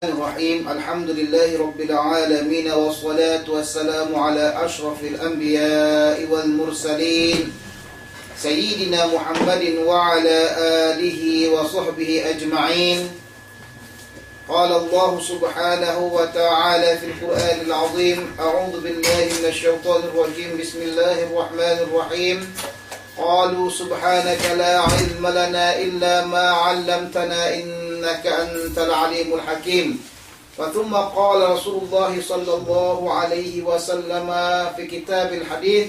الرحيم الحمد لله رب العالمين والصلاة والسلام على أشرف الأنبياء والمرسلين سيدنا محمد وعلى آله وصحبه أجمعين. قال الله سبحانه وتعالى في القرآن العظيم: أعوذ بالله من الشيطان الرجيم، بسم الله الرحمن الرحيم. قالوا سبحانك لا علم لنا إلا ما علمتنا إنك أنت العليم الحكيم. ثم قال رسول الله صلى الله عليه وسلم في كتاب الحديث: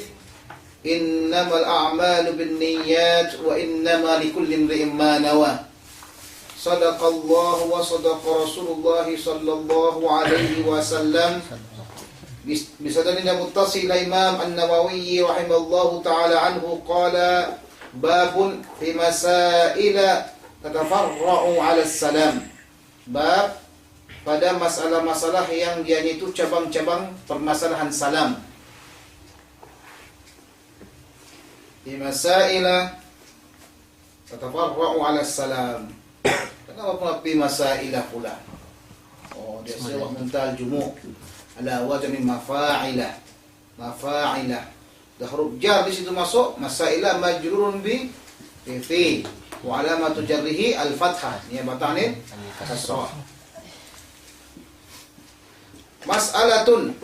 إنما الأعمال بالنيات وإنما لكل امرئ ما نوى. صدق الله وصدق رسول الله صلى الله عليه وسلم. بسند متصل الإمام النووي رحمه الله تعالى عنه قال: باب في مسائل تتفرع على السلام. Bab pada masalah-masalah yang dia itu cabang-cabang permasalahan salam. Fi masail tatafarra'u 'ala salam. Kenapa fi masail pula? Oh, dia sewa mental jumu' ala wazni mafa'ilah. Mafa'ilah. Dah huruf jar di situ masuk, masailah majrurun bi fi. Wa alamatu jarrihi al-fathah, niyabatan kasrah. Mas'alatun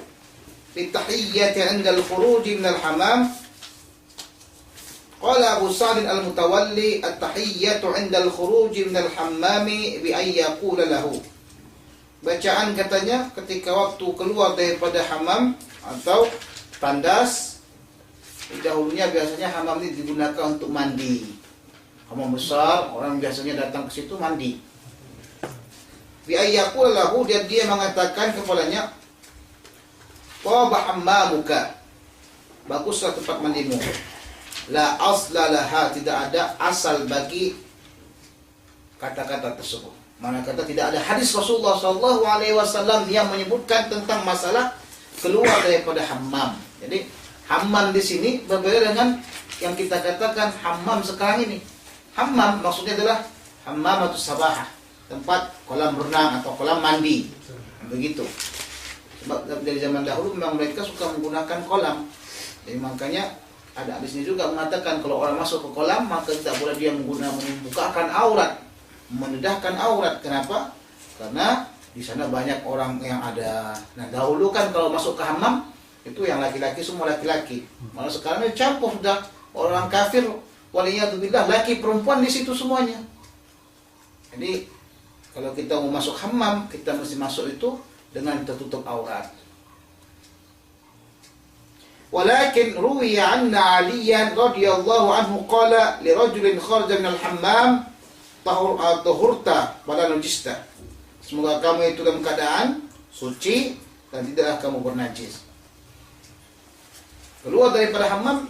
fi tahiyyati 'inda al-khuruj min al-hammam. Qala Abu Sa'd al-Mutawalli: at-tahiyyatu 'inda al-khuruj min al-hammam bi an yaqula lahu. Bacaan katanya ketika waktu keluar daripada hammam atau tandas. Dahulunya biasanya hammam ini digunakan untuk mandi. Hammam besar, orang biasanya datang ke situ mandi. Bi ayyaqul lahu, dia mengatakan kepadanya, "Taba hammamuka." Baguslah tempat mandimu. La asla laha, tidak ada asal bagi kata-kata tersebut. Mana kata tidak ada hadis Rasulullah SAW yang menyebutkan tentang masalah keluar daripada hammam. Jadi hammam di sini berbeda dengan yang kita katakan hammam sekarang ini. Hammam maksudnya adalah hammamatus sabahah, tempat kolam renang atau kolam mandi. Begitu. Sebab dari zaman dahulu memang mereka suka menggunakan kolam. Jadi makanya ada hadisnya juga mengatakan kalau orang masuk ke kolam maka tidak boleh dia membukakan aurat, mendedahkan aurat. Kenapa? Karena di sana banyak orang yang ada. Nah, dahulu kan kalau masuk ke hammam itu yang laki-laki semua laki-laki. Malah sekarang ini campur sudah orang kafir, waliyadzubillah, laki perempuan di situ semuanya. Jadi kalau kita mau masuk hammam, kita mesti masuk itu dengan tertutup aurat. Walakin ruwiya anna Aliyan radhiyallahu anhu qala li rajulin kharaja min al-hammam tahurta wala nujista. Semoga kamu itu dalam keadaan suci dan tidaklah kamu bernajis. Keluar daripada hammam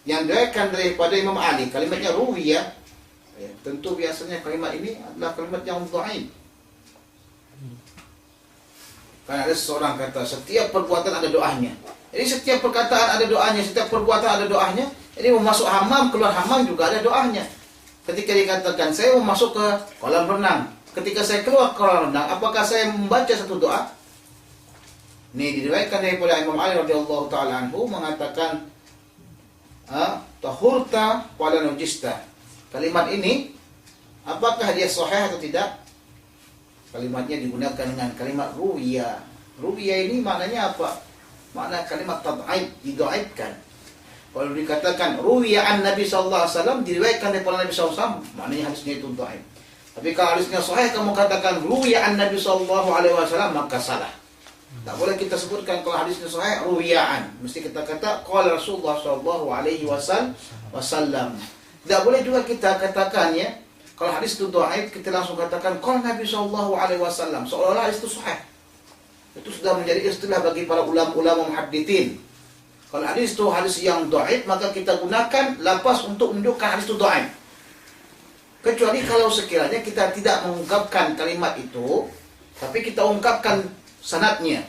yang diriwayatkan daripada Imam Ali, kalimatnya ruwiya. Ya, tentu biasanya kalimat ini adalah kalimat yang dhaif. Karena ada seorang kata setiap perbuatan ada doanya. Jadi setiap perkataan ada doanya, setiap perbuatan ada doanya. Jadi mau masuk hammam, keluar hammam juga ada doanya. Ketika dikatakan saya mau masuk ke kolam renang, ketika saya keluar ke kolam renang, apakah saya membaca satu doa? Ini diriwayatkan daripada Imam Ali radhiyallahu taala anhu mengatakan tahurta wala nujista. Kalimat ini apakah dia sahih atau tidak? Kalimatnya digunakan dengan kalimat ruwiya. Ruwiya ini maknanya apa? Makna kalimat tad'if, didhaifkan. Kalau dikatakan ruwiya an Nabi sallallahu alaihi wasallam, diriwayatkan daripada Nabi sallallahu alaihi wasallam, maknanya hadisnya itu dhaif. Tapi kalau hadisnya sahih kamu katakan ruwiya an Nabi sallallahu alaihi wasallam, maka salah. Tak boleh kita sebutkan kalau hadisnya sahih ruwiyaan. Mesti kita kata qala Rasulullah sallallahu alaihi wasallam. Tak boleh juga kita katakan ya, kalau hadis itu dhaif kita langsung katakan qala Nabi sallallahu alaihi wasallam, seolah-olah hadis itu sahih. Itu sudah menjadi istilah bagi para ulama-ulama muhadditsin. Kalau hadis itu hadis yang dhaif, maka kita gunakan lafaz untuk menunjukkan hadis itu dhaif. Kecuali kalau sekiranya kita tidak mengungkapkan kalimat itu, tapi kita ungkapkan sanadnya.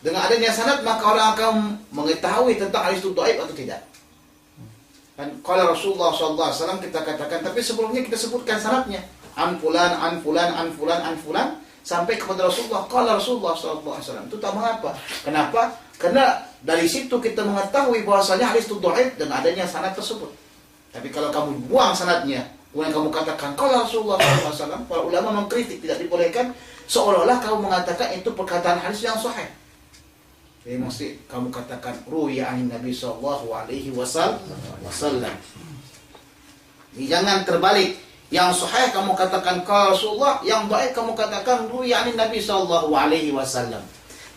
Dengan adanya sanad maka orang akan mengetahui tentang hadis itu dhaif atau tidak. Dan kalau Rasulullah SAW kita katakan, tapi sebelumnya kita sebutkan sanadnya. An fulan, an fulan, an fulan, an fulan. sampai kepada Rasulullah, qala Rasulullah sallallahu alaihi wasallam. Itu tak mengapa. Kenapa? Karena dari situ kita mengetahui bahwasanya hadis itu dhaif dan adanya sanad tersebut. Tapi kalau kamu buang sanadnya, kemudian kamu katakan qala Rasulullah sallallahu alaihi wasallam, para ulama mengkritik tidak dibolehkan, seolah-olah kamu mengatakan itu perkataan hadis yang sahih. Jadi mesti kamu katakan ruya anin Nabi sallallahu alaihi wasallam. Jadi jangan terbalik. Yang sahih kamu katakan qala Rasulullah, yang dhaif kamu katakan ruya anin Nabi sallallahu alaihi wasallam.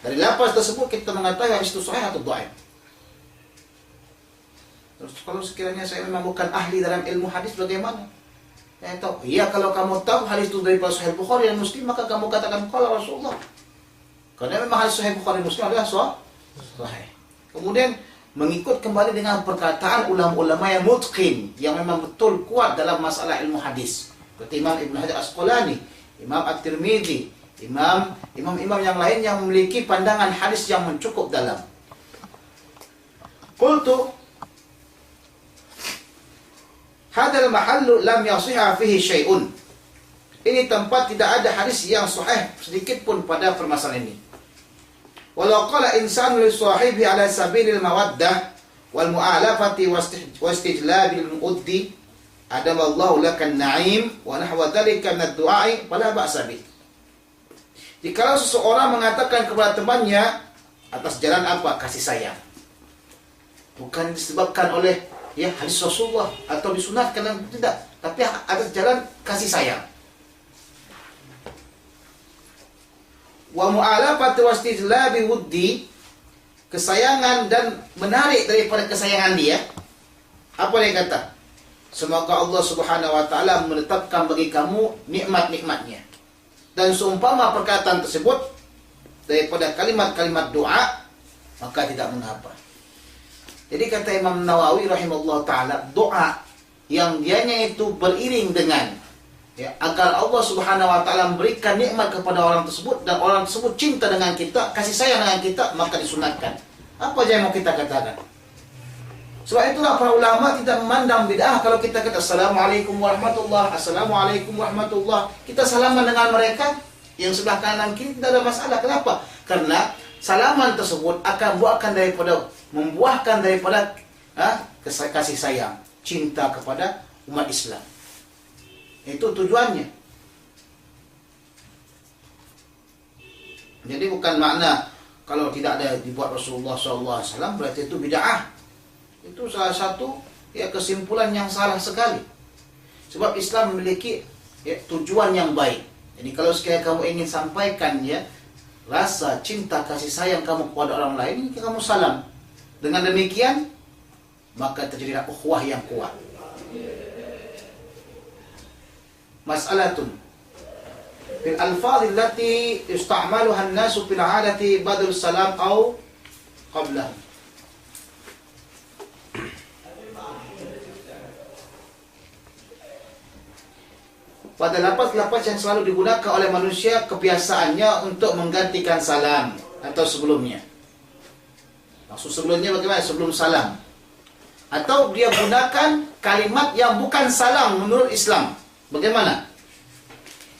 Dari lafaz tersebut kita mengetahui hadis itu sahih atau dhaif. Terus kalau sekiranya saya memang bukan ahli dalam ilmu hadis bagaimana? Saya tahu. Iya, kalau kamu tahu hadis itu dari Sahih Bukhari dan Muslim, maka kamu katakan qala Rasulullah. Karena memang hadis Sahih Bukhari Muslim adalah sahih. Kemudian mengikut kembali dengan perkataan ulama-ulama yang mutqin, yang memang betul kuat dalam masalah ilmu hadis. Seperti Imam Ibn Hajar Asqalani, Imam At-Tirmidzi, imam-imam yang lain yang memiliki pandangan hadis yang mencukup dalam. Qultu hadal mahallu lam yasihha fihi syai'un. Ini tempat tidak ada hadis yang sahih sedikit pun pada permasalahan ini. Walau qala insanu li sahibi ala sabilil mawaddah wal mu'alafati wastijlabil mu'uddi adamallahu lakan na'im wa nahwa dhalika min ad-du'a'i fala ba'sa bih. Jikalau seseorang mengatakan kepada temannya atas jalan apa? Kasih sayang. Bukan disebabkan oleh hadis Rasulullah atau disunatkan, tidak, tapi atas jalan kasih sayang. Wa mu'alafati wastijlabi wuddi, kesayangan dan menarik daripada kesayangan dia. Apa dia kata? Semoga Allah Subhanahu wa taala menetapkan bagi kamu nikmat-nikmatnya. Dan seumpama perkataan tersebut daripada kalimat-kalimat doa, maka tidak mengapa. Jadi kata Imam Nawawi rahimahullah taala, doa yang dianya itu beriring dengan agar Allah Subhanahu wa taala memberikan nikmat kepada orang tersebut dan orang tersebut cinta dengan kita, kasih sayang dengan kita, maka disunatkan. Apa aja yang mau kita katakan? Sebab itulah para ulama tidak memandang bid'ah kalau kita kata Assalamualaikum warahmatullah, Assalamualaikum warahmatullah. Kita salaman dengan mereka yang sebelah kanan kiri, tidak ada masalah. Kenapa? Karena salaman tersebut akan membuahkan daripada kasih sayang, cinta kepada umat Islam. Itu tujuannya. Jadi bukan makna kalau tidak ada dibuat Rasulullah SAW berarti itu bid'ah. Itu salah satu kesimpulan yang salah sekali. Sebab Islam memiliki tujuan yang baik. Jadi kalau sekiranya kamu ingin sampaikan rasa cinta kasih sayang kamu kepada orang lain, kamu salam. Dengan demikian maka terjadilah ukhuwah yang kuat. Mas'alatun fil alfadh allati yusta'maluha an-nasu fil 'adati badal salam aw qablahu. Pada lapas-lapas yang selalu digunakan oleh manusia kebiasaannya untuk menggantikan salam atau sebelumnya. Maksud sebelumnya bagaimana? Sebelum salam. Atau dia gunakan kalimat yang bukan salam menurut Islam. Bagaimana?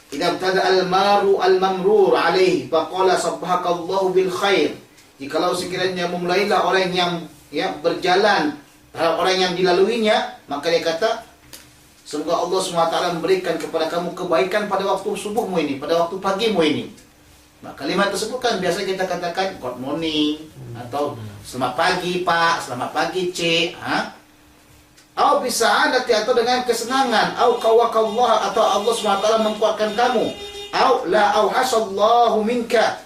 Idza tada al-maru al-mamrur alaihi faqala sabbahakallahu bil khair. Jikalau sekiranya memulailah orang yang berjalan terhadap orang yang dilaluinya, maka dia kata semoga Allah SWT memberikan kepada kamu kebaikan pada waktu subuhmu ini, pada waktu pagimu ini. Nah, kalimat tersebut kan biasa kita katakan good morning atau selamat pagi Pak, selamat pagi Cik, Atau bisa atau dengan kesenangan, atau qawakallah, atau Allah SWT menguatkan kamu, atau la auhasallahu minka,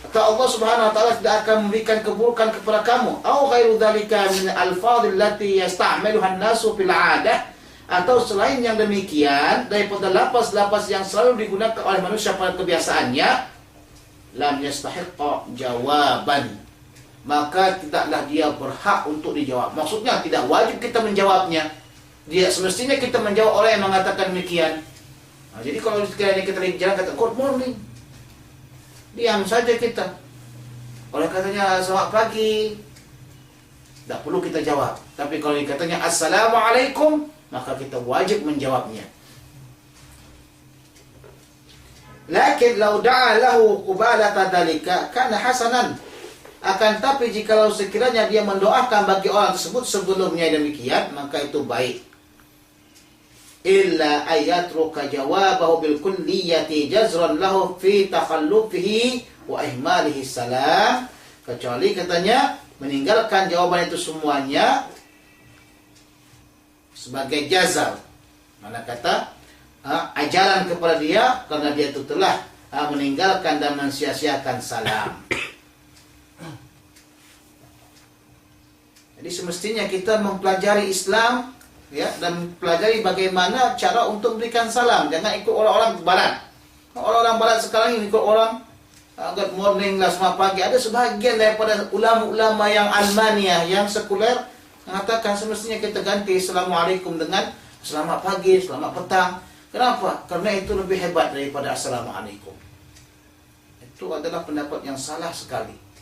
atau Allah Subhanahu wa taala tidak akan memberikan keburukan kepada kamu, atau ghairu dzalika min al-alfadh allati yasta'maluha an-nasu fil 'adah, atau selain yang demikian daripada lafaz-lafaz yang selalu digunakan oleh manusia pada kebiasaannya, lam yastahiqqa jawaban, maka tidaklah dia berhak untuk dijawab. Maksudnya tidak wajib kita menjawabnya. Dia semestinya kita menjawab orang yang mengatakan demikian. Nah, jadi kalau sekiranya kita lagi jalan kata good morning, diam saja kita. Orang katanya selamat pagi, tidak perlu kita jawab. Tapi kalau dikatanya assalamualaikum, maka kita wajib menjawabnya. Lakin lau da'a lahu qubalata dzalika kana hasanan. Akan tapi jikalau sekiranya dia mendoakan bagi orang tersebut sebelumnya demikian, maka itu baik. Illa ayatruka jawabahu bil kulliyati jazran lahu fi takhallufihi wa ihmalihi salam. Kecuali katanya meninggalkan jawaban itu semuanya sebagai jazal. Mana kata ajaran kepada dia karena dia itu telah meninggalkan dan mensia-siakan salam. Jadi semestinya kita mempelajari Islam, ya, dan mempelajari bagaimana cara untuk memberikan salam. Jangan ikut orang-orang barat. Orang-orang barat sekarang ini ikut orang good morning lah, selamat pagi. Ada sebahagian daripada ulama-ulama yang Almania, yang sekuler, mengatakan semestinya kita ganti Assalamualaikum dengan selamat pagi, selamat petang. Kenapa? Karena itu lebih hebat daripada Assalamualaikum. Itu adalah pendapat yang salah sekali.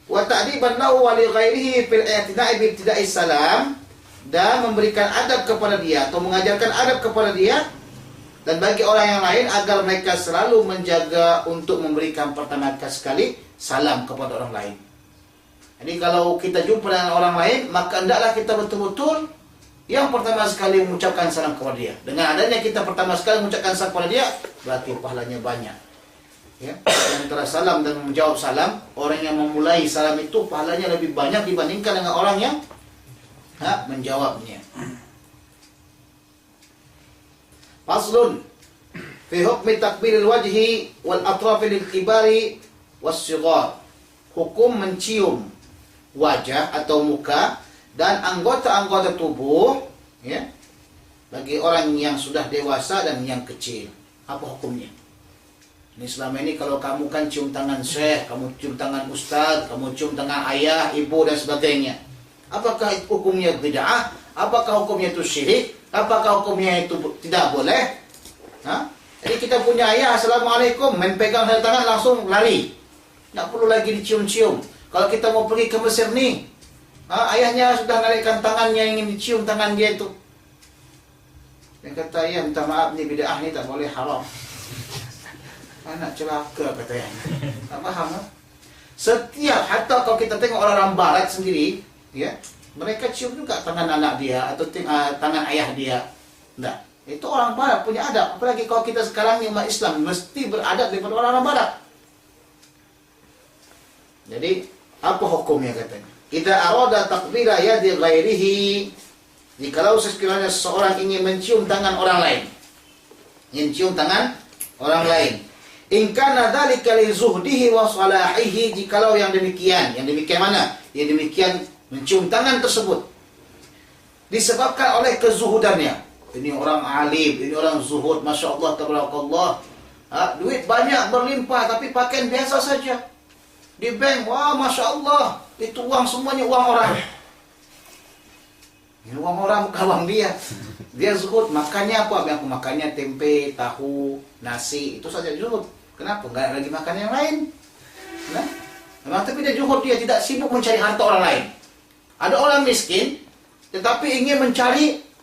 Wa ta'diban lahu wa li ghairihi fil i'tina'i bi ibtida'i salam, dan memberikan adab kepada dia atau mengajarkan adab kepada dia dan bagi orang yang lain agar mereka selalu menjaga untuk memberikan pertama sekali salam kepada orang lain. Jadi kalau kita jumpa dengan orang lain, maka hendaklah kita betul-betul yang pertama sekali mengucapkan salam kepada dia. Dengan adanya kita pertama sekali mengucapkan salam kepada dia, berarti pahalanya banyak. Ya, antara salam dan menjawab salam, orang yang memulai salam itu pahalanya lebih banyak dibandingkan dengan orang yang menjawabnya. Faslun fi hukmi takbilil wajhi wal atrafi lil kibari was sighar. Hukum mencium wajah atau muka dan anggota-anggota tubuh, ya, bagi orang yang sudah dewasa dan yang kecil. Apa hukumnya? Ini selama ini kalau kamu kan cium tangan syekh, kamu cium tangan ustaz, kamu cium tangan ayah, ibu dan sebagainya. Apakah hukumnya bid'ah? Apakah hukumnya itu syirik? Apakah hukumnya itu tidak boleh? Jadi kita punya ayah, Assalamualaikum, main pegang dari tangan langsung lari. Tak perlu lagi dicium-cium. Kalau kita mau pergi ke Mesir nih, ayahnya sudah naikkan tangannya ingin dicium tangan dia itu. Dia kata, ya minta maaf nih, bid'ah ni tak boleh, haram. Anak celaka katanya. Tak faham kan? Setiap, hatta kalau kita tengok orang-orang barat sendiri, ya, mereka cium juga tangan anak dia atau tangan ayah dia. Enggak. Itu orang barat punya adab. Apalagi kalau kita sekarang ni umat Islam mesti beradab daripada orang-orang barat. Jadi apa hukumnya katanya? Idza arada taqbila yadi ghairihi, jikalau sekiranya seseorang ingin mencium tangan orang lain, ingin cium tangan orang lain, in kana dzalika li zuhdihi wa salahihi, jikalau yang demikian mana? Yang demikian mencium tangan tersebut disebabkan oleh kezuhudannya. Ini orang alim, ini orang zuhud, Masya Allah, tabarakallah. Duit banyak berlimpah tapi pakaian biasa saja. Di bank, wah Masya Allah, itu uang semuanya uang orang. Ini uang orang bukan uang dia. Dia zuhud, makannya apa? Yang makannya tempe, tahu, nasi, itu saja zuhud. Kenapa? Enggak lagi makan yang lain. Nah, memang tapi dia zuhud, dia tidak sibuk mencari harta orang lain. Ada orang miskin, tetapi ingin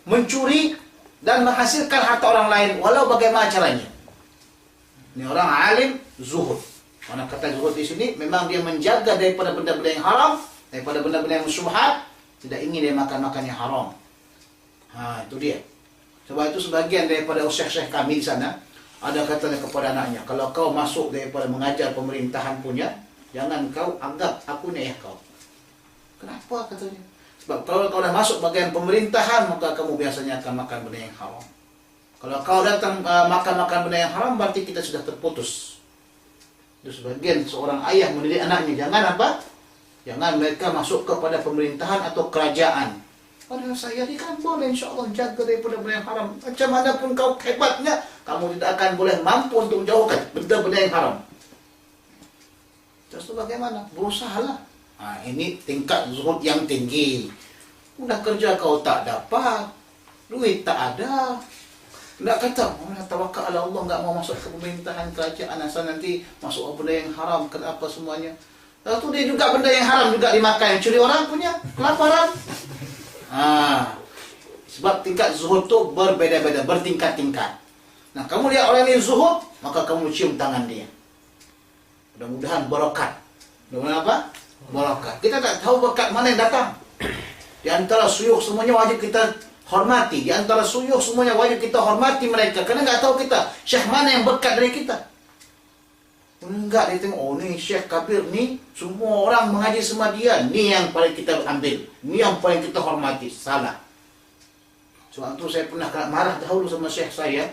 mencuri dan menghasilkan harta orang lain, walau bagaimana caranya. Ini orang alim, zuhud. Mana kata zuhud di sini, memang dia menjaga daripada benda-benda yang haram, daripada benda-benda yang syubhat, tidak ingin dia makan-makan yang haram. Itu dia. Sebab itu sebagian daripada syekh-syekh kami di sana, ada katanya kepada anaknya, kalau kau masuk daripada mengajar pemerintahan punya, jangan kau anggap aku ni ayah kau. Kenapa katanya? Sebab kalau kau dah masuk bagian pemerintahan, maka kamu biasanya akan makan benda yang haram. Kalau kau datang makan benda yang haram, berarti kita sudah terputus. Itu sebagian seorang ayah mendidik anaknya, jangan apa? Jangan mereka masuk kepada pemerintahan atau kerajaan. Padahal saya ni kan boleh insya-Allah jaga daripada benda yang haram. Macam mana pun kau hebatnya, kamu tidak akan boleh mampu untuk menjauhkan benda-benda yang haram. Terus itu bagaimana? Berusahalah. Ini tingkat zuhud yang tinggi. Udah kerja kau tak dapat, duit tak ada. Nak kata, tawakal ala Allah, enggak mau masuk ke pemerintahan kerajaan asal nanti masuk benda yang haram, kenapa semuanya. Lalu tu dia juga benda yang haram juga dimakan, curi orang punya, kelaparan. Sebab tingkat zuhud tu berbeza-beza, bertingkat-tingkat. Nah, kamu lihat orang ini zuhud, maka kamu cium tangan dia. Mudah-mudahan barokat. Mudah-mudahan apa? Barokat. Kita tak tahu berkat mana yang datang. Di antara suyukh semuanya wajib kita hormati. Di antara suyukh semuanya wajib kita hormati mereka. Kerana tak tahu kita syekh mana yang berkat dari kita. Enggak, dia tengok, oh ni Syekh Kabir ni, semua orang mengaji sama dia. Ni yang paling kita ambil. Ni yang paling kita hormati. Salah. Sebab tu saya pernah marah dahulu sama Syekh saya.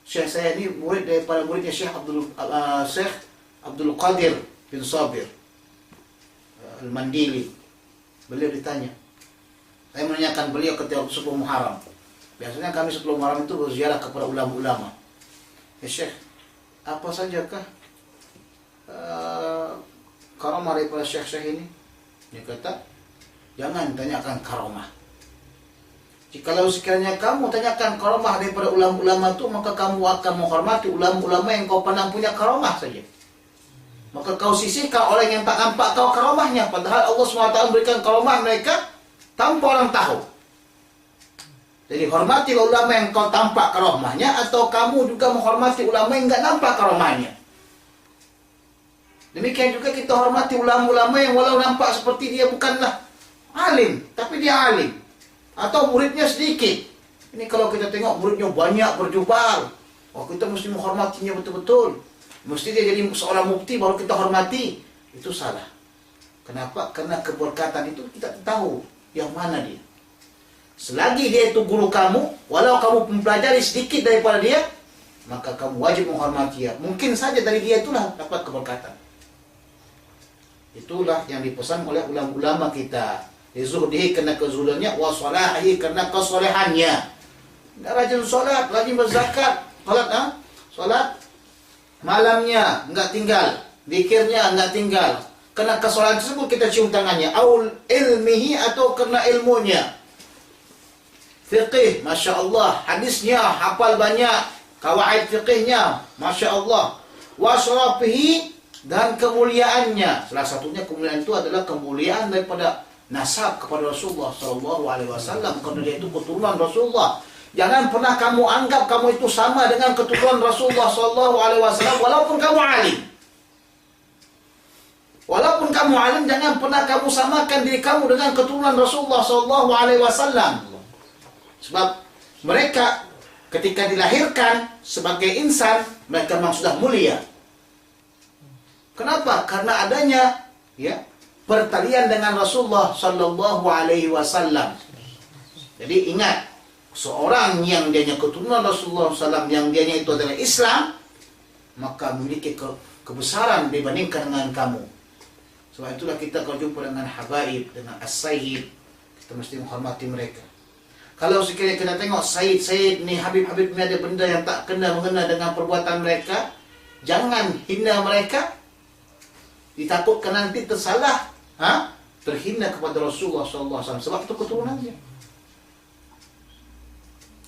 Syekh saya ni murid daripada muridnya Syekh Abdul Qadir bin Sabir Al-Mandili. Beliau ditanya. Saya menanyakan beliau ketika sebelum Muharram. Biasanya kami sebelum Muharram itu berziarah kepada ulama-ulama. Ya Syekh, apa sajakah karamah daripada syekh-syekh ini? Dia kata, jangan tanyakan karamah. Jikalau sekiranya kamu tanyakan karamah daripada ulama-ulama itu, maka kamu akan menghormati ulama-ulama yang kau pandang punya karamah saja. Maka kau sisihkan orang yang tak nampak kau karamahnya. Padahal Allah SWT berikan karamah mereka tanpa orang tahu. Jadi hormati ulama yang kau tampak karamahnya, atau kamu juga menghormati ulama yang enggak nampak karamahnya. Demikian juga kita hormati ulama-ulama yang walau nampak seperti dia bukanlah alim, tapi dia alim. Atau muridnya sedikit. Ini kalau kita tengok muridnya banyak berjubal, oh kita mesti menghormatinya betul-betul. Mesti dia jadi seorang mufti baru kita hormati. Itu salah. Kenapa? Karena keberkatan itu kita tahu yang mana dia. Selagi dia itu guru kamu, walau kamu mempelajari sedikit daripada dia, maka kamu wajib menghormati dia. Mungkin saja dari dia itulah dapat keberkatan. Itulah yang dipesan oleh ulama-ulama kita. Zuhdihi kerana kezuhudannya, wa salahihi kerana kesolehannya. Rajin solat, rajin berzakat, solat malamnya enggak tinggal, zikirnya enggak tinggal. Kerana kesolehan tersebut kita cium tangannya. Aul ilmihi, atau kerana ilmunya. Fiqih, Masya Allah. Hadisnya hafal banyak. Kawaid fiqihnya, Masya Allah. Wa syarafihi, dan kemuliaannya. Salah satunya kemuliaan itu adalah kemuliaan daripada nasab kepada Rasulullah SAW. Kerana dia itu keturunan Rasulullah. Jangan pernah kamu anggap kamu itu sama dengan keturunan Rasulullah SAW, walaupun kamu alim. Walaupun kamu alim, jangan pernah kamu samakan diri kamu dengan keturunan Rasulullah SAW. Sebab mereka ketika dilahirkan sebagai insan, mereka memang sudah mulia. Kenapa? Karena adanya pertalian dengan Rasulullah sallallahu alaihi wasallam. Jadi ingat, seorang yang dianya keturunan Rasulullah SAW, yang dianya itu adalah Islam, maka memiliki kebesaran dibandingkan dengan kamu. Sebab itulah kita kalau jumpa dengan habaib, dengan as-sayyid, kita mesti menghormati mereka. Kalau sekiranya kita tengok sayyid ni, habib-habib ni ada benda yang tak kena-mengena dengan perbuatan mereka, jangan hina mereka. Ditakutkan nanti tersalah, terhina kepada Rasulullah SAW. Sebab itu keturunannya.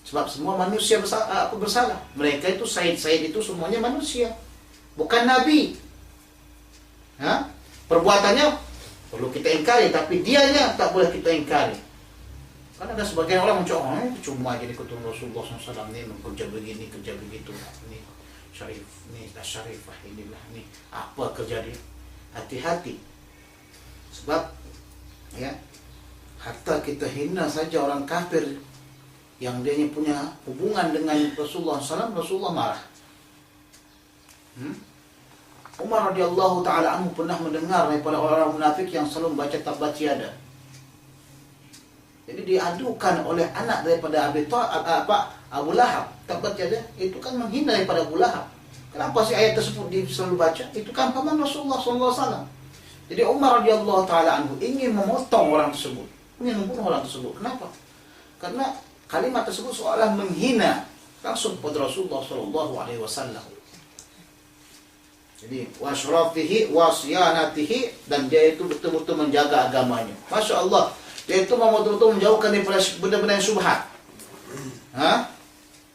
Sebab semua manusia bersalah. Mereka itu sayyid-sayyid itu semuanya manusia, bukan nabi. Perbuatannya perlu kita ingkari, tapi dianya tak boleh kita ingkari. Kan ada sebagian orang macam, cuma jadi keturunan Rasulullah SAW ni kerja begini, kerja begitu, ni syarif, ni syarifah, inilah ni apa kerja dia. Hati-hati. Sebab hatta kita hina saja orang kafir yang dia punya hubungan dengan Rasulullah SAW, Rasulullah marah. Umar radhiyallahu ta'ala anhu pernah mendengar daripada orang munafik yang selalu membaca Tabbat Yada. Jadi diadukan oleh anak daripada Abu Lahab. Tabbat Yada itu kan menghina daripada Abu Lahab. Kenapa sih ayat tersebut selalu baca? Itu kan paman Rasulullah SAW. Jadi Umar radhiyallahu ta'ala anhu ingin memotong orang tersebut, ingin membunuh orang tersebut. Kenapa? Karena kalimat tersebut seolah menghina langsung pada Rasulullah SAW. Jadi wasyrafihi wasyanatihi, dan dia itu betul-betul menjaga agamanya. Masya Allah, dia itu mau betul-betul menjauhkan daripada benda-benda yang syubhat.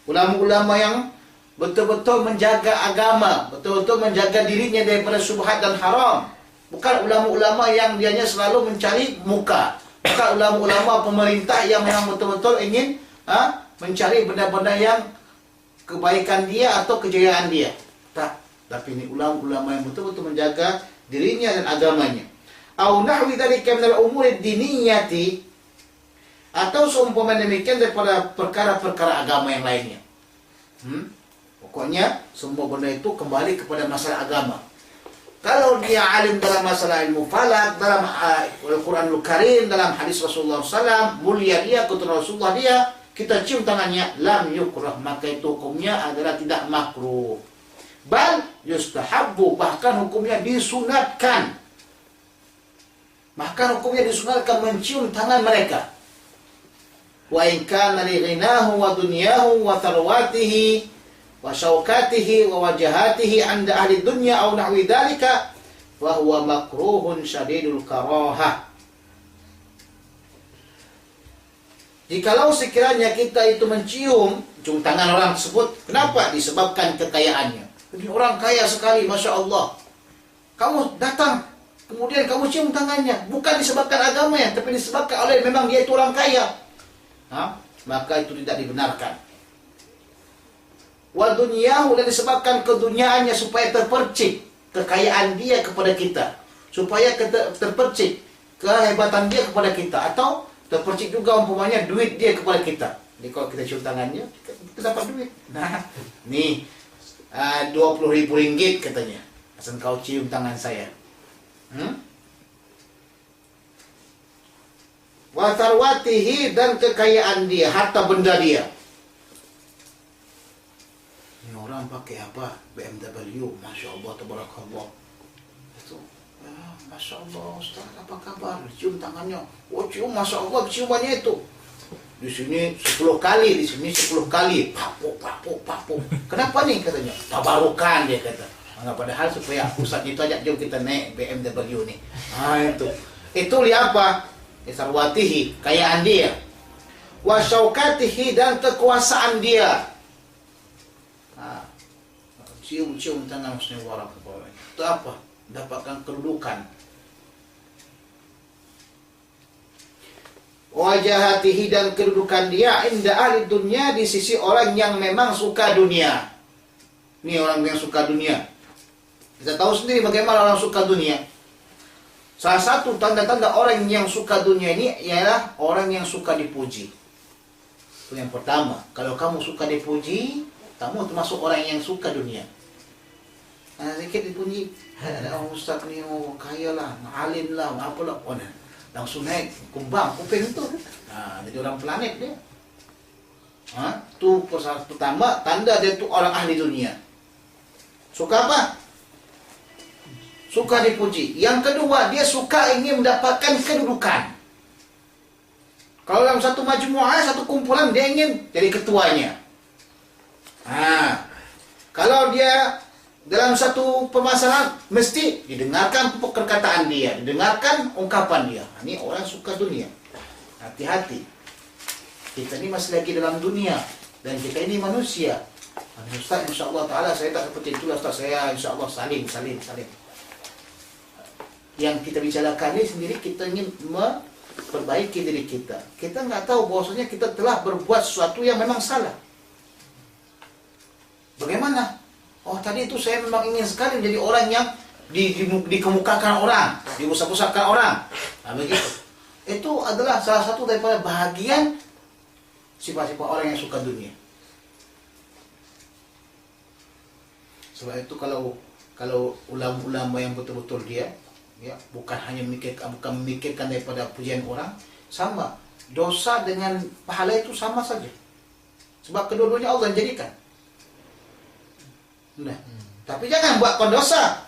Ulama-ulama yang betul-betul menjaga agama, betul-betul menjaga dirinya daripada syubhat dan haram. Bukan ulama-ulama yang dianya selalu mencari muka, Maka ulama-ulama pemerintah yang memang betul-betul ingin mencari benda-benda yang kebaikan dia atau kejayaan dia. Tak, tapi ini ulama-ulama yang betul-betul menjaga dirinya dan agamanya. Au nahwi dzalika min al-umur ad-diniyati, atau seumpama demikian daripada perkara-perkara agama yang lainnya. Pokoknya semua benda itu kembali kepada masalah agama. Kalau dia alim dalam masalah ilmu falak, dalam Al-Quranul Karim, dalam hadis Rasulullah SAW, mulia dia, keturunan Rasulullah dia, kita cium tangannya, lam yukrah, maka itu hukumnya adalah tidak makruh. Bal yustahabbu, bahkan hukumnya disunatkan. Bahkan hukumnya disunatkan mencium tangan mereka. Wa in kana li ghinahu wa dunyahu wa tharwatihi wa syaukatihi wa wajahatihi 'inda ahli dunya aw nahwi dzalika wa huwa makruhun syadidul karahah. Jikalau sekiranya kita itu mencium tangan orang tersebut, kenapa? Disebabkan kekayaannya. Ini orang kaya sekali, Masya Allah. Kamu datang, kemudian kamu cium tangannya, bukan disebabkan agamanya, tapi disebabkan oleh memang dia itu orang kaya. Maka itu tidak dibenarkan. Wa dunyahu, dan disebabkan keduniaannya supaya terpercik kekayaan dia kepada kita, supaya terpercik kehebatan dia kepada kita, atau terpercik juga umpamanya duit dia kepada kita. Jadi kalau kita cium tangannya, kita dapat duit. Nah, nih 20.000 ringgit katanya, asal kau cium tangan saya. Wa tarwatihi, dan kekayaan dia, harta benda dia. Ini orang pakai apa? BMW, Masya Allah, tabarakallah. Itu, Masya Allah, Ustaz, apa kabar? Cium tangannya. Oh, cium, Masya Allah, ciumannya itu. Di sini 10 kali, di sini 10 kali. Papuk, papuk, papuk. Kenapa nih katanya? Tabarukan dia kata. Padahal supaya Ustaz itu ajak jom kita naik BMW nih. Itu. Itu lihat apa? Sarwatihi, kekayaan dia. Wa syaukatihi, dan kekuasaan dia. Cium-cium tangan muslim warah ke bawah. Itu apa? Dapatkan kedudukan. Wajahatihi, dan kedudukan dia inda ahli dunia, di sisi orang yang memang suka dunia. Ini orang yang suka dunia. Kita tahu sendiri bagaimana orang suka dunia. Salah satu tanda-tanda orang yang suka dunia ini ialah orang yang suka dipuji. Itu yang pertama. Kalau kamu suka dipuji, kamu termasuk orang yang suka dunia. Sedikit dipuji, ada ustaz ni, kaya lah, alim lah, apalah, langsung naik kumbang kuping itu. Jadi orang planet dia. Itu pertama tanda dia itu orang ahli dunia. Suka apa? Suka dipuji. Yang kedua, dia suka ingin mendapatkan kedudukan. Kalau dalam satu majmu'ah, satu kumpulan, dia ingin jadi ketuanya. Kalau dia dalam satu permasalahan, mesti didengarkan perkataan dia, didengarkan ungkapan dia. Ini orang suka dunia. Hati-hati. Kita ini masih lagi dalam dunia, dan kita ini manusia. Ustaz, insyaAllah ta'ala saya tak seperti itulah Ustaz. Saya insyaAllah salim. Yang kita bicarakan ini sendiri, kita ingin memperbaiki diri kita. Kita nggak tahu bahwasanya kita telah berbuat sesuatu yang memang salah. Bagaimana? Oh, tadi itu saya memang ingin sekali menjadi orang yang dikemukakan orang, dibesar-besarkan orang. Begitu. Itu adalah salah satu daripada bahagian sifat-sifat orang yang suka dunia. Sebab itu kalau ulama-ulama yang betul-betul dia, ya, bukan hanya memikirkan daripada pujian orang, sama. Dosa dengan pahala itu sama saja. Sebab kedua-duanya Allah yang jadikan. Tapi jangan buatkan dosa.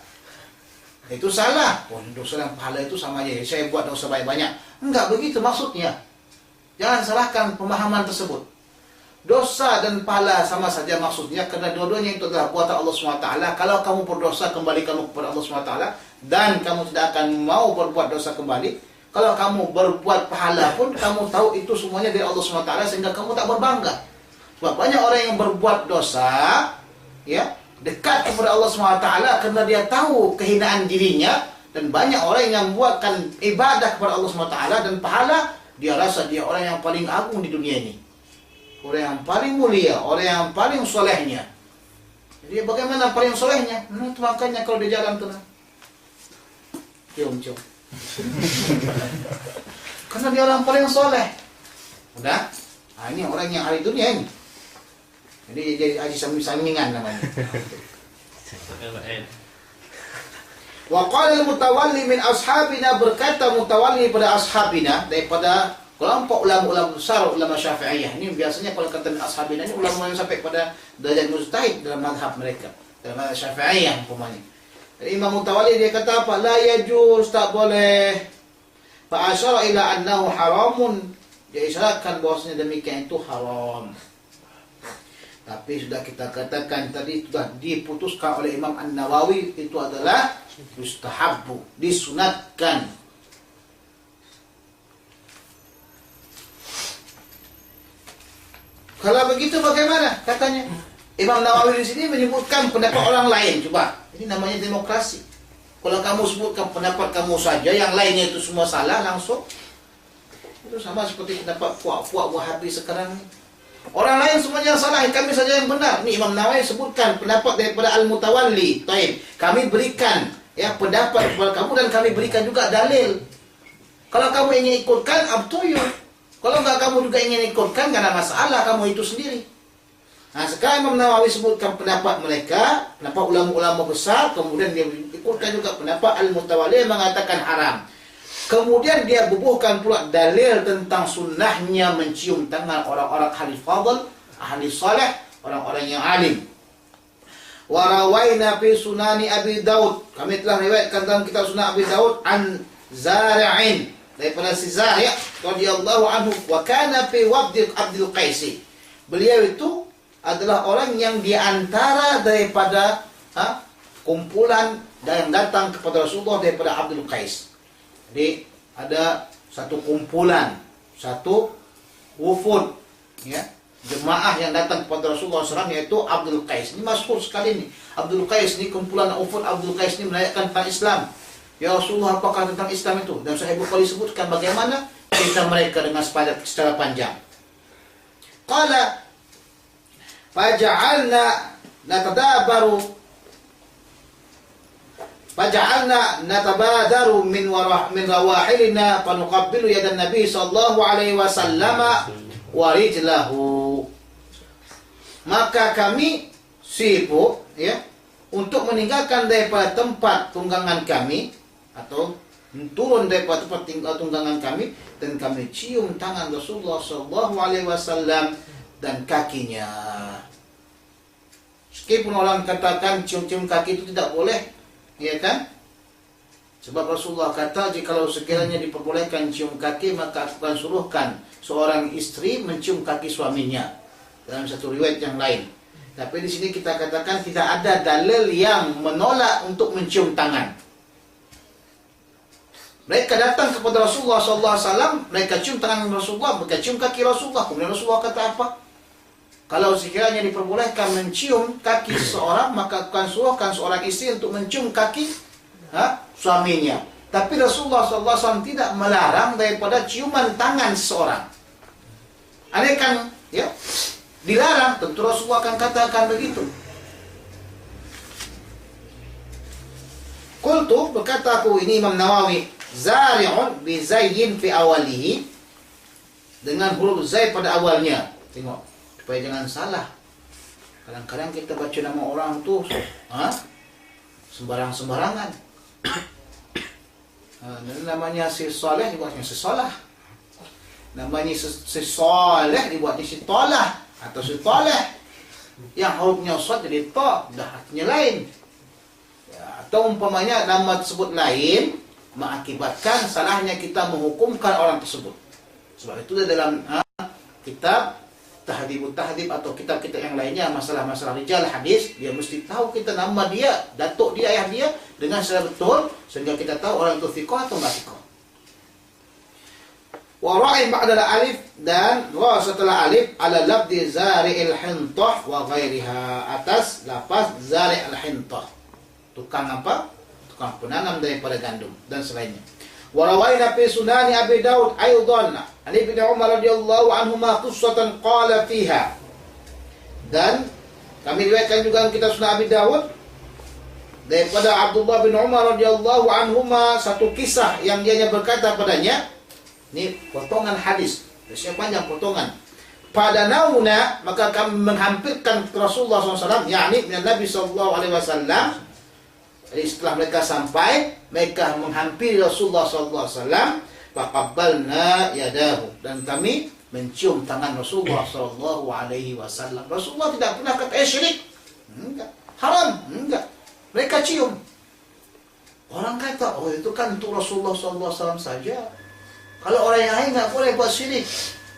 Itu salah. Dosa dan pahala itu sama aja. Saya buat dosa banyak. Enggak begitu maksudnya. Jangan salahkan pemahaman tersebut. Dosa dan pahala sama saja maksudnya, karena dua-duanya itu adalah buatan Allah SWT. Kalau kamu berdosa, kembali kamu kepada Allah SWT, dan kamu tidak akan mau berbuat dosa kembali. Kalau kamu berbuat pahala pun, kamu tahu itu semuanya dari Allah SWT, sehingga kamu tak berbangga. Sebab banyak orang yang berbuat dosa, ya, dekat kepada Allah SWT karena dia tahu kehinaan dirinya, Dan banyak orang yang buatkan ibadah kepada Allah SWT dan pahala, dia rasa dia orang yang paling agung di dunia ini, orang yang paling mulia, orang yang paling solehnya. Jadi bagaimana paling solehnya? Itu makanya kalau dia jalan tuh, cium. Karena dia orang paling soleh. Udah, ini orang yang ahli dunia ini. Jadi haji sampingan namanya. Wa qala al-mutawalli min ashabina, berkata mutawalli pada ashabina, daripada kelompok ulama-ulama besar, ulama Syafi'iyah. Ini biasanya kalau kata min ashabina ini ulama yang sampai pada derajat mujtahid dalam mazhab mereka, dalam mazhab Syafi'iyah umpamanya. Jadi Imam Mutawalli dia kata apa? La yajuz, tak boleh. Fa asyara ila annahu haramun, dia isyaratkan bahwasanya demikian itu haram. Tapi sudah kita katakan tadi, sudah diputuskan oleh Imam An-Nawawi, itu adalah mustahabbu, disunatkan. Kalau begitu bagaimana? Katanya Imam Nawawi di sini menyebutkan pendapat orang lain. Coba, ini namanya demokrasi. Kalau kamu sebutkan pendapat kamu saja, yang lainnya itu semua salah langsung, itu sama seperti pendapat puak-puak Wahabi sekarang ini. Orang lain semuanya salah, kami saja yang benar. Ini Imam Nawawi sebutkan pendapat daripada Al-Mutawalli. Taib, kami berikan pendapat kepada kamu dan kami berikan juga dalil. Kalau kamu ingin ikutkan, up to you. Kalau enggak kamu juga ingin ikutkan, enggak ada masalah, kamu itu sendiri. Nah, sekarang Imam Nawawi sebutkan pendapat mereka, pendapat ulama-ulama besar, kemudian dia ikutkan juga pendapat Al-Mutawalli yang mengatakan haram. Kemudian dia bubuhkan pula dalil tentang sunnahnya mencium tangan orang-orang ahli fadl, ahli saleh, orang-orang yang alim. Warawaina fi sunani Abi Daud, kami telah riwayatkan dalam kitab Sunan Abi Daud an Zari'in, daripada si Zari' radhiyallahu anhu, wa kana fi wabd Abdul Qais. Beliau itu adalah orang yang diantara daripada kumpulan yang datang kepada Rasulullah daripada Abdul Qais. Jadi ada satu kumpulan, satu wufud, jemaah yang datang kepada Rasulullah SAW, yaitu Abdul Qais. Ini masyhur sekali nih. Abdul Qais ini, kumpulan wufud Abdul Qais ini menanyakan tentang Islam. Ya Rasulullah, apakah tentang Islam itu? Dan Sahih Bukhari sebutkan bagaimana cerita mereka dengan secara panjang. Qala faja'alna natadabaru natabadaru min rawahilina fanuqabbilu yadan Nabi sallallahu alaihi wasallam wa rijlahu. Maka kami sibuk untuk meninggalkan daripada tempat tunggangan kami, atau turun daripada tempat tunggangan kami, dan kami cium tangan Rasulullah sallallahu alaihi wasallam dan kakinya. Meskipun orang katakan cium-cium kaki itu tidak boleh, ya kan? Sebab Rasulullah kata, jikalau sekiranya diperbolehkan cium kaki, maka aku akan suruhkan seorang istri mencium kaki suaminya, dalam satu riwayat yang lain. Tapi di sini kita katakan tidak ada dalil yang menolak untuk mencium tangan. Mereka datang kepada Rasulullah SAW, mereka cium tangan Rasulullah, mereka cium kaki Rasulullah. Kemudian Rasulullah kata apa? Kalau sekiranya diperbolehkan mencium kaki seseorang, maka akan suruhkan seorang istri untuk mencium kaki suaminya. Tapi Rasulullah SAW tidak melarang daripada ciuman tangan seseorang. Andai kan dilarang, tentu Rasulullah akan katakan begitu. Qultu, berkata aku, ini Imam Nawawi, Zari'un bi zayyin fi awalihi, dengan huruf zai pada awalnya. Tengok, supaya jangan salah. Kadang-kadang kita baca nama orang tuh sembarang-sembarangan. Namanya si Saleh dibuatnya si Salah. Namanya si Saleh dibuatnya si Talah atau si Taleh. Yang hurufnya sad jadi ta, dah artinya lain. Atau umpamanya nama tersebut lain, mengakibatkan salahnya kita menghukumkan orang tersebut. Sebab itu dalam kitab Tahdhibut Tahdhib atau kitab-kitab yang lainnya, masalah-masalah rijal hadis, dia mesti tahu kita nama dia, datuk dia, ayah dia dengan secara betul, sehingga kita tahu orang itu thiqah atau enggak thiqah. Wa ra'i ba'da alif, dan ra setelah alif ala lafzi zari'il hintah wa ghairiha, atas lafaz zari'il hintah. Tukang apa? tukang penanam daripada gandum dan selainnya. Warawaina fi sunani Abi Daud aidan an Ibnu Umar radhiyallahu anhuma qissatan qala fiha. Dan kami riwayatkan juga kitab Sunan Abi Daud daripada Abdullah bin Umar radhiyallahu anhuma satu kisah yang dianya berkata padanya, ini potongan hadis, hadisnya panjang potongan. Pada nauna maka kami menghampirkan Rasulullah SAW, yakni Nabi SAW. Jadi setelah mereka sampai, mereka menghampiri Rasulullah SAW. Faqabbalna yadahu, dan kami mencium tangan Rasulullah SAW. Rasulullah tidak pernah kata syirik, enggak, haram, enggak. Mereka cium. Orang kata, oh itu kan untuk Rasulullah SAW saja. Kalau orang yang lain nggak boleh buat syirik.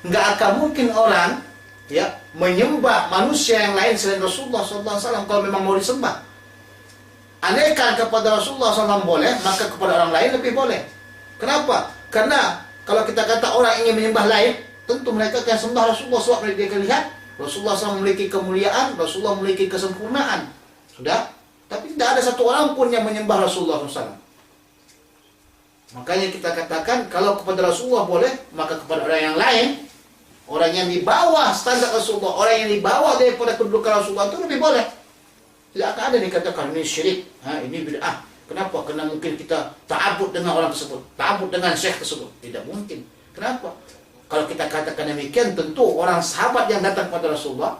Nggak akan mungkin orang ya menyembah manusia yang lain selain Rasulullah SAW kalau memang mau disembah. Andaikan kepada Rasulullah SAW boleh, maka kepada orang lain lebih boleh. Kenapa? Karena kalau kita kata orang ingin menyembah lain, tentu mereka akan sembah Rasulullah SAW. Mereka akan lihat Rasulullah SAW memiliki kemuliaan, Rasulullah memiliki kesempurnaan. Sudah? Tapi tidak ada satu orang pun yang menyembah Rasulullah SAW. Makanya kita katakan kalau kepada Rasulullah boleh, maka kepada orang yang lain, orang yang di bawah standar Rasulullah, orang yang di bawah daripada kedudukan Rasulullah itu lebih boleh. Tidak akan ada dikatakan ini syirik, ini bid'ah. Kenapa? Karena mungkin kita ta'abud dengan orang tersebut, ta'abud dengan syekh tersebut. Tidak mungkin. Kenapa? Kalau kita katakan demikian, tentu orang sahabat yang datang kepada Rasulullah,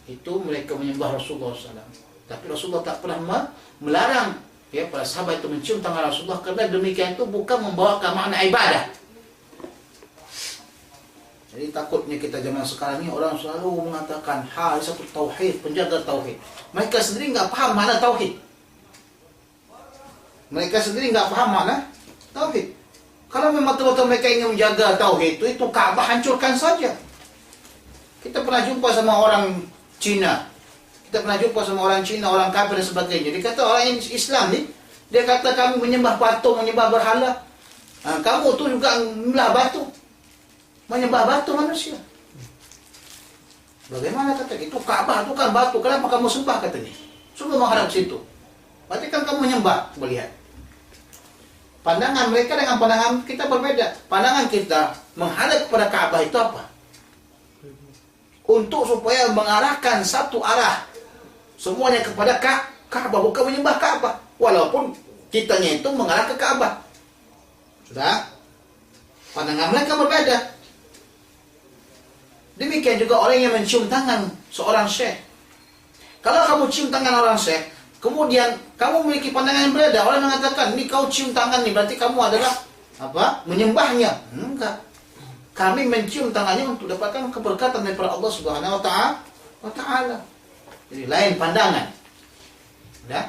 itu mereka menyembah Rasulullah SAW. Tapi Rasulullah tak pernah melarang ya para sahabat itu mencium tangan Rasulullah, karena demikian itu bukan membawa ke makna ibadah. Jadi takutnya kita zaman sekarang ini orang selalu mengatakan satu tauhid, penjaga tauhid. Mereka sendiri nggak paham mana tauhid. Mereka sendiri nggak paham mana tauhid. Kalau memang betul-betul mereka ingin menjaga tauhid itu Ka'bah hancurkan saja. Kita pernah jumpa sama orang Cina. Kita pernah jumpa sama orang Cina, orang kafir dan sebagainya. Dia kata orang Islam ni, dia kata kami menyembah patung, menyembah berhala. Kamu tu juga menyembah batu. Menyembah batu manusia. Bagaimana kata itu? Ka'bah itu kan batu. Kenapa kamu sembah katanya? Semua menghadap situ. Berarti kan kamu menyembah. Melihat. Pandangan mereka dengan pandangan kita berbeda. Pandangan kita menghadap kepada Ka'bah itu apa? Untuk supaya mengarahkan satu arah semuanya kepada Ka'bah, bukan menyembah Ka'bah. Walaupun kitanya itu mengarah ke Ka'bah. Sudah? Pandangan mereka berbeda. Demikian juga orang yang mencium tangan seorang syekh. Kalau kamu cium tangan orang syekh, kemudian kamu memiliki pandangan yang berbeda. Orang mengatakan, ini kau cium tangan nih, berarti kamu adalah apa? Menyembahnya. Enggak. Kami mencium tangannya untuk dapatkan keberkatan daripada Allah Subhanahu wa Ta'ala. Jadi lain pandangan. Ya?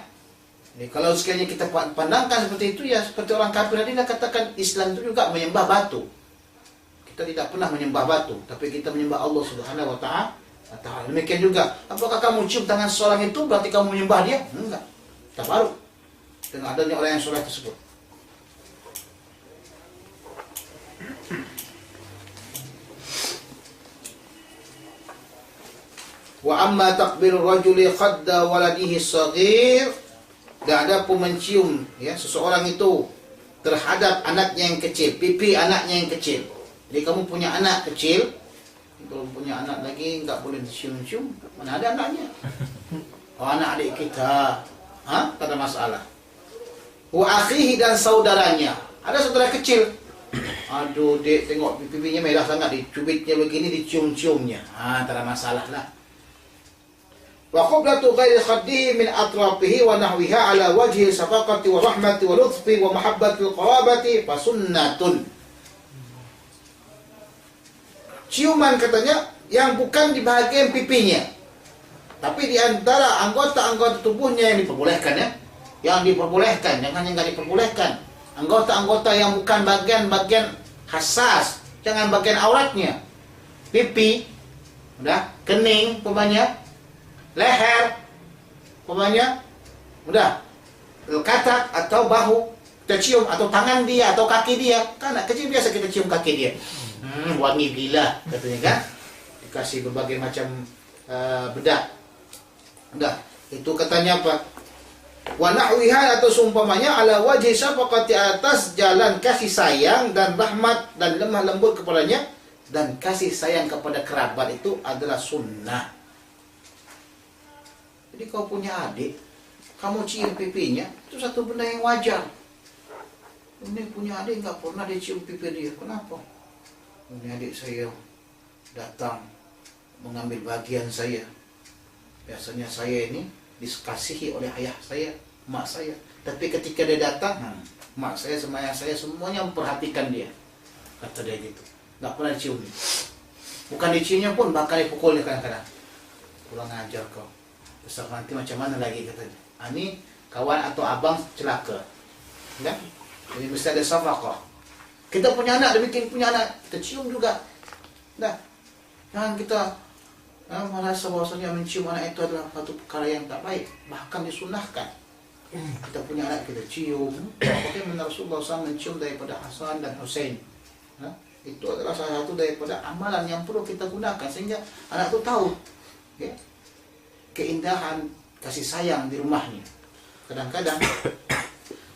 Jadi kalau sekiranya kita pandangkan seperti itu, ya seperti orang kafir tadi katakan Islam itu juga menyembah batu. Kita tidak pernah menyembah batu, tapi kita menyembah Allah Subhanahu wa Ta'ala. Demikian juga, apakah kamu cium tangan seorang itu berarti kamu menyembah dia? Enggak. Tabaruk dengan adanya orang yang soleh tersebut. Wa amma takbirur rajuli khadda waladihi shaghir, dan ada pun mencium ya seseorang itu terhadap anaknya yang kecil, pipi anaknya yang kecil. Jadi kamu punya anak kecil, kalau punya anak lagi enggak boleh dicium-cium, mana ada anaknya? Oh, anak adik kita, tak ada masalah. Wa akhihi, dan saudaranya. Ada saudara kecil. Aduh, dek tengok pipinya merah sangat, dicubitnya begini, dicium-ciumnya. Tak ada masalah lah. Wa qablatu ghairi khaddihi min atrafihi wa nahwiha ala wajhi safaqati wa rahmati wa lutfi wa mahabbati wa qarabati fa sunnatun. Ciuman katanya yang bukan di bahagian pipinya, tapi di antara anggota-anggota tubuhnya yang diperbolehkan ya. Yang diperbolehkan, jangan yang enggak diperbolehkan. Anggota-anggota yang bukan bagian-bagian hassas, jangan bagian auratnya. Pipi, udah, kening, umpamanya, leher, umpamanya, udah, katak atau bahu, kita cium, atau tangan dia, atau kaki dia. Kan anak kecil biasa kita cium kaki dia. Wangi gila katanya kan, dikasih berbagai macam bedak. Udah, itu katanya apa? Wa nahwiha atau seumpamanya ala wajhi syafaqati atas jalan kasih sayang dan rahmat dan lemah lembut kepadanya dan kasih sayang kepada kerabat itu adalah sunnah. Jadi kau punya adik, kamu cium pipinya, itu satu benda yang wajar. Ini punya adik nggak pernah dia cium pipi dia, kenapa? Ini adik saya datang mengambil bagian saya. Biasanya saya ini dikasihi oleh ayah saya, mak saya. Tapi ketika dia datang, mak saya sama ayah saya semuanya memperhatikan dia. Kata dia gitu. Nggak pernah dicium. Bukan diciumnya pun, bakal dipukulnya kadang-kadang. Kurang ajar kau. Besar nanti macam mana lagi katanya. Ini kawan atau abang celaka. Ya? Jadi mesti ada safaqah. Kita punya anak, demikian punya anak, kita cium juga. Nah, jangan kita merasa bahwasanya mencium anak itu adalah satu perkara yang tak baik, bahkan disunahkan. Kita punya anak kita cium. Bagaimana Rasulullah SAW mencium daripada Hasan dan Husain. Nah, itu adalah salah satu daripada amalan yang perlu kita gunakan sehingga anak itu tahu ya, keindahan kasih sayang di rumahnya. Kadang-kadang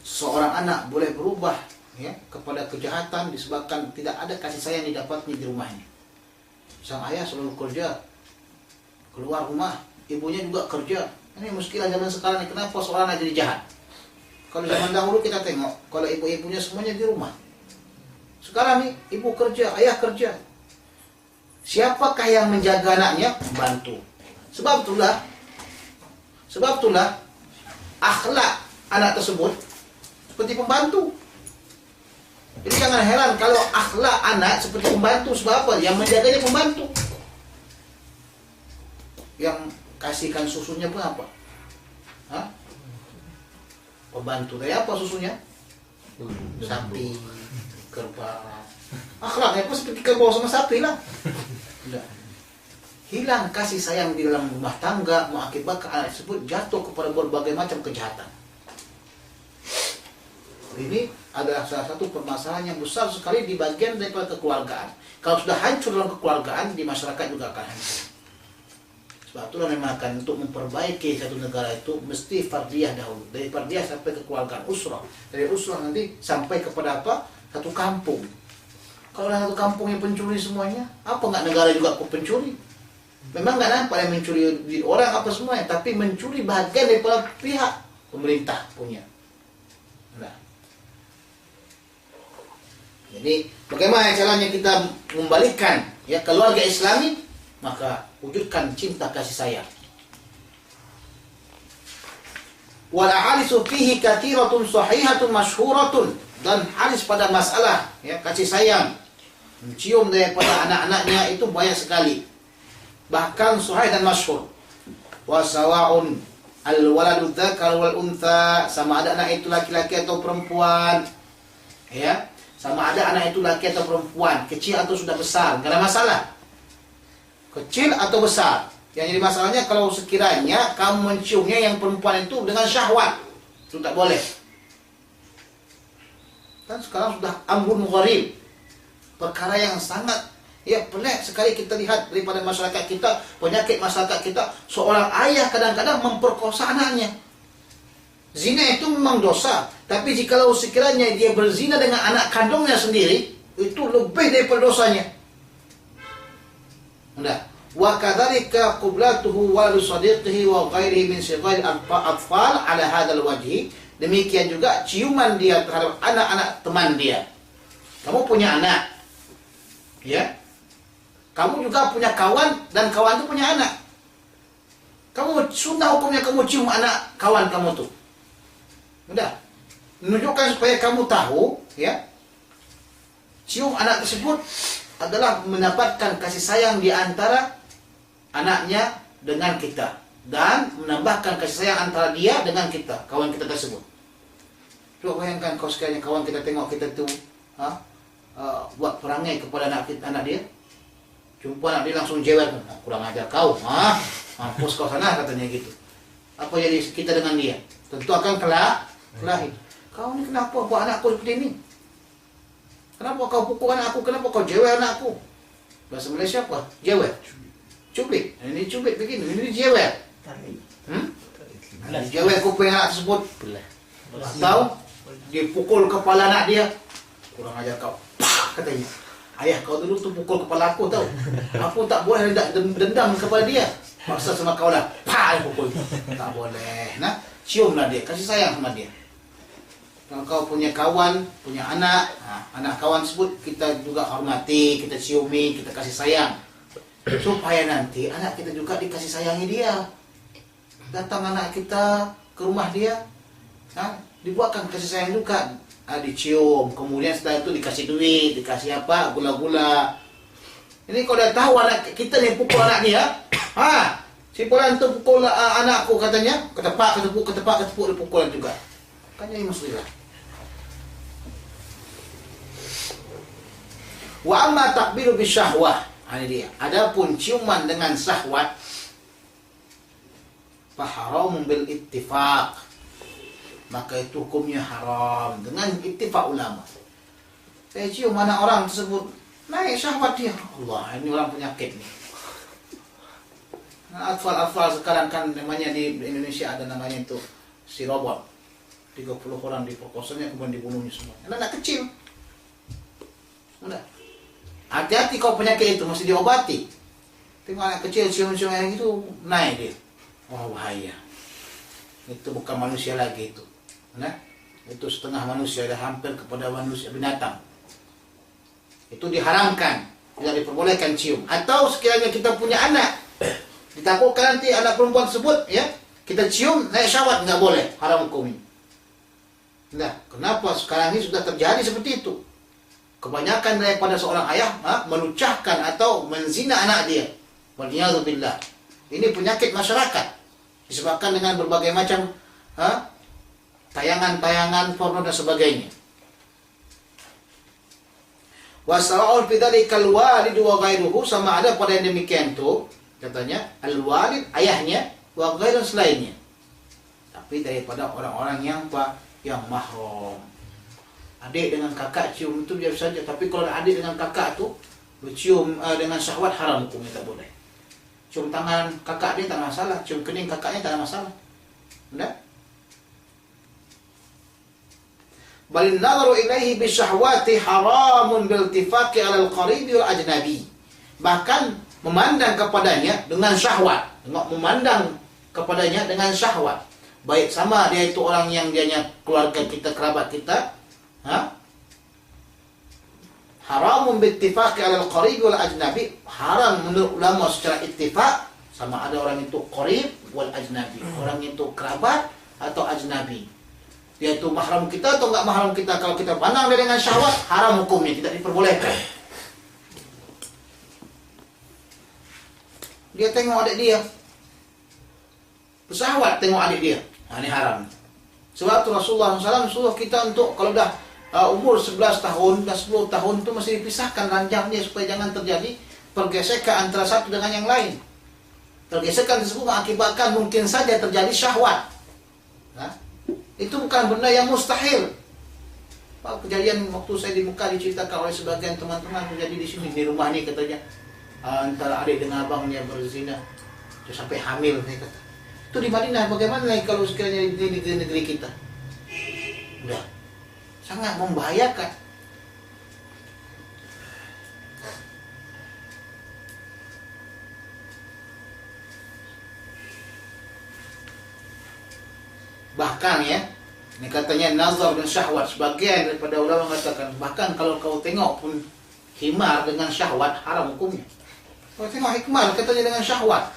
seorang anak boleh berubah ya kepada kejahatan disebabkan tidak ada kasih sayang didapatnya di rumahnya. Sang ayah selalu kerja, keluar rumah, ibunya juga kerja. Ini muskilah zaman sekarang ini, kenapa seorang anak jadi jahat? Kalau zaman dahulu kita tengok, kalau ibu-ibunya semuanya di rumah. Sekarang nih, ibu kerja, ayah kerja. Siapakah yang menjaga anaknya? Bantu. Sebab itulah akhlak anak tersebut seperti pembantu. Jadi jangan heran kalau akhlak anak seperti pembantu. Sebab apa? Yang menjaganya pembantu. Yang kasihkan susunya pun apa? Hah? Pembantu. Dari apa susunya? Sapi, kerbau. Akhlaknya pun seperti kerbau sama sapi lah. Hilang kasih sayang di dalam rumah tangga mengakibatkan anak tersebut jatuh kepada berbagai macam kejahatan. Ini adalah salah satu permasalahan yang besar sekali di bagian daripada kekeluargaan. Kalau sudah hancur dalam kekeluargaan, di masyarakat juga akan hancur. Sebab itulah memang akan untuk memperbaiki satu negara itu mesti fardiyah dahulu. Dari fardiyah sampai kekeluargaan, usrah. Dari usrah nanti sampai kepada apa? Satu kampung. Kalau satu kampung yang pencuri semuanya, apa nggak negara juga pencuri? Memang nggak nampak yang mencuri di orang apa semuanya, tapi mencuri bagian daripada pihak pemerintah punya. Nah, jadi bagaimana caranya kita membalikkan ya keluarga Islami? Maka wujudkan cinta kasih sayang. Wal ahalisu fihi kathiratun sahihatun masyhuratun, dan hadis pada masalah ya kasih sayang mencium daripada anak-anaknya itu banyak sekali. Bahkan sahih dan masyhur. Wa sawa'un al-waladu dzakar wal untha, sama ada anak itu laki-laki atau perempuan. Ya, sama ada anak itu laki atau perempuan, kecil atau sudah besar, enggak ada masalah. Kecil atau besar. Yang jadi masalahnya kalau sekiranya kamu menciumnya yang perempuan itu dengan syahwat, itu tak boleh. Kan sekarang sudah amrun gharib. Perkara yang sangat ya pelik sekali kita lihat daripada masyarakat kita, penyakit masyarakat kita, seorang ayah kadang-kadang memperkosa anaknya. Zina itu memang dosa, tapi jikalau sekiranya dia berzina dengan anak kandungnya sendiri, itu lebih daripada dosanya. Nah, wa kadzalika qiblatuhu wa li sadiqihi wa ghairihi min sighal al-atfal ala hadzal wajhi. Demikian juga ciuman dia terhadap anak-anak teman dia. Kamu punya anak. Ya. Kamu juga punya kawan dan kawan itu punya anak. Kamu sunnah hukumnya kamu cium anak kawan kamu tuh. Udah. Menunjukkan supaya kamu tahu, ya. Cium anak tersebut adalah mendapatkan kasih sayang di antara anaknya dengan kita dan menambahkan kasih sayang antara dia dengan kita, kawan kita tersebut. Coba bayangkan kau sekalian kawan kita tengok kita tuh, buat perangai kepada anak dia. Jumpa anak dia langsung jewer, kurang ajar kau, mampus kau sana katanya gitu. Apa jadi kita dengan dia? Tentu akan kelahi. Kau ini kenapa buat anakku seperti ini? Kenapa kau pukul anakku? Kenapa kau jewer anakku? Bahasa Malaysia apa? Jewer. Cubit. Ini cubit begini, ini jewer. jawel kuping anak tersebut, atau dia pukul kepala anak dia. Kurang ajar kau, katanya. Ayah kau dulu tu pukul kepala aku tau. Aku tak boleh dendam kepada dia. Paksa sama kau lah, dia pukul. Tak boleh. Nah, ciumlah dia, kasih sayang sama dia. Kalau kau punya kawan, punya anak, anak kawan tersebut kita juga hormati, kita ciumi, kita kasih sayang. Supaya nanti anak kita juga dikasih sayangi dia. Datang anak kita ke rumah dia, dibuatkan kasih sayang juga. Dicium, kemudian setelah itu dikasih duit, dikasih apa, gula-gula. Ini kalau dah tahu anak kita ni pukul anak dia, si fulan tu pukul anakku katanya, ketepak, dipukulan juga. Kan jadi muslimah. Wa amma takbiru bisyahwah, ini dia. Adapun ciuman dengan syahwat, fa haramun bil ittifaq, maka itu hukumnya haram dengan ittifaq ulama. Saya cium mana orang tersebut, naik syahwat dia. Allah, ini orang penyakit nih. Atfal sekarang kan namanya di Indonesia ada namanya itu si robot. 30 orang diperkosanya kemudian dibunuhnya semua. Anak kecil. Udah. Hati-hati kau penyakit itu mesti diobati. Tengok anak kecil cium-cium yang itu naik dia. Oh bahaya. Itu bukan manusia lagi itu. Nah, itu setengah manusia, dah hampir kepada manusia binatang. Itu diharamkan, tidak diperbolehkan cium. Atau sekiranya kita punya anak, ditakutkan nanti anak perempuan tersebut, ya, kita cium naik syahwat, nggak boleh, haram hukum ini. Nah, kenapa sekarang ini sudah terjadi seperti itu? Kebanyakan daripada seorang ayah melucahkan atau menzina anak dia. Waliyadzubillah. Ini penyakit masyarakat disebabkan dengan berbagai macam tayangan-tayangan porno dan sebagainya. Wasawa'ul bidzalikal walid wa ghairuhu, sama ada pada yang demikian tu katanya al-walid ayahnya wa ghairu selainnya. Tapi daripada orang-orang yang mahram. Adik dengan kakak cium itu biasa saja, tapi kalau adik dengan kakak tu bercium dengan syahwat, haram hukumnya, tak boleh. Cium tangan kakak dia tak masalah, cium kening kakaknya tak masalah. Enggak? Bal nazaru ilaihi bisyahwati haramun bil ittifaqi 'ala al-qarib wal ajnabi. Bahkan memandang kepadanya dengan syahwat. Tengok, memandang kepadanya dengan syahwat. Baik sama dia itu orang yang dianya keluarga kita, kerabat kita, haramun bil ittifaqi 'ala al-qarib wal ajnabi. Haram menurut ulama secara ittifaq, sama ada orang itu qarib wal ajnabi, orang itu kerabat atau ajnabi. Dia itu mahram kita atau enggak mahram kita. Kalau kita pandang dia dengan syahwat, haram hukumnya, tidak diperbolehkan. Dia tengok adik dia, bersyahwat tengok adik dia, ini haram. Sebab itu Rasulullah SAW suruh kita untuk kalau dah umur 11 tahun dan 10 tahun itu mesti dipisahkan ranjang dia supaya jangan terjadi pergesekan antara satu dengan yang lain. Pergesekan tersebut mengakibatkan mungkin saja terjadi syahwat. Itu bukan benda yang mustahil. Kejadian waktu saya di Mekah diceritakan oleh sebagian teman-teman terjadi di sini, di rumah ni katanya. Antara adik dengan abangnya berzina, dia sampai hamil, dia kata. Itu di Madinah, bagaimana lagi kalau sekiranya di negeri-negeri kita? Udah, sangat membahayakan. Bahkan ya, ini katanya nazar dan syahwat, sebagian daripada ulama mengatakan bahkan kalau kau tengok pun himar dengan syahwat, haram hukumnya. Kalau tengok hikmah katanya dengan syahwat,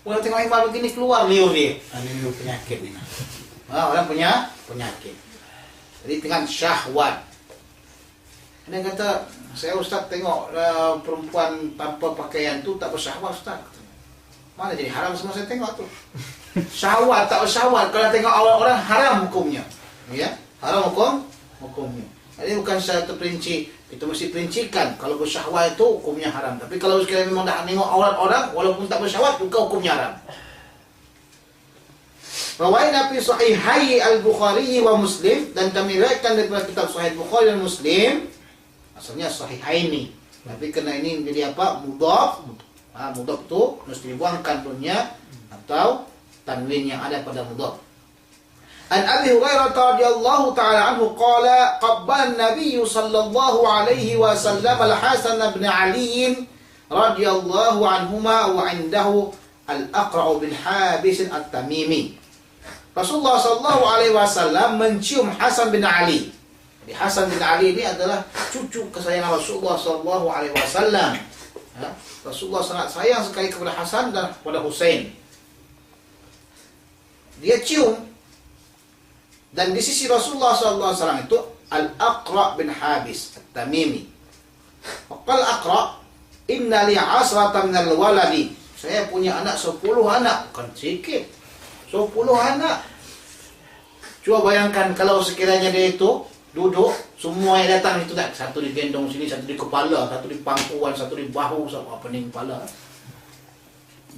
kalau tengok himar begini keluar liur dia, ini penyakit ini. Orang punya penyakit. Jadi dengan syahwat. Dia kata, saya Ustaz tengok perempuan tanpa pakaian tu tak bersyahwat Ustaz. Mana jadi haram semua saya tengok tu. Syahwat tak syahwat, kalau tengok awal orang haram hukumnya. Ya, haram hukumnya. Jadi bukan secara terperinci, kita mesti perincikan kalau bersyahwat itu hukumnya haram. Tapi kalau sekiranya memang dah tengok aurat orang walaupun tak bersyahwat juga hukumnya haram. Rawaina fi sahihai al-Bukhari wa Muslim, dan kami riwayatkan daripada kitab Sahih Bukhari dan Muslim. Asalnya sahihaini. Tapi kena ini menjadi apa? Mudhaf. Mudhaf tu mesti dibuangkan dunia atau tanwin yang ada pada mudhaf. An Abi Hurairah radhiyallahu taala anhu qala qabbala an-nabiy sallallahu alaihi wasallam al-Hasan bin Ali radhiyallahu anhuma wa indahu al-Aqra' bin Habis at-Tamimi. Rasulullah sallallahu alaihi wasallam mencium Hasan bin Ali. Jadi Hasan bin Ali ini adalah cucu kesayangan Rasulullah sallallahu alaihi wasallam. Rasulullah sangat sayang sekali kepada Hasan dan kepada Husain. Dia cium. Dan di sisi Rasulullah SAW itu Al-Aqra' bin Habis At-Tamimi. Qal Aqra', inna li 'asratan minal waladi. Saya punya anak 10 anak, bukan sedikit. 10 anak. Coba bayangkan kalau sekiranya dia itu duduk, semua yang datang itu tak, satu di gendong sini, satu di kepala, satu di pangkuan, satu di bahu, satu pening kepala.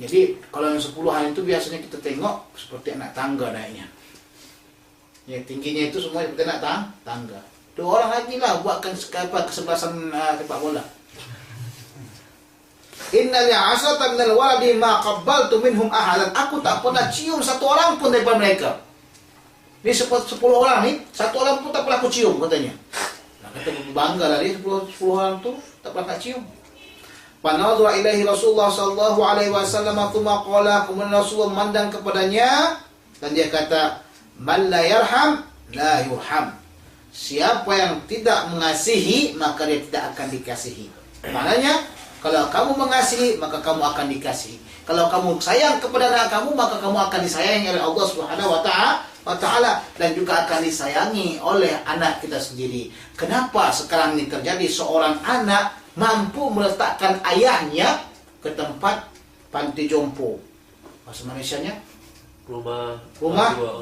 Jadi kalau yang 10-an itu biasanya kita tengok seperti anak tangga naiknya. Ya, tingginya itu semua seperti nak tangga. 2 orang lagi lah buatkan kesebelasan sepak bola. Inna li'asatan minal waladi ma qabbaltu minhum ahadan. Aku tak pernah cium satu orang pun daripada mereka. Ini 10 orang nih, satu orang pun tak pernah aku cium katanya. Nah, kata bangga lah dia 10 orang tu tak pernah nak cium. Panadhara ilaihi Rasulullah sallallahu alaihi wasallam tsumma qala, kemudian Rasulullah memandang kepadanya dan dia kata, man la yarham la yurham. Siapa yang tidak mengasihi maka dia tidak akan dikasihi. Maknanya kalau kamu mengasihi maka kamu akan dikasihi. Kalau kamu sayang kepada anak kamu maka kamu akan disayangi oleh Allah Subhanahu wa taala dan juga akan disayangi oleh anak kita sendiri. Kenapa sekarang ini terjadi seorang anak mampu meletakkan ayahnya ke tempat panti jompo? Bahasa Malaysianya rumah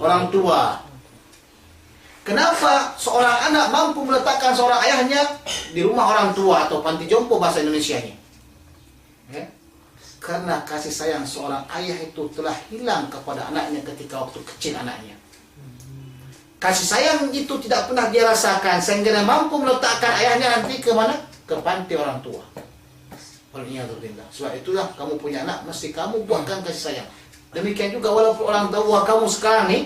orang tua. Kenapa seorang anak mampu meletakkan seorang ayahnya di rumah orang tua atau panti jompo bahasa Indonesianya? Ya? Karena kasih sayang seorang ayah itu telah hilang kepada anaknya ketika waktu kecil anaknya. Kasih sayang itu tidak pernah dia rasakan sehingga dia mampu meletakkan ayahnya nanti ke mana? Ke panti orang tua. Waliyadzubillah. Sebab itulah kamu punya anak mesti kamu buatkan kasih sayang. Demikian juga walaupun orang tua kamu sekarang nih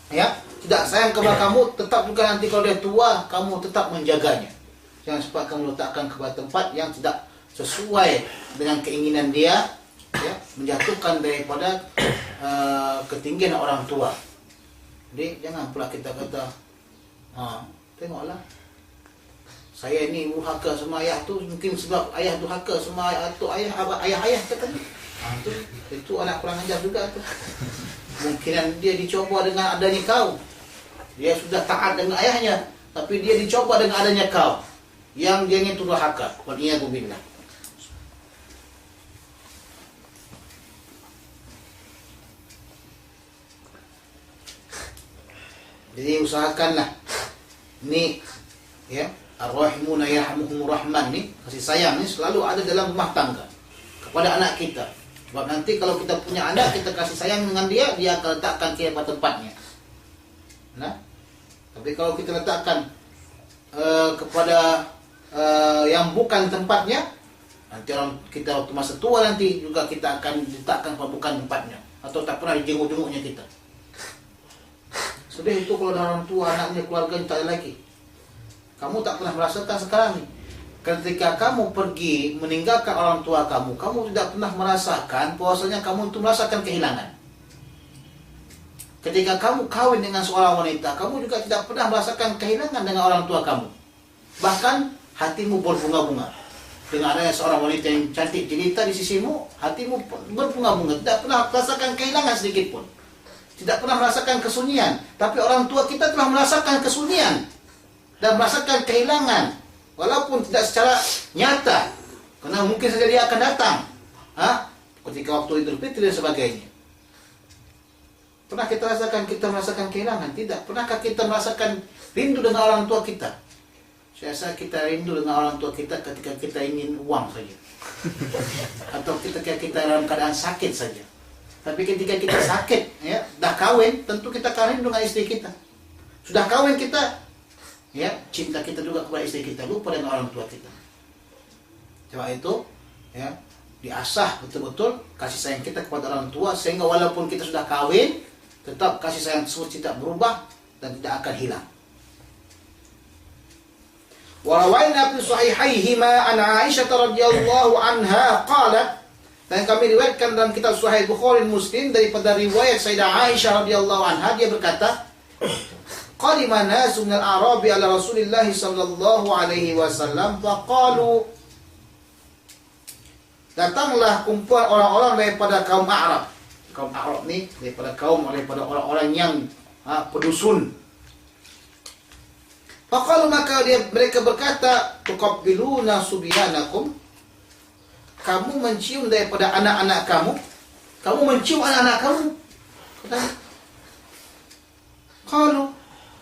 ya tidak sayang kepada kamu, tetap juga nanti kalau dia tua kamu tetap menjaganya. Jangan sempat kamu letakkan kepada tempat yang tidak sesuai dengan keinginan dia, ya, menjatuhkan daripada ketinggian orang tua. Jadi jangan pula kita kata, tengoklah saya ini durhaka sama ayah tu, mungkin sebab ayah durhaka sama ayah tu, ayah katanya. Itu anak kurang ajar juga tu. Mungkin dia dicoba dengan adanya kau. Dia sudah taat dengan ayahnya, tapi dia dicoba dengan adanya kau yang dia itu durhaka. Waliyadzubillah. Jadi usahakanlah ini ya, ar-rahimuna yarhamuhumur rahman nih, kasih sayang ini selalu ada dalam rumah tangga kepada anak kita. Sebab nanti kalau kita punya anak, kita kasih sayang dengan dia, dia akan letakkan kita pada tempatnya. Nah, tapi kalau kita letakkan kepada yang bukan tempatnya, nanti orang kita waktu masa tua nanti juga kita akan letakkan pada bukan tempatnya, atau tak pernah dijenguk-jenguknya kita. Sedih itu kalau orang tua anaknya keluarganya tak ada lagi. Kamu tak pernah merasakan sekarang nih. Ketika kamu pergi meninggalkan orang tua kamu, kamu tidak pernah merasakan bahwasanya kamu itu merasakan kehilangan. Ketika kamu kawin dengan seorang wanita, kamu juga tidak pernah merasakan kehilangan dengan orang tua kamu. Bahkan hatimu berbunga-bunga. Dengan adanya seorang wanita yang cantik jelita di sisimu, hatimu berbunga-bunga. Tidak pernah merasakan kehilangan sedikit pun. Tidak pernah merasakan kesunyian. Tapi orang tua kita telah merasakan kesunyian dan merasakan kehilangan. Walaupun tidak secara nyata, karena mungkin saja dia akan datang ketika waktu Idul Fitri dan sebagainya. Pernah kita merasakan kehilangan? Tidak. Pernahkah kita merasakan rindu dengan orang tua kita? Saya rasa kita rindu dengan orang tua kita ketika kita ingin uang saja, atau ketika kita dalam keadaan sakit saja. Tapi ketika kita sakit, ya, dah kawin, tentu kita akan rindu dengan istri kita. Sudah kawin kita, ya, cinta kita juga kepada istri kita, lupa dengan orang tua kita. Sebab itu, ya, diasah betul-betul kasih sayang kita kepada orang tua, sehingga walaupun kita sudah kawin, tetap kasih sayang tersebut tidak berubah dan tidak akan hilang. Wa rawaina fi sahihaihima an Aisyah radhiyallahu anha qalat, dan kami riwayatkan dalam kitab Sahih Bukhari Muslim daripada riwayat Sayyidah Aisyah radhiyallahu anha, dia berkata, qadima nasu minal a'rabi ala Rasulillah sallallahu alaihi wasallam faqalu, datanglah kumpulan orang-orang daripada kaum Arab. Kaum Arab ni daripada orang-orang yang pedusun. Faqalu, maka mereka berkata, tuqabbiluna subyanakum, kamu mencium daripada anak-anak kamu. Kamu mencium anak-anak kamu. Kata, qalu,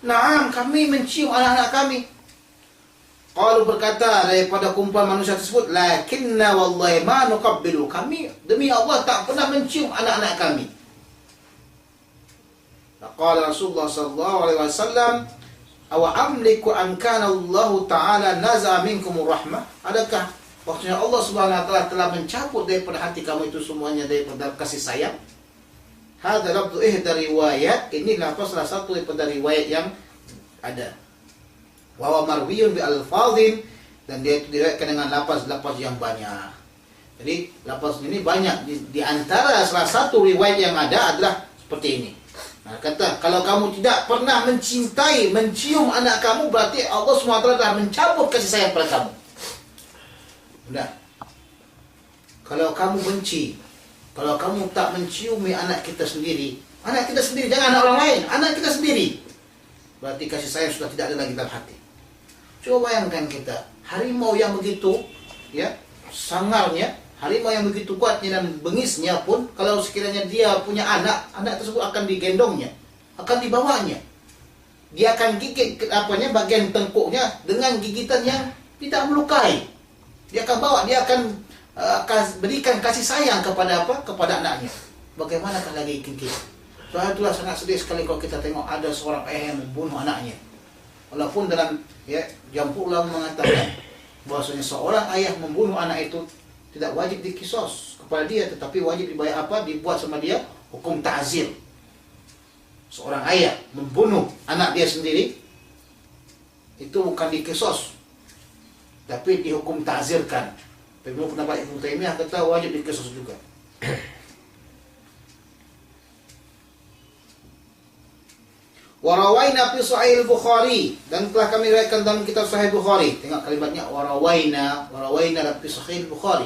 na'am, kami mencium anak-anak kami. Qalu, berkata daripada kumpulan manusia tersebut, lakinna wallahi ma nuqabbilu, kami demi Allah tak pernah mencium anak-anak kami. Qala Rasulullah sallallahu alaihi wasallam, aw amliku an kana Allah taala naza minkumur rahmah, adakah maksudnya Allah Subhanahu wa taala telah mencabut daripada hati kamu itu semuanya daripada kasih sayang? Hadza lafdhu ihda riwayat, ini lafaz salah satu daripada riwayat yang ada. Wa marwiyun bi alfazin, dan dia diriwayatkan dengan lafaz-lafaz yang banyak. Jadi lafaz ini banyak, di antara salah satu riwayat yang ada adalah seperti ini. Nah, kata, kalau kamu tidak pernah mencintai, mencium anak kamu, berarti Allah SWT telah mencabut kasih sayang pada kamu. Sudah. Kalau kamu benci, kalau kamu tak menciumi anak kita sendiri, jangan anak orang lain, anak kita sendiri, berarti kasih sayang sudah tidak ada lagi dalam hati. Coba bayangkan kita, harimau yang begitu sangarnya, harimau yang begitu kuatnya dan bengisnya pun, kalau sekiranya dia punya anak tersebut akan digendongnya, akan dibawanya. Dia akan gigit bagian tengkuknya dengan gigitan yang tidak melukai. Dia akan bawa, dia akan berikan kasih sayang kepada anaknya. Bagaimanakah lagi kita? Soal itulah sangat sedih sekali kalau kita tengok ada seorang ayah yang membunuh anaknya. Walaupun dalam jampu ulama mengatakan bahwasanya seorang ayah membunuh anak itu tidak wajib dikisos kepada dia, tetapi wajib dibayar dibuat sama dia hukum ta'zir. Seorang ayah membunuh anak dia sendiri itu bukan dikisos, tapi dihukum ta'zirkan. Tapi pendapat Ibnu Taimiyah kata wajib dikisos juga. Warawaina fi Sahih Bukhari, dan telah kami riwayatkan dalam kitab Sahih Bukhari. Tengok kalimatnya warawaina dalam fi Sahih Bukhari.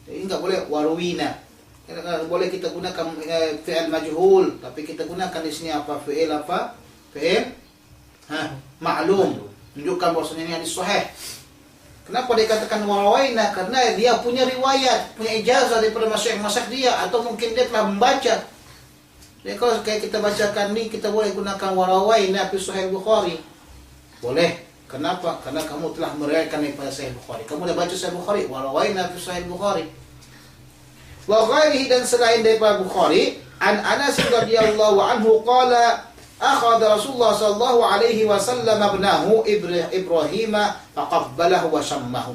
Jadi enggak boleh warawina. Boleh kita gunakan fi'il majhul, tapi kita gunakan di sini fi'il ma'lum, menunjukkan bahwasanya ini hadis sahih. Kenapa dikatakan warawaina? Karena dia punya riwayat, punya ijazah daripada masyayikh dia, atau mungkin dia telah membaca. Jadi kalau kayak kita bacakan ni, kita boleh gunakan warawaina fi Sahih Bukhari. Boleh. Kenapa? Karena kamu telah meriwayatkan daripada Sahih Bukhari. Kamu dah baca Sahih Bukhari, warawaina fi Sahih Bukhari. Wa ghairihi, dan selain daripada Bukhari, an Anas radhiyallahu anhu qala, akhadha Rasulullah sallallahu alaihi wasallam ibnahu Ibrahim faqabbalahu wa shammahu.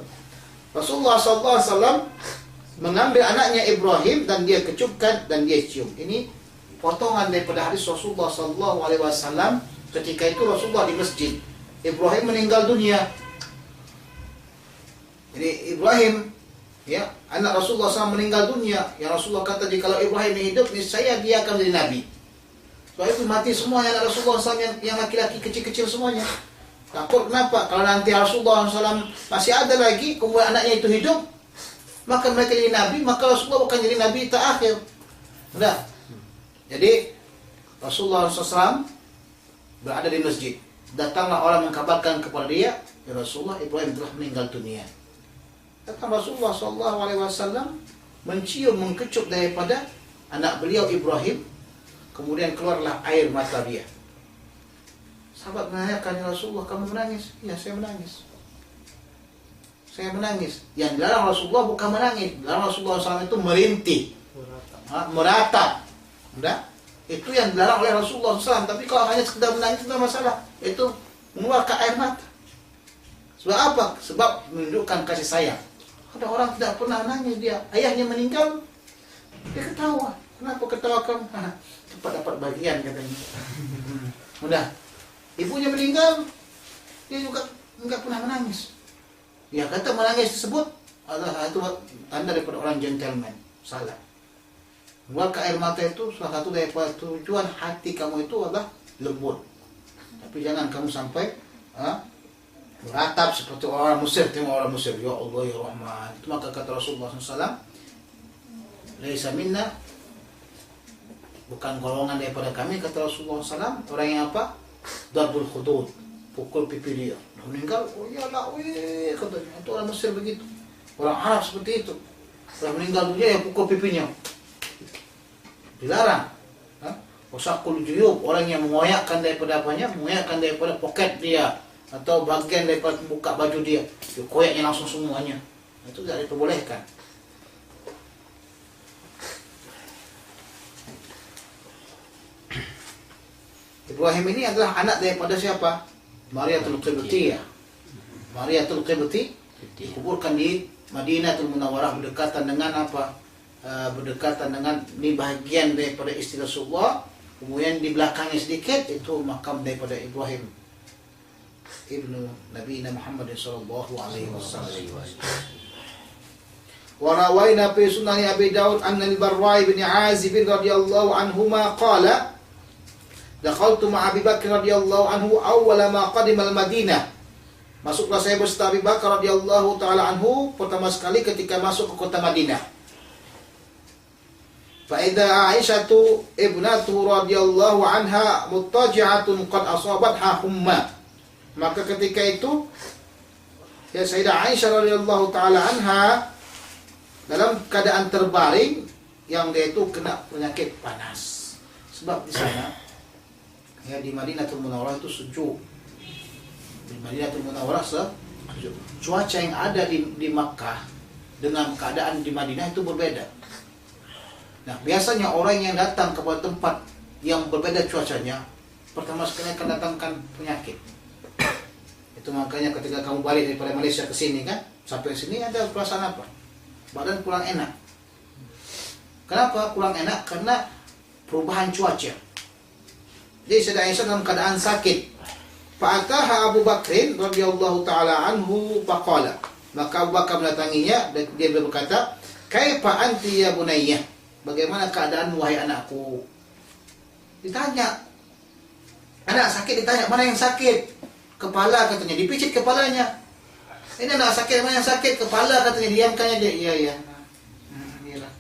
Rasulullah sallallahu alaihi wasallam mengambil anaknya Ibrahim dan dia kecupkan dan dia cium. Ini potongan daripada hadis Rasulullah sallallahu alaihi wasallam ketika itu Rasulullah di masjid. Ibrahim meninggal dunia. Jadi Ibrahim, anak Rasulullah SAW meninggal dunia. Yang Rasulullah kata, jika kalau Ibrahim hidup, niscaya dia akan menjadi nabi. Sebab itu mati semua anak Rasulullah SAW yang laki-laki kecil-kecil semuanya. Takut kenapa? Kalau nanti Rasulullah SAW masih ada lagi, kemudian anaknya itu hidup, maka mereka jadi nabi, maka Rasulullah bukan jadi nabi terakhir. Sudah. Jadi Rasulullah SAW berada di masjid. Datanglah orang mengkabarkan kepada dia, ya Rasulullah, Ibrahim telah meninggal dunia. Datang Rasulullah SAW mencium, mengkecup daripada anak beliau Ibrahim, kemudian keluarlah air mata dia. Sahabat menanyakan, ya Rasulullah, kamu menangis? Ya, saya menangis. Saya menangis. Yang dilarang Rasulullah bukan menangis. Dilarang Rasulullah SAW itu merintih, meratap. Udah? Itu yang dilarang oleh Rasulullah SAW. Tapi kalau hanya sekedar menangis tidak masalah. Itu mengeluarkan air mata. Sebab apa? Sebab menunjukkan kasih sayang. Ada orang tidak pernah nanya dia, ayahnya meninggal, dia ketawa. Kenapa ketawa kamu? Cepat dapat bagian katanya. Udah, ibunya meninggal, dia juga enggak pernah menangis. Ya kata menangis tersebut adalah itu tanda daripada orang gentleman. Salah. Mengeluarkan air mata itu salah satu daripada tujuan hati kamu itu adalah lembut. Tapi jangan kamu sampai beratap seperti orang Mesir. Tengok orang Mesir, ya Allah ya Rahman. Itu maka kata Rasulullah SAW, laisa minna, bukan golongan daripada kami, kata Rasulullah SAW. Orang yang apa? Darbul khudud, pukul pipi dia. Meninggal, oh ya Allah, katanya. Itu orang Mesir begitu. Orang Arab seperti itu. Orang meninggal dunia ya pukul pipinya. Dilarang. Wasakul juyub, orang yang mengoyakkan daripada apanya? Mengoyakkan daripada poket dia atau bagian daripada buka baju dia. Dia koyaknya langsung semuanya. Itu tidak diperbolehkan. Ibrahim ini adalah anak daripada siapa? Mariyatul Qibtiyah. Mariyatul Qibti dikuburkan di Madinatul Munawwarah, berdekatan dengan apa? Berdekatan dengan ini bahagian daripada istri Rasulullah. Kemudian di belakangnya sedikit itu makam daripada Ibrahim ibnu Nabi Muhammad sallallahu alaihi wasallam. Wa rawaina fi sunan Abi Daud anna al-Barra bin Azib radhiyallahu anhuma qala dakhaltu ma'a Abi Bakr radhiyallahu anhu awwala ma qadima al-Madinah. Masuklah saya bersama Abi Bakar radhiyallahu taala anhu pertama sekali ketika masuk ke kota Madinah. Fa'idha Aisyatu ibnatu radhiyallahu anha muttaji'atun qad asabatha humma. Maka ketika itu ya Sayyidah Aisyah radhiyallahu taala anha dalam keadaan terbaring yang dia itu kena penyakit panas. Sebab di sana ya di Madinatul Munawwarah itu sejuk. Di Madinatul Munawwarah sejuk. Cuaca yang ada di Makkah dengan keadaan di Madinah itu berbeda. Nah, biasanya orang yang datang ke tempat yang berbeda cuacanya, pertama sekali akan datangkan penyakit. Itu makanya ketika kamu balik daripada Malaysia ke sini kan, sampai sini ada perasaan apa? Badan kurang enak. Kenapa kurang enak? Karena perubahan cuaca. Jadi Sayyidah Aisyah dalam keadaan sakit. Fa'ataha Abu Bakrin radhiyallahu taala anhu faqala. Maka Abu Bakar mendatanginya dan dia berkata, "Kaifa anti ya bunayyah?" Bagaimana keadaan wahai anakku? Ditanya. Anak sakit ditanya, mana yang sakit? Kepala katanya, dipicit kepalanya. Ini anak sakit, mana yang sakit? Kepala katanya, diamkannya dia. Iya. Iyalah.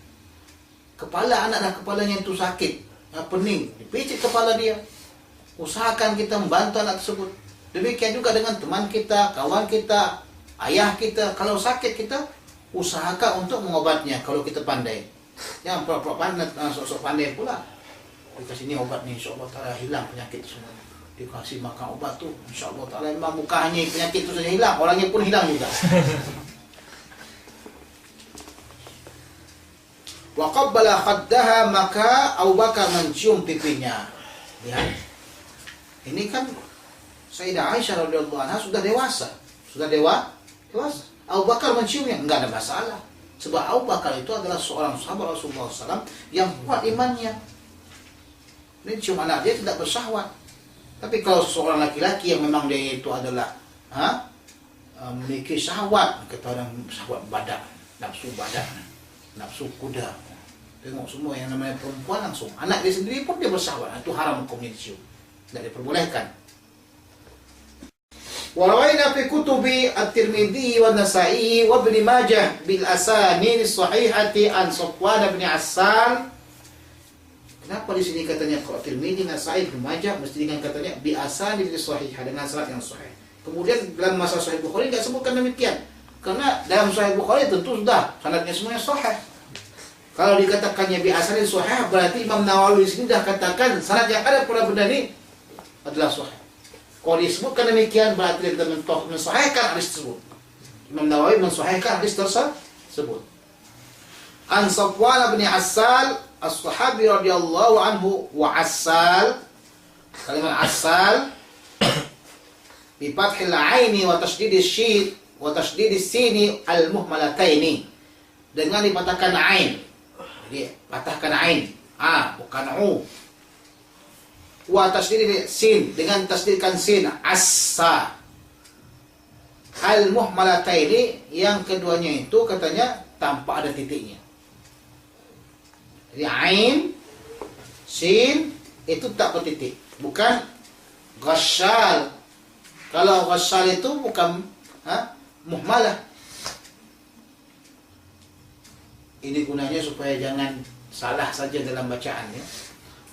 Kepala anak dan kepalanya itu sakit. Pening, dipicit kepala dia. Usahakan kita membantu anak tersebut. Demikian juga dengan teman kita, kawan kita, ayah kita. Kalau sakit kita usahakan untuk mengobatnya kalau kita pandai. Yang pura-pura pandai, sok-sok pandai pula. Dikasih ini obat nih, insya Allah ta'ala hilang penyakit semua. Dikasih makan obat tuh, insya Allah ta'ala memang mukanya penyakit itu saja hilang, orangnya pun hilang juga. Wa qabbala khaddaha, maka Abu Bakar mencium pipinya. Lihat. Ini kan Sayyidah Aisyah radhiyallahu anha sudah dewasa. Dewasa. Abu Bakar menciumnya, enggak ada masalah. Sebab Abu Bakar itu adalah seorang sahabat Rasulullah SAW yang kuat imannya. Ini cium anak dia tidak bersyahwat. Tapi kalau seorang laki-laki yang memang dia itu adalah memiliki syahwat, kata orang syahwat badan, nafsu badan, nafsu kuda. Tengok semua yang namanya perempuan langsung. Anak dia sendiri pun dia bersyahwat. Itu haram hukumnya dicium. Tidak diperbolehkan. Warawaina fi kutubi At-Tirmidzi wa Nasa'i wa Ibn Majah bil asanid sahihati an Safwan bin Assal. Kenapa di sini katanya kalau Tirmidzi, Nasa'i, Ibn Majah mesti dengan katanya bi asanid sahihah dengan sanad yang sahih. Kemudian dalam masalah Sahih Bukhari enggak sebutkan demikian. Karena dalam Sahih Bukhari tentu sudah sanadnya semuanya sahih. Kalau dikatakannya bi asanid sahih berarti Imam Nawawi di sini dah katakan sanad yang ada pada benda ini adalah sahih. Kalau disebutkan demikian berarti kita mensahihkan hadis tersebut. Imam Nawawi mensahihkan hadis tersebut. An Safwan bin Assal as-sahabi radhiyallahu anhu wa Assal. Kalimat Assal bi fathil aini wa tasydidis syin wa tashdidis sini al-muhmalataini, dengan dipatahkan ain. Jadi patahkan ain, bukan u. Wa tashdidis sin, dengan tasdidkan sin, assa. Al-muhmalataini, yang keduanya itu katanya tanpa ada titiknya. Jadi ain, sin itu tak bertitik, bukan ghasyal. Kalau ghasyal itu bukan muhmalah. Ini gunanya supaya jangan salah saja dalam bacaannya.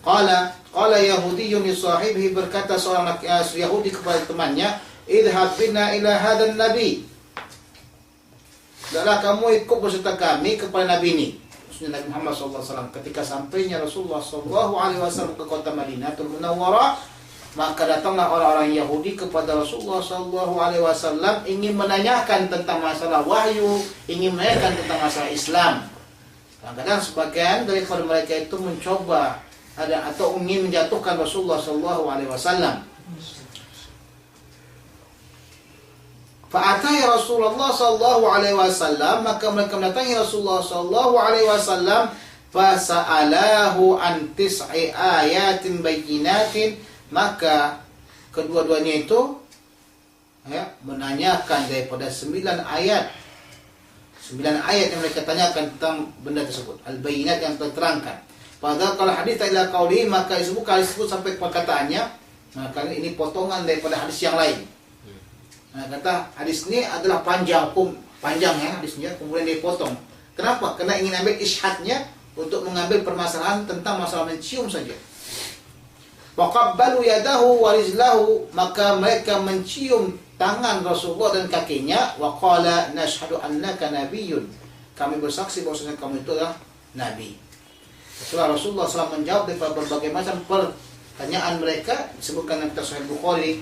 Qala Yahudiyyun li sahibihi, berkata seorang Yahudi kepada temannya, idhab bina ila hadan nabi, hendaklah kamu ikut beserta kami kepada nabi ini, maksudnya Nabi Muhammad SAW. Ketika sampainya Rasulullah SAW ke kota Madinatul Munawwarah, maka datanglah orang-orang Yahudi kepada Rasulullah SAW, ingin menanyakan tentang masalah wahyu, ingin menanyakan tentang masalah Islam. Kadang-kadang sebagian daripada mereka itu mencoba atau ingin menjatuhkan Rasulullah SAW. Fa'atai Rasulullah SAW, maka mereka mendatangi Rasulullah SAW. Fasa'alahu an tis'i ayatin bayyinatin, maka kedua-duanya itu menanyakan daripada 9 ayat. 9 ayat yang mereka tanyakan tentang benda tersebut, al-bayyinat, yang terterangkan. Padahal kalau hadis ila qauli, maka disebut sampai perkataannya, maka ini potongan daripada hadis yang lain. Kata hadis ini adalah panjang hadisnya, kemudian dipotong. Kenapa? Karena ingin ambil ishadnya untuk mengambil permasalahan tentang masalah mencium saja. Waqabbalu yadahu wa rijlahu, maka mereka mencium tangan Rasulullah dan kakinya. Wa qala nashhadu annaka nabiyyun, kami bersaksi bahwasanya kamu itu adalah nabi. Setelah Rasulullah SAW menjawab daripada berbagai macam pertanyaan mereka, disebutkan dalam Sahih Bukhari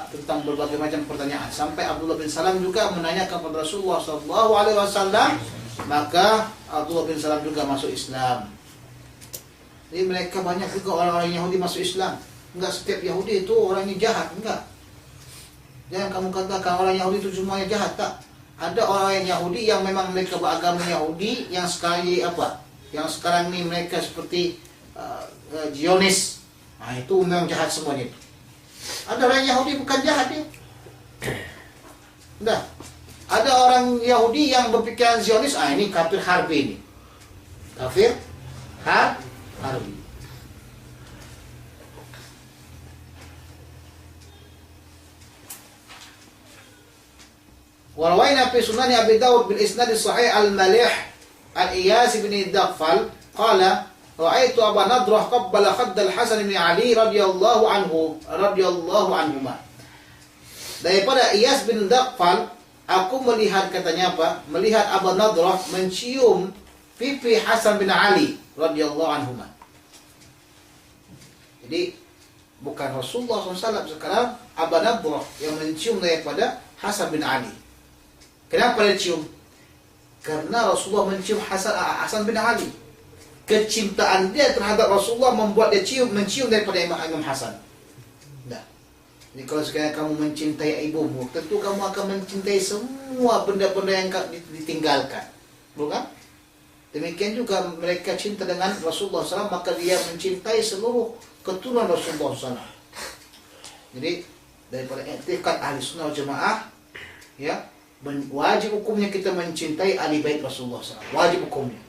tentang berbagai macam pertanyaan, sampai Abdullah bin Salam juga menanyakan kepada Rasulullah SAW, maka Abdullah bin Salam juga masuk Islam. Jadi mereka banyak juga orang-orang Yahudi masuk Islam. Enggak setiap Yahudi itu orangnya jahat, enggak. Jangan kamu katakan orang Yahudi itu semuanya jahat, tak. Ada orang Yahudi yang memang mereka beragama Yahudi, yang yang sekarang ini mereka seperti Zionis. Itu memang jahat semuanya itu. Ada orang Yahudi bukan jahat dia. Enggak. Ada orang Yahudi yang berpikiran Zionis, ini kafir harbi ini. Kafir harbi. Warwaina fi sunan Abi Dawud bil isnad sahih al-Malih al-Iyas bin Daghfal qala ra'aitu Abu Nadrah qabbala khadd al-Hasan bin Ali radhiyallahu anhuma. Daripada Iyas bin Daghfal, aku melihat, katanya apa? Melihat Abu Nadrah mencium pipi Hasan bin Ali radhiyallahu anhuma. Jadi bukan Rasulullah SAW, sekarang Abu Nadrah yang mencium daripada Hasan bin Ali. Kenapa dia cium? Karena Rasulullah mencium Hasan bin Ali. Kecintaan dia terhadap Rasulullah membuat dia mencium daripada Imam Hasan. Nah, jadi kalau sekarang kamu mencintai ibumu, tentu kamu akan mencintai semua benda-benda yang ditinggalkan, bukan? Demikian juga mereka cinta dengan Rasulullah SAW, maka dia mencintai seluruh keturunan Rasulullah SAW. Jadi daripada i'tiqad ahli sunnah wal jamaah, wajib hukumnya kita mencintai ahli bait Rasulullah SAW. Wajib hukumnya.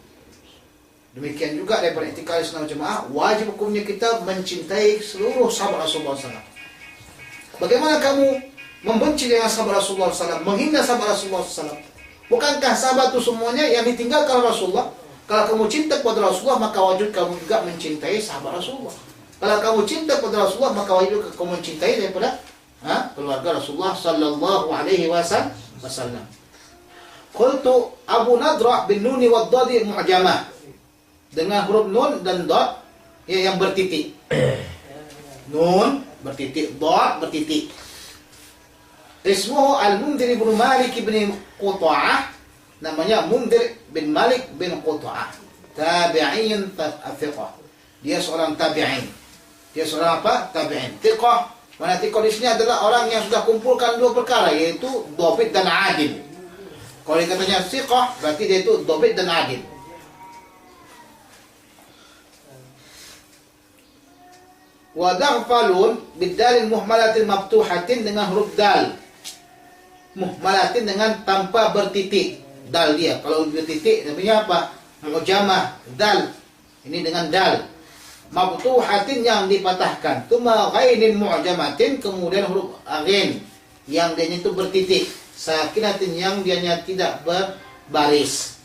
Demikian juga daripada i'tiqad ahli sunnah wal jamaah, wajib hukumnya kita mencintai seluruh sahabat Rasulullah SAW. Bagaimana kamu membenci dengan sahabat Rasulullah SAW, menghina sahabat Rasulullah SAW? Bukankah sahabat itu semuanya yang ditinggalkan Rasulullah? Kalau kamu cinta kepada Rasulullah, maka wajib kamu juga mencintai sahabat Rasulullah. Kalau kamu cinta kepada Rasulullah, maka wajib kamu mencintai daripada keluarga Rasulullah sallallahu alaihi wasallam. Qultu Abu Nadrah bin nuni wad dadi mu'jamah, dengan huruf nun dan dad yang bertitik. Nun bertitik, dad bertitik. Ismuhu Al-Mundhir bin Malik bin Qut'ah, namanya Mundhir bin Malik bin Qut'ah, tabi'in thiqah. Dia seorang tabi'in. Dia seorang apa? Tabi'in. Thiqah, Mana kondisinya adalah orang yang sudah kumpulkan dua perkara, yaitu dhabit dan adil. Kalau katanya thiqah, berarti dia itu dhabit dan adil. Wa daghfalun bidalil muhmalatin maftuhatin dengan huruf dal. Muhmalatin dengan tanpa bertitik. Dal dia. Kalau bertitik namanya apa? Mu'jamah, dal. Ini dengan dal. Maftuhatin yang dipatahkan. Tuma ghainin mu'jamatin, kemudian huruf ghain yang dia itu bertitik. Sakinatin yang dianya tidak berbaris.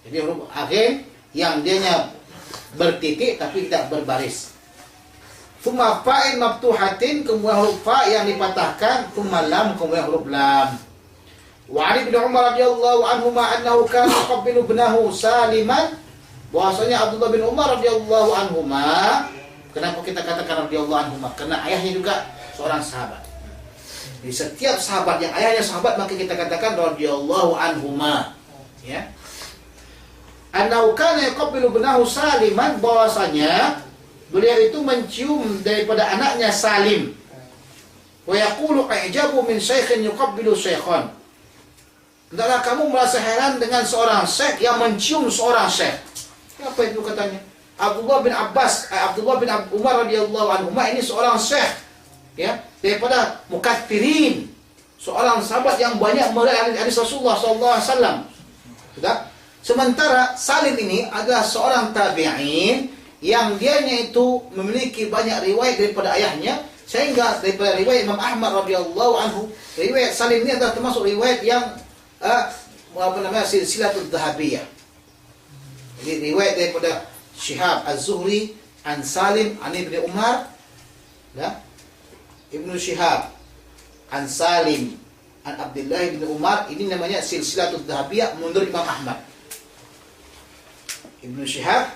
Jadi huruf ghain yang dianya bertitik tapi tidak berbaris. Thumma fa'in maftuhatin, kemudian huruf fa yang dipatahkan, thumma lam, kemudian huruf lam. Wa 'an Ibnu Umar radhiyallahu anhuma annahu kana yuqabbilu ibnahu Saliman, bahwasanya Abdullah bin Umar radhiyallahu anhuma, kenapa kita katakan radhiyallahu anhuma? Karena ayahnya juga seorang sahabat. Di setiap sahabat yang ayahnya sahabat maka kita katakan radhiyallahu anhuma, ya. Annahu kana yuqabbilu ibnahu Saliman, bahwasanya beliau itu mencium daripada anaknya Salim. Wa yaqulu i'jabu min syaikhin yuqabbilu syaikhan. Hendaklah kamu merasa heran dengan seorang syekh yang mencium seorang syekh. Apa itu katanya? Abdullah bin Umar radhiyallahu anhu ini seorang syekh, ya, daripada mukathirin, seorang sahabat yang banyak melihat hadis Rasulullah sallallahu alaihi wasallam. Sudah? Sementara Salim ini adalah seorang tabi'in yang dianya itu memiliki banyak riwayat daripada ayahnya, sehingga daripada riwayat Imam Ahmad radhiyallahu anhu, riwayat Salim ini adalah termasuk riwayat yang silsilatul dhahabiyah. Jadi riwayat daripada Syihab Az-Zuhri an Salim an Ibnu Umar, ya, Ibnu Syihab an Salim an Abdullah bin Umar, ini namanya silsilatul dhahabiyah menurut Imam Ahmad. Ibnu Syihab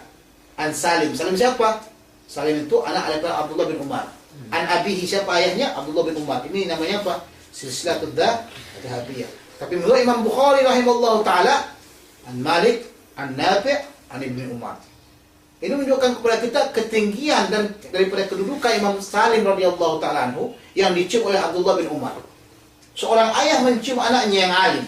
an Salim. Salim siapa? Salim itu anak daripada Abdullah bin Umar. An abihi, siapa ayahnya? Abdullah bin Umar. Ini namanya apa? Silsilatul dhahabiyah. Tapi menurut Imam Bukhari rahimallahu taala, an Malik, an Nafi', an Ibnu Umar. Ini menunjukkan kepada kita ketinggian dan daripada kedudukan Imam Salim radhiyallahu taala anhu yang dicium oleh Abdullah bin Umar. Seorang ayah mencium anaknya yang alim.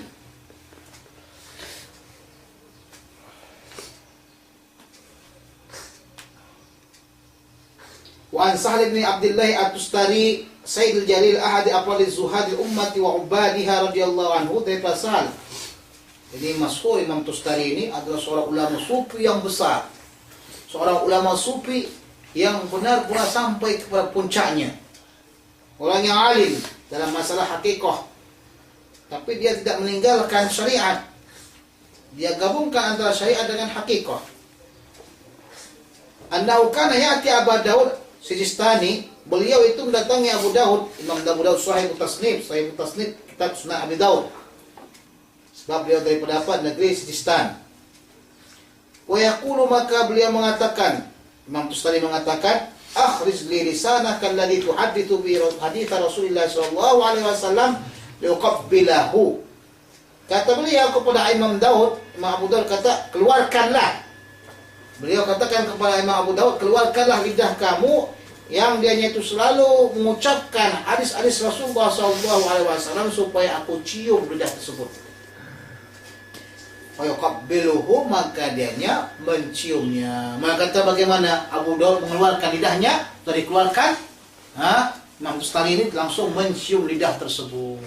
Wa an Sahal bin Abdullah At-Tustari Sayyidul Jalil ahadi afdaliz zuhadil ummati wa ubadiha radhiyallahu anhu, daripada Sahal. Jadi masyhur Imam Tustari ini adalah seorang ulama sufi yang besar. Seorang ulama sufi yang benar-benar sampai kepada puncaknya. Orang yang alim dalam masalah hakikah. Tapi dia tidak meninggalkan syariat. Dia gabungkan antara syariat dengan hakikah. Annahu kana ya'ti Abu Daud Sijistani, beliau itu mendatangi Abu Daud, Imam Abu Daud Sahih Tasnif kitab Sunan Abi Daud. Sebab beliau daripada apa? Negeri Sijistan. Wa yaqulu, maka beliau mengatakan, Imam Tustari mengatakan, akhrij li lisanaka alladhi tuhaddithu bi hadits Rasulullah sallallahu alaihi wasallam liuqabbilahu. Kata beliau kepada Imam Abu Daud kata, keluarkanlah. Beliau katakan kepada Imam Abu Daud, keluarkanlah lidah kamu yang dianya itu selalu mengucapkan hadis-hadis Rasulullah SAW supaya aku cium lidah tersebut. Fayuqabbiluhu, maka dianya menciumnya. Maka kata bagaimana Abu Daud mengeluarkan lidahnya, dari keluarkan, Imam Tustari ini langsung mencium lidah tersebut.